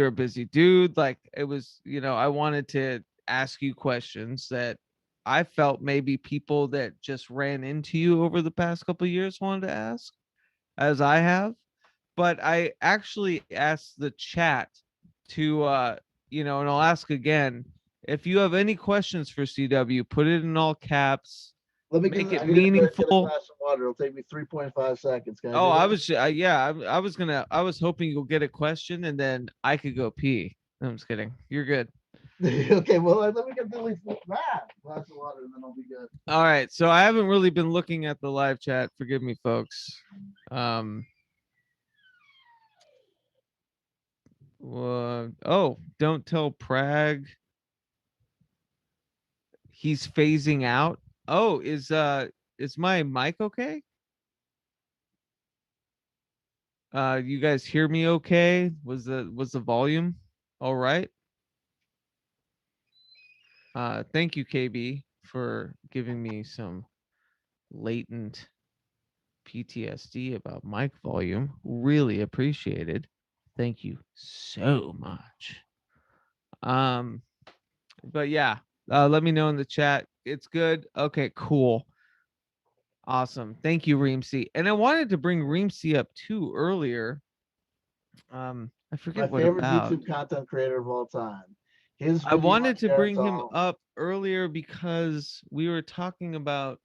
a busy dude. Like it was, I wanted to ask you questions that I felt maybe people that just ran into you over the past couple of years wanted to ask, as I have. But I actually asked the chat to and I'll ask again. If you have any questions for CW, put it in all caps, Let me get. make I it need to get a meaningful. glass of water. It'll take me 3.5 seconds. Can I Oh, do I that? was I was hoping you'll get a question and then I could go pee. No, I'm just kidding. You're good. Okay. Well, let me get at least that glass of water, and then I'll be good. All right. So I haven't really been looking at the live chat. Forgive me, folks. Um don't tell Prag he's phasing out. Oh, is my mic okay? You guys hear me okay? Was the volume all right? Thank you, KB, for giving me some latent PTSD about mic volume. Really appreciated. Thank you so much. Um, but yeah, let me know in the chat. It's good. Okay, cool. Awesome. Thank you, Reemsy. And I wanted to bring Reemsy up too earlier. I My forget what favorite about. YouTube content creator of all time. His I video on wanted to bring him Geritol. up earlier because we were talking about.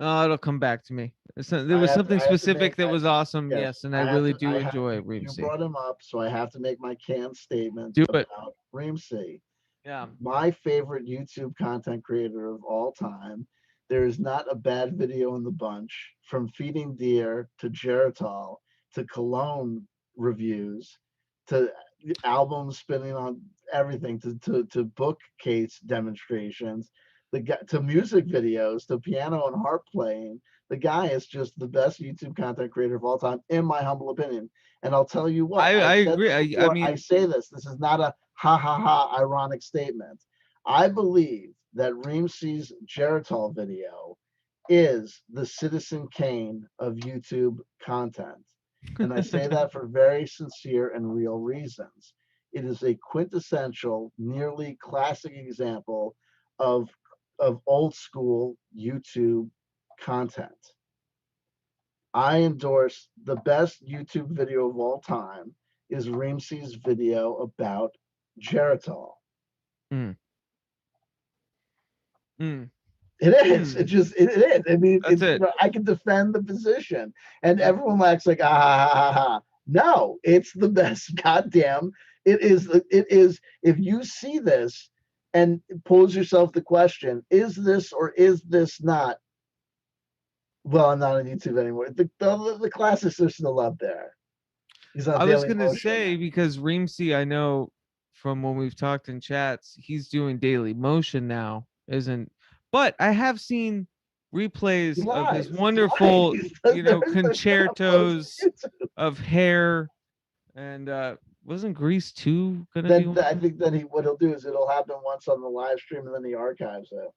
Oh, it'll come back to me. There was something I have to specific make. that was awesome. Yes, Yes, and I I have really to. do enjoy You Reemsy. brought him up, so I have to make my canned statement Do it. about Reemsy. Yeah. My favorite YouTube content creator of all time. There is not a bad video in the bunch. From feeding deer to Geritol to cologne reviews to albums spinning on everything to bookcase demonstrations. to music videos, to piano and harp playing. The guy is just the best YouTube content creator of all time, in my humble opinion. And I'll tell you what, I I've said agree. this I before, I mean, say this. This is not a ha ha ha ironic statement. I believe that Reems's Geritol video is the Citizen Kane of YouTube content. And I say that for very sincere and real reasons. It is a quintessential, nearly classic example of old school YouTube content. I endorse the best YouTube video of all time is Reems's video about Geritol. mm, mm, It is. It is. I mean, that's it. I can defend the position, and Mm. everyone acts like ah ha ha ha. No, it's the best. Goddamn, it is. It is. If you see this and pose yourself the question: is this or is this not? Well, I'm not on YouTube anymore. The classics are still up there. He's on I was Daily gonna Motion. say because Reemsy, I know from when we've talked in chats, he's doing Daily Motion now, isn't? But I have seen He replays of his lies. He's lying. wonderful, There's no uploads on concertos YouTube. of Hair, and wasn't Grease 2 gonna be one? I think then what he'll do is it'll happen once on the live stream and then he archives it.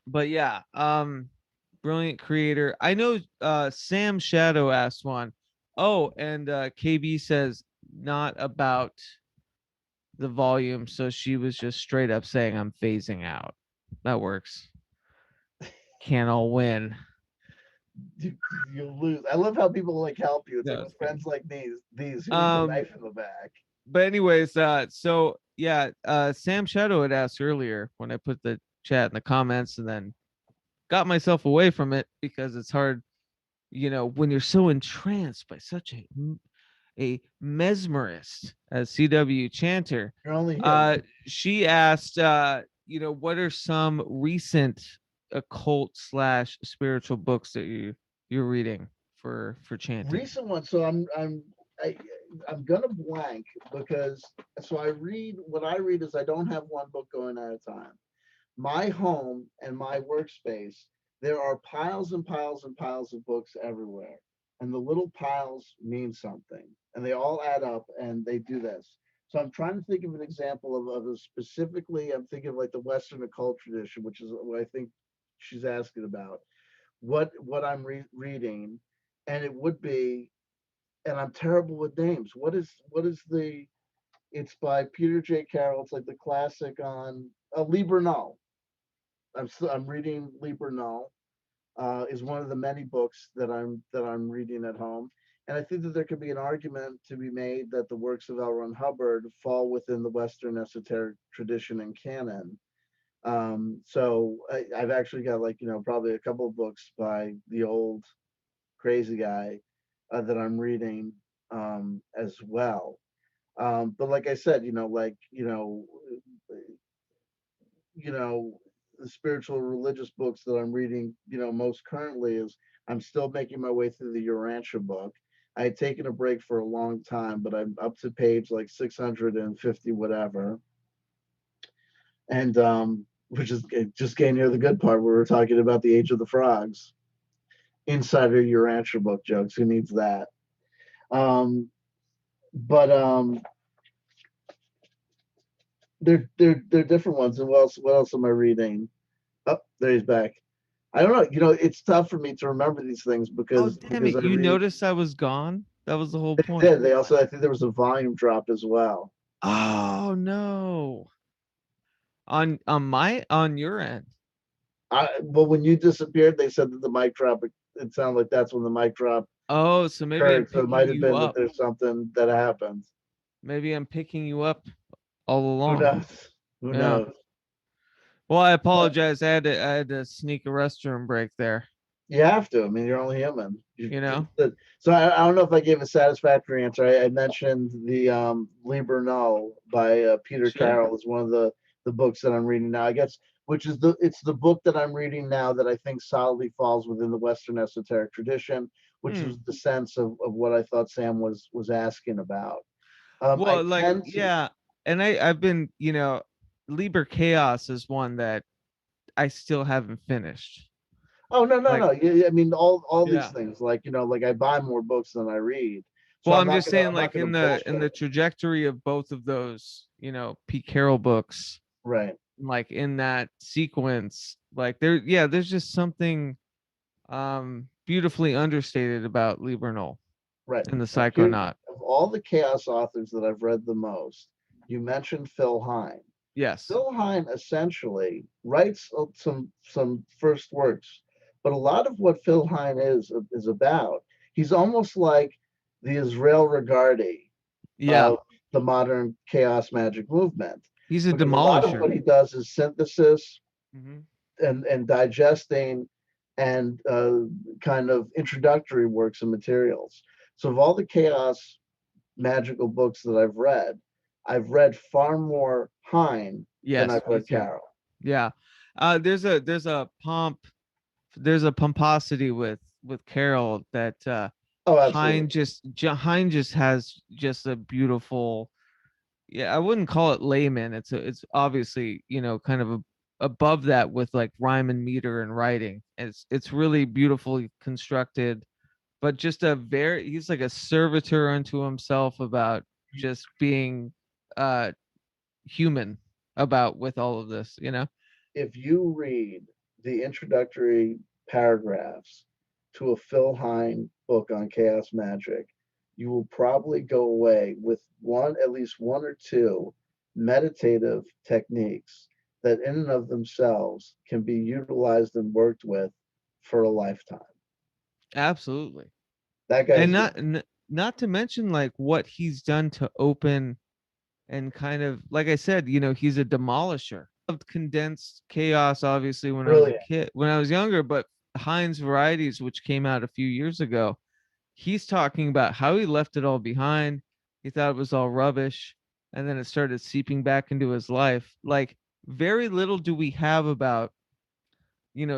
But yeah, brilliant creator. I know Sam Shadow asked one. Oh, and KB says not about the volume, so she was just straight up saying I'm phasing out. That works. Can't all win. You'll lose. I love how people like help you. It's No, like with friends like these who need the Um, knife in the back. but anyways, so yeah, Sam Shadow had asked earlier when I put the chat in the comments, and then got myself away from it because it's hard, when you're so entranced by such a mesmerist as CW Chanter. You're only human. She asked, what are some recent occult slash spiritual books that you're reading for chanting? Recent one. So I'm gonna blank because so I read what I read is I don't have one book going at a time. My home and my workspace, there are piles and piles and piles of books everywhere. And the little piles mean something. And they all add up and they do this. So I'm trying to think of an example of a specifically, I'm thinking of like the Western occult tradition, which is what I think she's asking about. What I'm reading, and it would be, and I'm terrible with names. What is it's by Peter J. Carroll. It's like the classic on Liber Null. I'm reading Liber Null. Is one of the many books that I'm reading at home, and I think that there could be an argument to be made that the works of L. Ron Hubbard fall within the Western esoteric tradition and canon. So I've actually got probably a couple of books by the old crazy guy that I'm reading as well. But like I said, you know, the spiritual religious books that I'm reading, most currently is I'm still making my way through the Urantia book. I had taken a break for a long time, but I'm up to page like 650 whatever. And which is just getting near the good part where we're talking about the Age of the Frogs. Insider Urantia book jokes. Who needs that? But they're different ones. And what else am I reading? Oh, there he's back. I don't know. It's tough for me to remember these things because Damn it! I You read. noticed I was gone. That was the whole They point. did. They also, I think there was a volume drop as well. Oh no! On your end. Well, when you disappeared, they said that the mic drop. It sounded like that's when the mic drop Oh, so maybe I'm occurred. So it might picking have you been that up. there's something that happened. Maybe I'm picking you up all Who along. knows? Who Yeah. knows? Well, I apologize. I had to sneak a restroom break there. You have to. I mean, you're only human. So I don't know if I gave a satisfactory answer. I mentioned the Liber Null by Peter Carroll is one of the books that I'm reading now. I guess it's the book that I'm reading now that I think solidly falls within the Western esoteric tradition, which is the sense of what I thought Sam was asking about. and I've been, Liber Chaos is one that I still haven't finished. Oh, no, no, Like, no. I mean, all these yeah. things, like, like I buy more books than I read. So Well, I'm I'm not just gonna saying, I'm not like gonna in the bullshit. trajectory of both of those, Pete Carroll books, Right. like in that sequence, like there's just something beautifully understated about Lee Bernal Right. in the Now, here, Psychonaut. of all the chaos authors that I've read the most, you mentioned Phil Hine. Yes. Phil Hine essentially writes some first works, but a lot of what Phil Hine is about, he's almost like the Israel Regardie Yeah. of the modern chaos magic movement, He's a because a lot of demolisher. what he does is synthesis Hmm. and digesting and kind of introductory works and materials. So of all the chaos magical books that I've read far more Hine than Yes, I've me read too. Carroll. Yeah. There's a pomposity with Carol that Oh, absolutely. Hein just has just a beautiful, yeah, I wouldn't call it layman. It's obviously, kind of above that with like rhyme and meter and writing. It's really beautifully constructed, but just he's like a servitor unto himself about just being uh human about with all of this. If you read the introductory paragraphs to a Phil Hine book on chaos magic, you will probably go away with at least one or two meditative techniques that in and of themselves can be utilized and worked with for a lifetime. Absolutely. That And guy's not to mention like what he's done to open and kind of, like I said, he's a demolisher of condensed chaos, obviously, when I was a brilliant. kid, when I was younger, but Heinz Varieties, which came out a few years ago, he's talking about how he left it all behind. He thought it was all rubbish, and then it started seeping back into his life. Like, very little do we have about,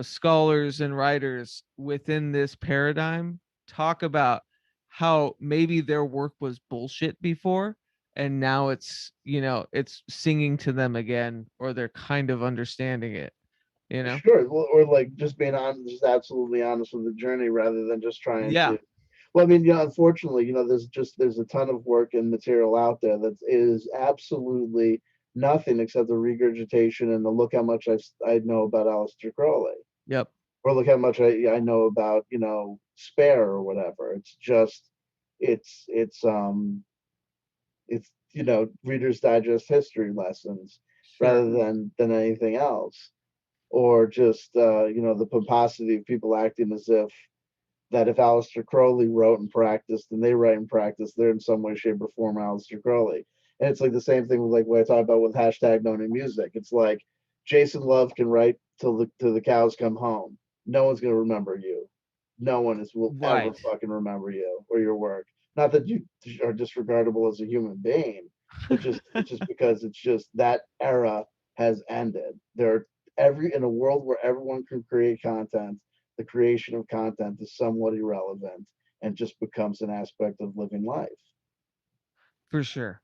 scholars and writers within this paradigm talk about how maybe their work was bullshit before, and now it's singing to them again, or they're kind of understanding it. Sure, or like just being honest, just absolutely honest with the journey rather than just trying Yeah. to. Well, I mean, unfortunately, there's a ton of work and material out there that is absolutely nothing except the regurgitation and the look how much I know about Aleister Crowley, Yep. or look how much I know about Spare or whatever. It's just it's Reader's Digest history lessons Sure. rather than anything else, or just the pomposity of people acting as if that if Aleister Crowley wrote and practiced and they write and practice, they're in some way, shape, or form Aleister Crowley. And it's like the same thing with like what I talk about with hashtag no new music. It's like Jason Love can write till the cows come home. No one's gonna remember you. No one will ever Right. fucking remember you or your work. Not that you are disregardable as a human being, but just because it's just that era has ended. There are in a world where everyone can create content, the creation of content is somewhat irrelevant and just becomes an aspect of living life. For sure.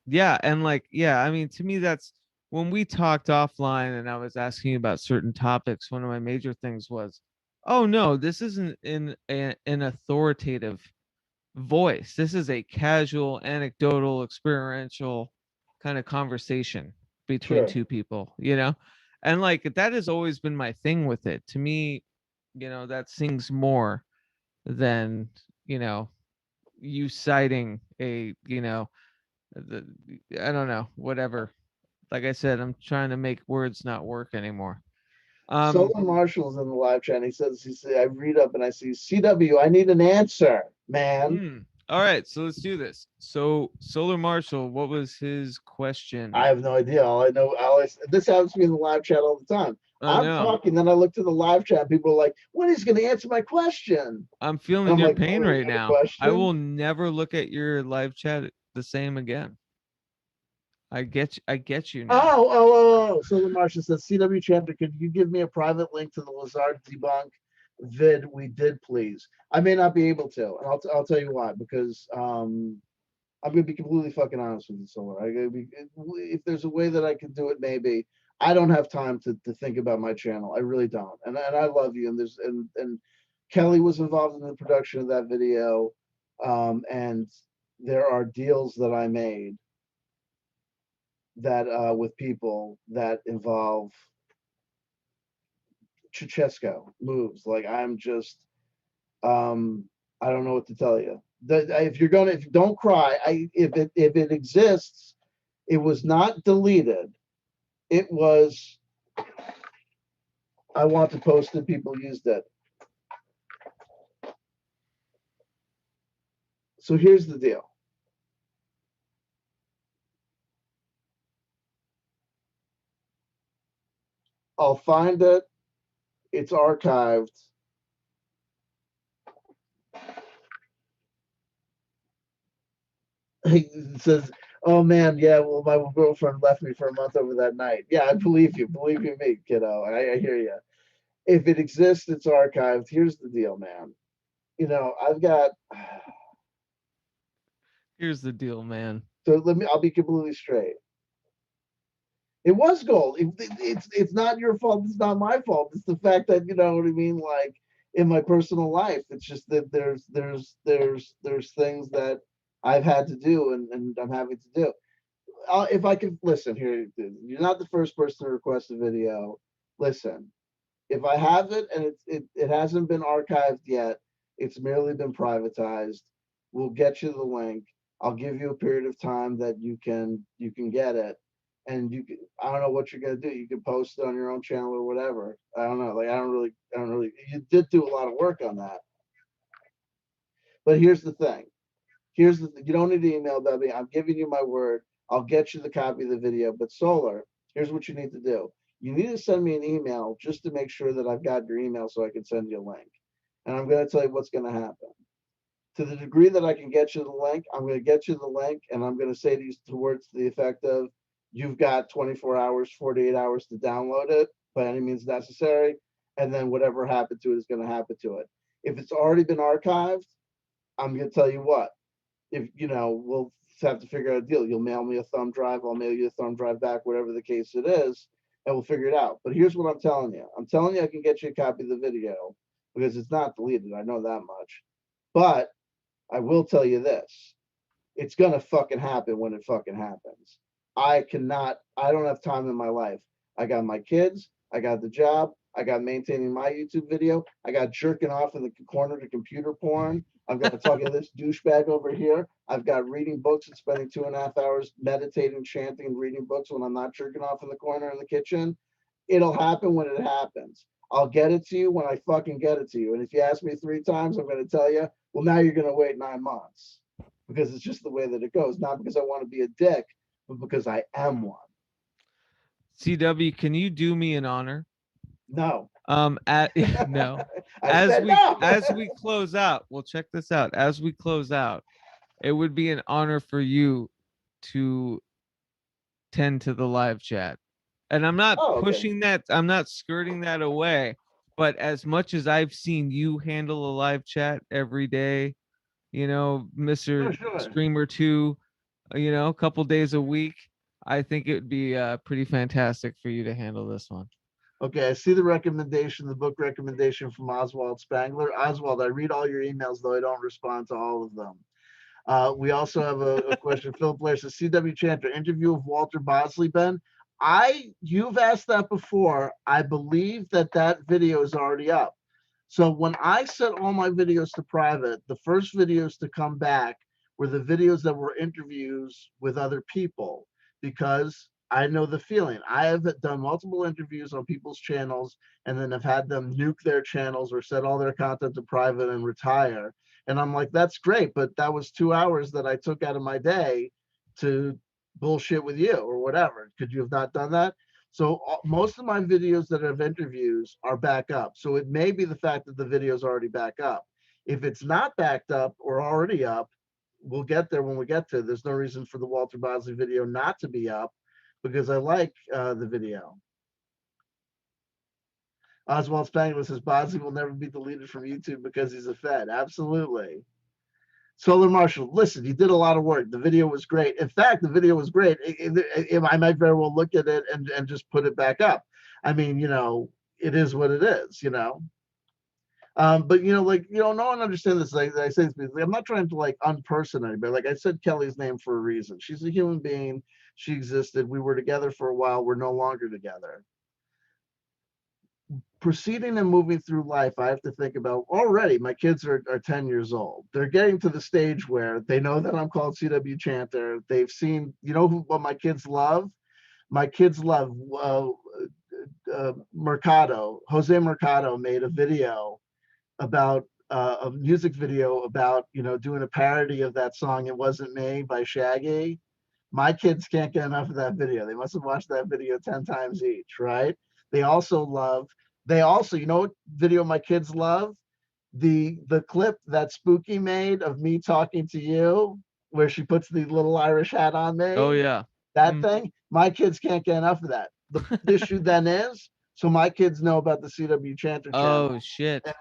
Yeah, and like, yeah, I mean, to me, that's when we talked offline and I was asking you about certain topics. One of my major things was, oh no, this isn't an authoritative voice. This is a casual, anecdotal, experiential kind of conversation between Sure. two people. And like that has always been my thing with it. To me, that sings more than, you know, you citing the I don't know, whatever. Like I said, I'm trying to make words not work anymore. Um, Solar Marshall's in the live chat. He said, I read up and I see CW. I need an answer, man. all right, so let's do this. So Solar Marshall, what was his question? I have no idea. All I know, this happens to me in the live chat all the time. I I'm know. talking, then I look to the live chat. People are like, "When is going to answer my question?" I'm And feeling I'm your like, pain "Oh, you right got a now. I question?" will never look at your live chat the same again. I get you now. So the Martian says, CW Chanter, could you give me a private link to the Lazard debunk vid we did, please? I may not be able to, and I'll tell you why, because I'm gonna be completely fucking honest with you, Solar. If there's a way that I could do it, maybe. I don't have time to think about my channel. I really don't. And I love you. And Kelly was involved in the production of that video. And there are deals that I made that with people that involve Chichesco moves. Like I'm just I don't know what to tell you. If you don't cry, if it exists, it was not deleted. It was I want to post it. People used it. So here's the deal. I'll find it. It's archived. It says, "Oh man, yeah. Well, my girlfriend left me for a month over that night." Yeah, I believe you. Believe you me, kiddo. I hear you. If it exists, it's archived. Here's the deal, man. You know, I've got. Here's the deal, man. So I'll be completely straight. It was gold. It's not your fault. It's not my fault. It's the fact that you know what I mean. Like in my personal life, it's just that there's things that I've had to do and I'm having to do. If I could listen here, you're not the first person to request a video. Listen, if I have it and it hasn't been archived yet, it's merely been privatized. We'll get you the link. I'll give you a period of time that you can get it, and I don't know what you're gonna do. You can post it on your own channel or whatever. I don't know. Like I don't really. You did do a lot of work on that, but here's the thing. You don't need to email me. I'm giving you my word. I'll get you the copy of the video. But Solar, here's what you need to do. You need to send me an email just to make sure that I've got your email so I can send you a link. And I'm going to tell you what's going to happen. To the degree that I can get you the link, I'm going to get you the link, and I'm going to say these words to the effect of, you've got 24 hours, 48 hours to download it by any means necessary, and then whatever happened to it is going to happen to it. If it's already been archived, I'm going to tell you what. If we'll have to figure out a deal. You'll mail me a thumb drive, I'll mail you a thumb drive back, whatever the case it is, and we'll figure it out. But here's what I'm telling you. I'm telling you I can get you a copy of the video because it's not deleted. I know that much. But I will tell you this. It's gonna fucking happen when it fucking happens. I don't have time in my life. I got my kids, I got the job, I got maintaining my YouTube video, I got jerking off in the corner to computer porn. I've got talking to this douchebag over here. I've got reading books and spending 2.5 hours meditating, chanting, and reading books when I'm not jerking off in the corner in the kitchen. It'll happen when it happens. I'll get it to you when I fucking get it to you. And if you ask me 3 times, I'm going to tell you, well, now you're going to wait 9 months because it's just the way that it goes. Not because I want to be a dick, but because I am one. CW, can you do me an honor? No. No. As we close out, well, check this out. As we close out, it would be an honor for you to tend to the live chat. And I'm not pushing that, I'm not skirting that away. But as much as I've seen you handle a live chat every day, Mr. Streamer 2, a couple days a week, I think it would be pretty fantastic for you to handle this one. Okay, I see the recommendation, the book recommendation from Oswald Spangler. Oswald, I read all your emails, though I don't respond to all of them. We also have a question. Philip Blair says, CW Chanter, interview of Walter Bosley, Ben. You've asked that before. I believe that video is already up. So when I set all my videos to private, the first videos to come back were the videos that were interviews with other people, because I know the feeling. I have done multiple interviews on people's channels and then have had them nuke their channels or set all their content to private and retire. And I'm like, that's great, but that was 2 hours that I took out of my day to bullshit with you or whatever. Could you have not done that? So most of my videos that have interviews are back up. So it may be the fact that the video is already back up. If it's not backed up or already up, we'll get there when we get to it. There's no reason for the Walter Bosley video not to be up because I like the video. Oswald Spangler says Bosley will never be deleted from YouTube because he's a Fed. Absolutely. Solar Marshall, listen, you did a lot of work. The video was great. In fact, the video was great. I might very well look at it and just put it back up. I mean, it is what it is. But no one understands this. Like I say, I'm not trying to like unperson anybody. Like I said, Kelly's name for a reason. She's a human being. She existed. We were together for a while. We're no longer together. Proceeding and moving through life, I have to think about already. My kids are 10 years old. They're getting to the stage where they know that I'm called CW Chanter. They've seen, what my kids love? My kids love Mercado. Jose Mercado made a video about a music video about, doing a parody of that song, It Wasn't Me by Shaggy. My kids can't get enough of that video. They must have watched that video 10 times each, right? They also, what video my kids love? The clip that Spooky made of me talking to you, where she puts the little Irish hat on me. Oh yeah. That thing, my kids can't get enough of that. The issue then is, so my kids know about the CW Chanter channel. Oh shit. And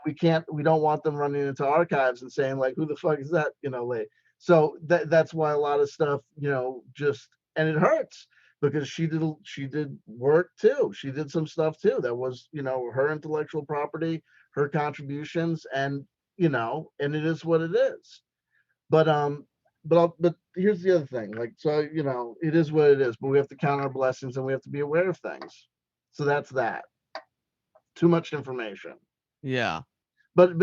we don't want them running into archives and saying like, who the fuck is that? So that's why a lot of stuff, and it hurts because she did work too. She did some stuff too. That was, her intellectual property, her contributions, and and it is what it is. But here's the other thing. Like, so, it is what it is, but we have to count our blessings and we have to be aware of things. So that's that. Too much information. Yeah. But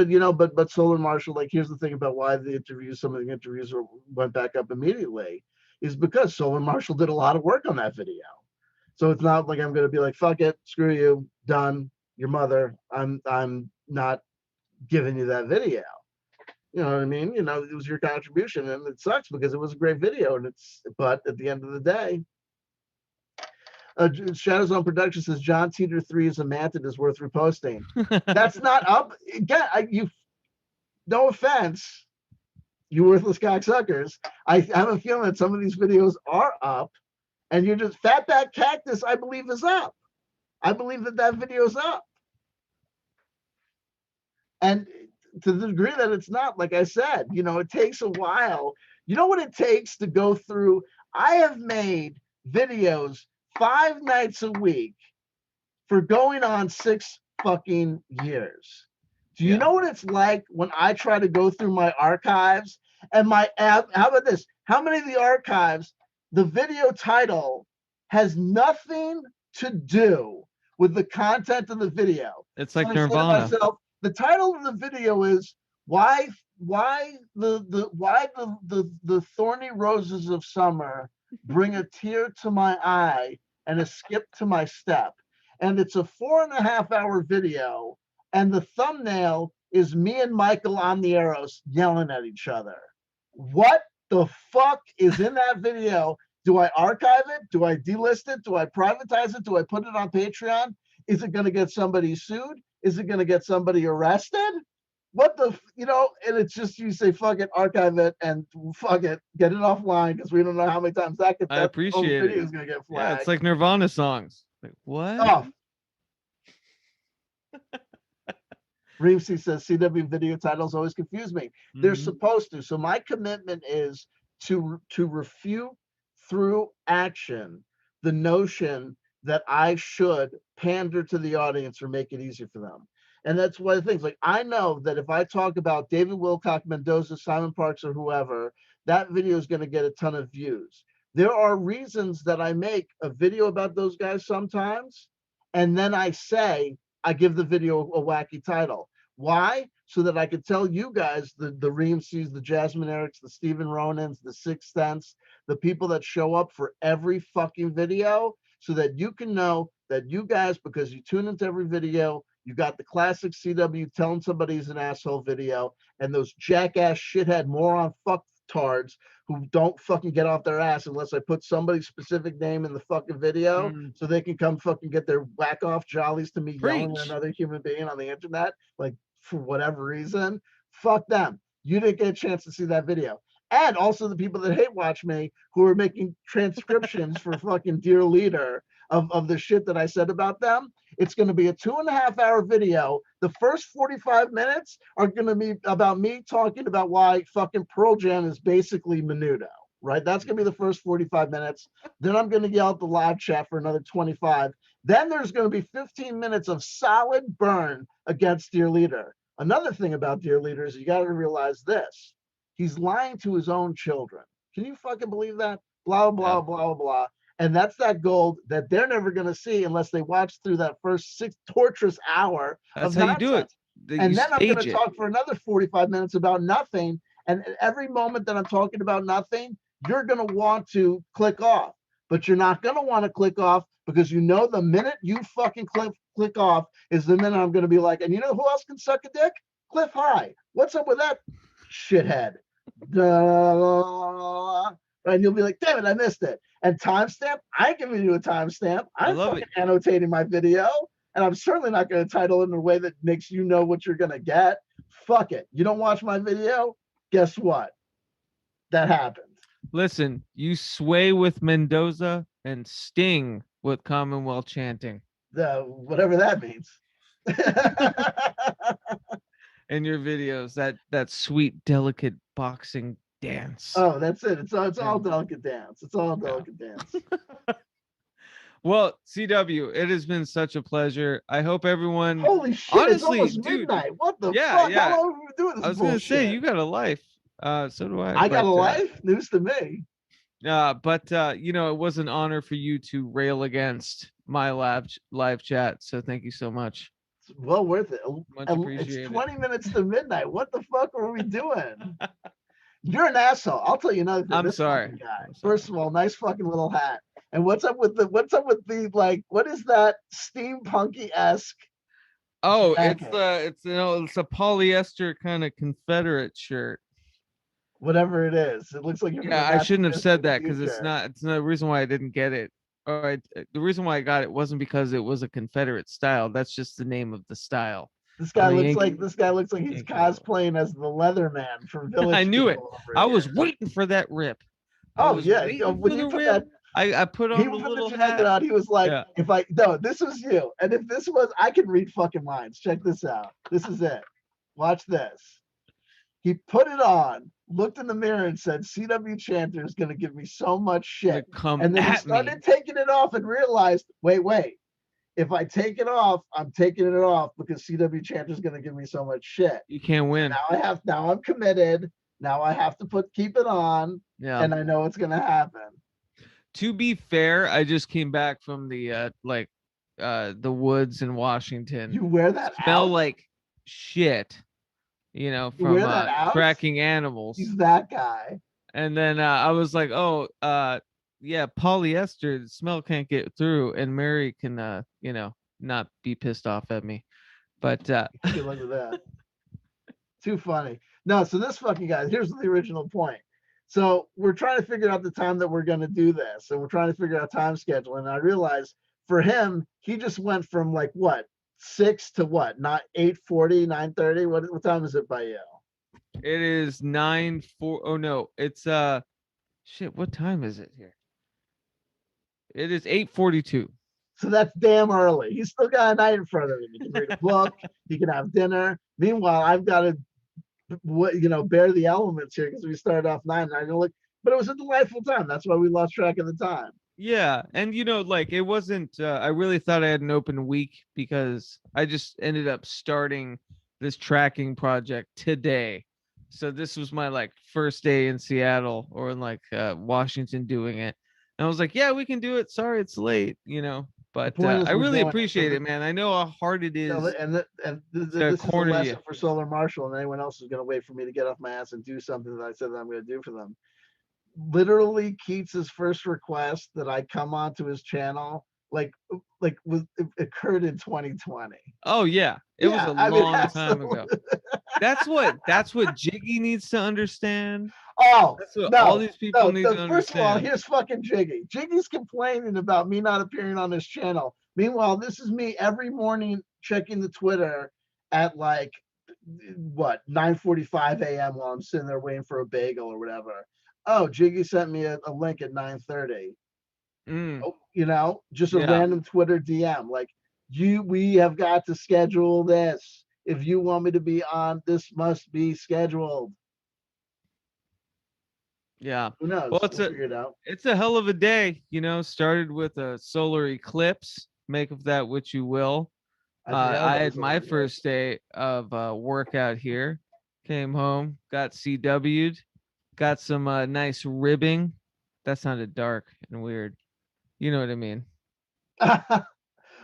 Solar Marshall, like, here's the thing about why some of the interviews went back up immediately, is because Solar Marshall did a lot of work on that video. So it's not like I'm going to be like, fuck it, screw you, done, your mother, I'm not giving you that video. You know what I mean? It was your contribution, and it sucks because it was a great video, but at the end of the day, Shadows on Production says John Teeter 3 is a mantid is worth reposting. That's not up. Again, no offense, you worthless cocksuckers. I have a feeling that some of these videos are up, and you're just Fatback Cactus, I believe, is up. I believe that video is up. And to the degree that it's not, like I said, it takes a while. You know what it takes to go through? I have made videos 5 nights a week for going on 6 fucking years. Do you know what it's like when I try to go through my archives and how about this? How many of the archives, the video title has nothing to do with the content of the video? It's like Nirvana. The title of the video is why the thorny roses of summer bring a tear to my eye and a skip to my step. And it's a 4.5-hour video, and the thumbnail is me and Michael on the Arrows yelling at each other. What the fuck is in that video? Do I archive it? Do I delist it? Do I privatize it? Do I put it on Patreon? Is it going to get somebody sued? Is it going to get somebody arrested? What the, and it's just, you say, fuck it, archive it, and fuck it, get it offline, because we don't know how many times that I appreciate it. Is going to get flagged. Yeah, it's like Nirvana songs. Like, what? Oh. Reevesy says CW video titles always confuse me. They're supposed to. So my commitment is to refute through action the notion that I should pander to the audience or make it easier for them. And that's one of the things. Like, I know that if I talk about David Wilcock, Mendoza, Simon Parks, or whoever, that video is going to get a ton of views. There are reasons that I make a video about those guys sometimes, and then I give the video a wacky title. Why? So that I could tell you guys, the Reemseys, the Jasmine Erics, the Stephen Ronins, the Sixth Sense, the people that show up for every fucking video, so that you can know that you guys, because you tune into every video, you got the classic CW telling somebody he's an asshole video, and those jackass shithead moron fucktards who don't fucking get off their ass unless I put somebody's specific name in the fucking video so they can come fucking get their whack off jollies to me yelling at another human being on the internet, like, for whatever reason. Fuck them. You didn't get a chance to see that video. And also the people that hate watch me who are making transcriptions for fucking Dear Leader of the shit that I said about them. It's going to be a 2.5-hour video. The first 45 minutes are going to be about me talking about why fucking Pearl Jam is basically Menudo, right? That's going to be the first 45 minutes. Then I'm going to yell at the live chat for another 25. Then there's going to be 15 minutes of solid burn against Dear Leader. Another thing about Dear Leader is you got to realize this. He's lying to his own children. Can you fucking believe that? Blah, blah, blah, blah. And that's that gold that they're never going to see unless they watch through that first 6 torturous hour That's of how nonsense. you do it. And then I'm going to talk for another 45 minutes about nothing. And every moment that I'm talking about nothing, you're going to want to click off. But you're not going to want to click off because you know the minute you fucking click off is the minute I'm going to be like, and you know who else can suck a dick? Cliff High. What's up with that shithead? And you'll be like, damn it, I missed it. And timestamp, I ain't giving you a timestamp. I'm fucking annotating my video, and I'm certainly not going to title it in a way that makes you know what you're going to get. Fuck it. You don't watch my video? Guess what? That happened. Listen, you sway with Mendoza and sting with Commonwealth chanting. Whatever that means. In your videos, that sweet, delicate boxing dance. Oh, that's it. It's all delicate dance. It's all delicate dance. Well, CW, it has been such a pleasure. I hope everyone. Holy shit! Honestly, it's almost dude, midnight. What the yeah, fuck? yeah. How long have we been doing this? I was gonna say you got a life. So do I. I got a life. News to me. But you know, it was an honor for you to rail against my live chat. So thank you so much. It's well worth it. Much appreciated. It's 20 minutes to midnight. What the fuck are we doing? You're an asshole. I'll tell you another thing. I'm sorry. First of all, nice fucking little hat. And what's up with the like? What is that steampunky-esque? Oh, jacket? it's a polyester kind of Confederate shirt. Whatever it is, it looks like you're. Yeah, I shouldn't have said that because it's not the reason why I didn't get it. All right, the reason why I got it wasn't because it was a Confederate style. That's just the name of the style. This guy looks like he's cosplaying as the Leatherman from Village. I knew it. I was waiting for that rip. Oh yeah, when you put that, I put on the little hat on. He was like, this was you, and if this was, I can read fucking lines. Check this out. This is it. Watch this. He put it on, looked in the mirror, and said, "CW Chanter is going to give me so much shit." And then he started taking it off and realized, wait. If I take it off, I'm taking it off because CW Chanter is going to give me so much shit. You can't win. Now I'm committed. Now I have to keep it on. Yeah. And I know it's going to happen. To be fair, I just came back from the the woods in Washington. You wear that smell out? like shit, you know, from tracking animals. He's that guy. And then I was like, yeah, polyester, the smell can't get through, and Mary can not be pissed off at me. But good luck with that. Too funny. No, so this fucking guy, here's the original point. So we're trying to figure out the time that we're going to do this, and we're trying to figure out time schedule. And I realized for him, he just went from like what 6 to what, not 8:40, 9:30. What time is it by you? It is 9:04. Oh no, it's shit. What time is it here? It is 8:42. So that's damn early. He's still got a night in front of him. He can read a book. He can have dinner. Meanwhile, I've got to, bear the elements here because we started off 9. But it was a delightful time. That's why we lost track of the time. Yeah, and it wasn't. I really thought I had an open week because I just ended up starting this tracking project today. So this was my first day in Seattle or in Washington doing it. And I was like, yeah, we can do it. Sorry, it's late, But I really appreciate it, man. I know how hard it is. This is a lesson for Solar Marshall and anyone else who's going to wait for me to get off my ass and do something that I said that I'm going to do for them. Literally, Keats's first request that I come onto his channel it occurred in 2020. Oh yeah, it was a long time ago. That's what Jiggy needs to understand. Oh, that's what all these people need to understand. First of all, here's fucking Jiggy. Jiggy's complaining about me not appearing on his channel. Meanwhile, this is me every morning checking the Twitter at 9:45 a.m. while I'm sitting there waiting for a bagel or whatever. Oh, Jiggy sent me a link at 9:30. You know, just a Yeah. random Twitter DM like, we have got to schedule this. If you want me to be on, this must be scheduled. Yeah. Who knows? Well, it's We'll a figure it out. it's a hell of a day, you know, started with a solar eclipse. Make of that what you will. I forgot I about had this my already. first day of workout here. Came home, got CW'd, got some nice ribbing. That sounded dark and weird. You know what I mean?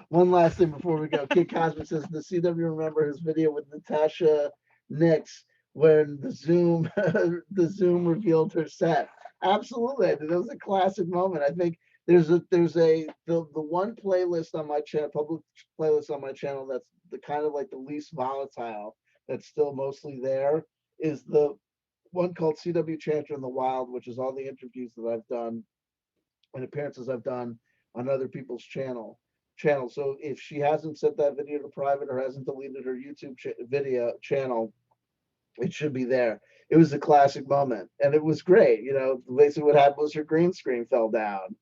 One last thing before we go. Kid Cosby says the CW remember his video with Natasha Nix when the Zoom the Zoom revealed her set. Absolutely, I think that was a classic moment. I think the one playlist on my channel, public playlist on my channel that's the kind of like the least volatile that's still mostly there is the one called CW Chanter in the Wild, which is all the interviews that I've done and appearances I've done on other people's channel. So if she hasn't set that video to private or hasn't deleted her YouTube video channel, it should be there. It was a classic moment, and it was great. You know, basically what happened was her green screen fell down,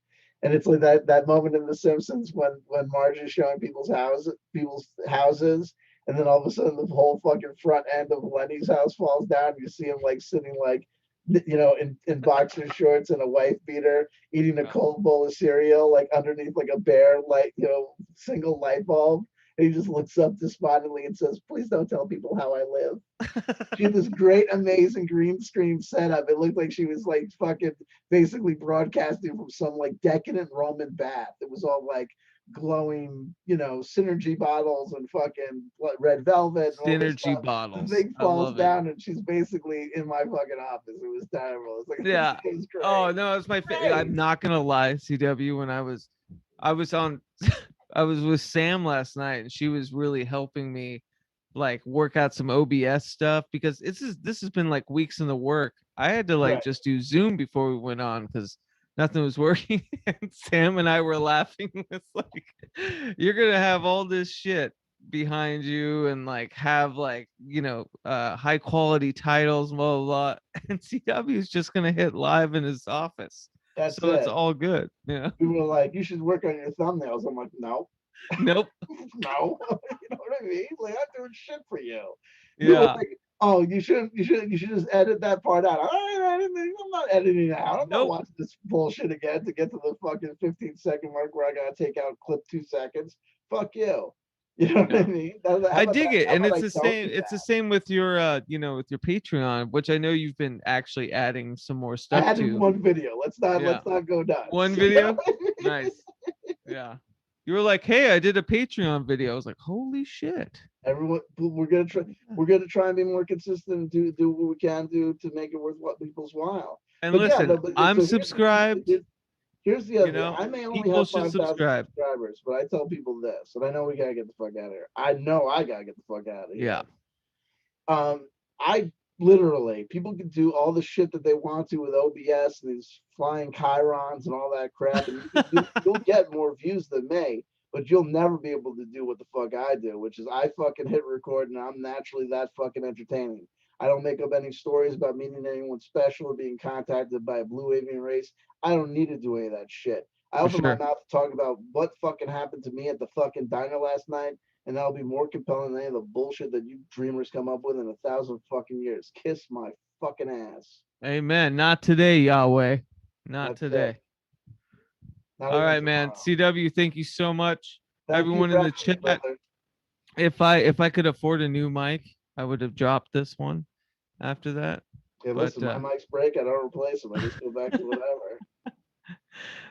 and it's like that moment in The Simpsons when Marge is showing people's houses, and then all of a sudden the whole fucking front end of Lenny's house falls down. You see him like sitting like, you know, in boxer shorts and a wife beater, eating a cold bowl of cereal, like underneath like a bare light, you know, single light bulb. And he just looks up despondently and says, "Please don't tell people how I live." She had this great, amazing green screen setup. It looked like she was like fucking basically broadcasting from some like decadent Roman bath. It was all like glowing, you know, synergy bottles and fucking red velvet and all this Synergy stuff. The bottles. thing I falls love it. down and she's basically in my fucking office. It was terrible. It's like, Yeah. it was great. Oh no, it's my favorite. I'm not gonna lie, CW. When I was on, I was with Sam last night, and she was really helping me like work out some OBS stuff because this has been like weeks in the work. I had to like Right. just do Zoom before we went on because nothing was working. And Sam and I were laughing. It's like you're gonna have all this shit behind you and like have like, you know, high quality titles, blah blah blah. And CW is just gonna hit live in his office. That's So it's it. all good. Yeah. People were like, "You should work on your thumbnails." I'm like, "No, Nope. no." You know what I mean? Like, I'm doing shit for you. Yeah. Like, "Oh, you should just edit that part out." I'm not editing it out. I'm not Nope. watching this bullshit again to get to the fucking 15-second mark where I gotta take out clip 2 seconds. Fuck you. You know what I mean? I dig it, and it's the same. It's the same with your, you know, with your Patreon, which I know you've been actually adding some more I stuff added to. one video. Let's not go nuts. One video. Nice. Yeah. You were like, "Hey, I did a Patreon video." I was like, "Holy shit!" Everyone, we're gonna try and be more consistent and do what we can do to make it worth what people's while. And But listen, yeah, but I'm so subscribed. here's the other You know, thing. I may only people have should 5,000 subscribe. subscribers, but I tell people this, and I know we gotta get the fuck out of here. I know I gotta get the fuck out of here. Yeah. I literally, people can do all the shit that they want to with OBS and these flying chyrons and all that crap, and you'll get more views than me, but you'll never be able to do what the fuck I do, which is I fucking hit record and I'm naturally that fucking entertaining. I don't make up any stories about meeting anyone special or being contacted by a blue avian race. I don't need to do any of that shit. I open my mouth to talk about what fucking happened to me at the fucking diner last night, and that'll be more compelling than any of the bullshit that you dreamers come up with in 1,000 fucking years. Kiss my fucking ass. Amen. Not today, Yahweh. Not That's today. Not All even right, man. tomorrow. CW, thank you so much. Thank Everyone you in for the having me, chat. brother. If I could afford a new mic, I would have dropped this one after that. Yeah, But, listen, my mics break. I don't replace them. I just go back to whatever.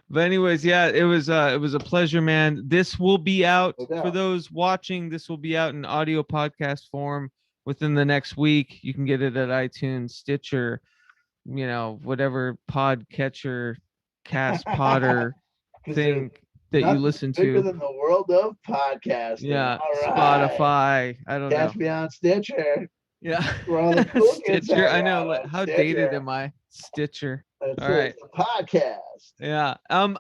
But anyways, yeah, it was a pleasure, man. This will be out No doubt. for those watching. This will be out in audio podcast form within the next week. You can get it at iTunes, Stitcher, you know, whatever podcatcher, cast potter 'Cause thing there's that you nothing listen bigger to. than the world of podcasting. Yeah, All right. Spotify. I don't Catch know. me on Stitcher. Yeah, Where all the cool kids Stitcher. hang I know. out on How dated Stitcher. am I? Stitcher. That's All it. right. It's a podcast. Yeah.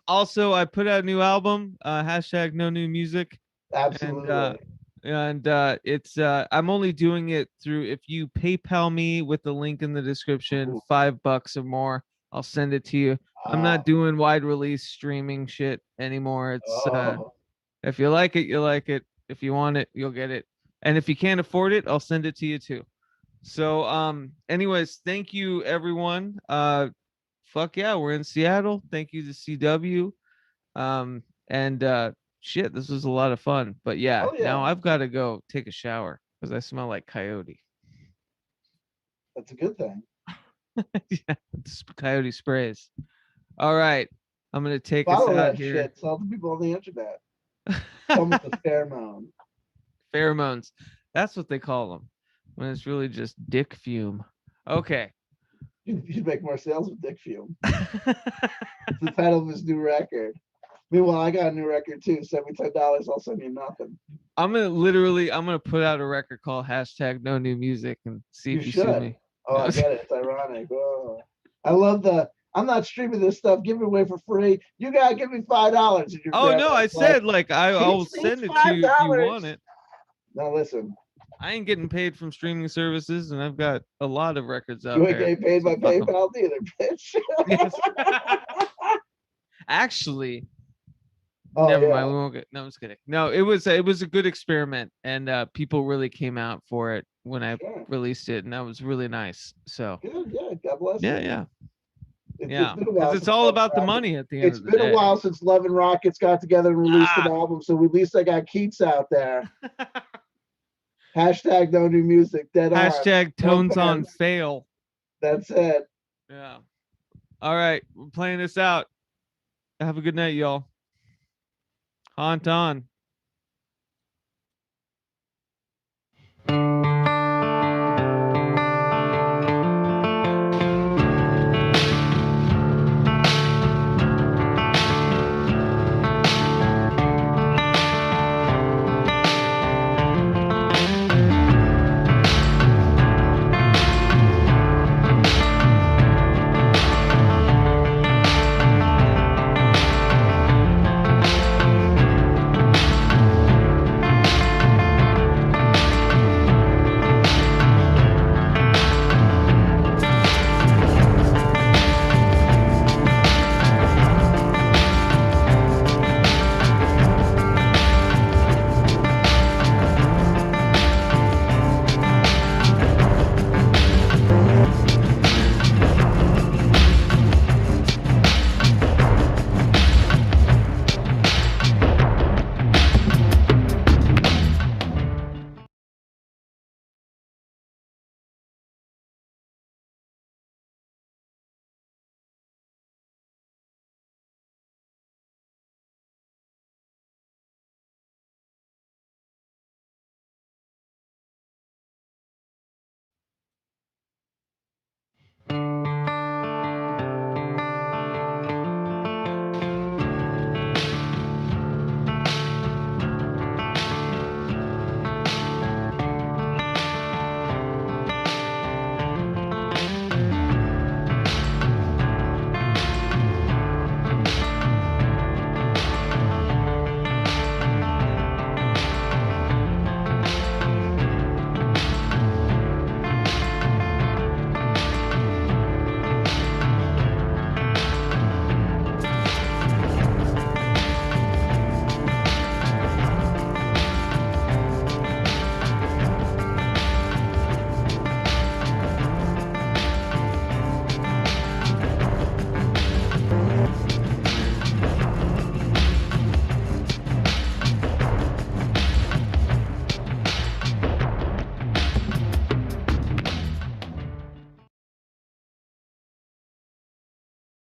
Also, I put out a new album. Hashtag no new music. Absolutely. And it's I'm only doing it through, if you PayPal me with the link in the description, Ooh. $5 or more, I'll send it to you. I'm not doing wide release streaming shit anymore. It's if you like it, you like it. If you want it, you'll get it. And if you can't afford it, I'll send it to you too. So anyways, thank you everyone. Fuck yeah, we're in Seattle. Thank you to CW. And shit, this was a lot of fun. But yeah, now I've got to go take a shower because I smell like coyote. That's a good thing. Yeah, it's coyote sprays. All right, I'm gonna take us Follow out that here. shit. Tell the people on the internet. Come with the pheromone. Pheromones. That's what they call them when it's really just dick fume. Okay. You'd make more sales with Dick Fume. It's the title of his new record. Meanwhile, I got a new record too. Send me $10, I'll send you nothing. I'm gonna put out a record called #NoNewMusic and see if you sue me. Oh, I get it. It's ironic. Oh. I love I'm not streaming this stuff. Give it away for free. You gotta give me $5. Oh no, I said like I'll send it to you if you want it. Now listen. I ain't getting paid from streaming services, and I've got a lot of records out You there. ain't getting paid by PayPal either, bitch. Yes. Actually, never mind. We won't get. No, I'm just kidding. No, it was a good experiment, and people really came out for it when I released it, and that was really nice. So good, yeah, God bless. Yeah. Yeah, because it's all about the money at the end of the day. It's been a while since Love and Rockets got together and released an album, so at least I got Keats out there. #NoNewMusic. Dead on. Tones on fail. That's it. Yeah. All right, we're playing this out. Have a good night, y'all. Haunt on.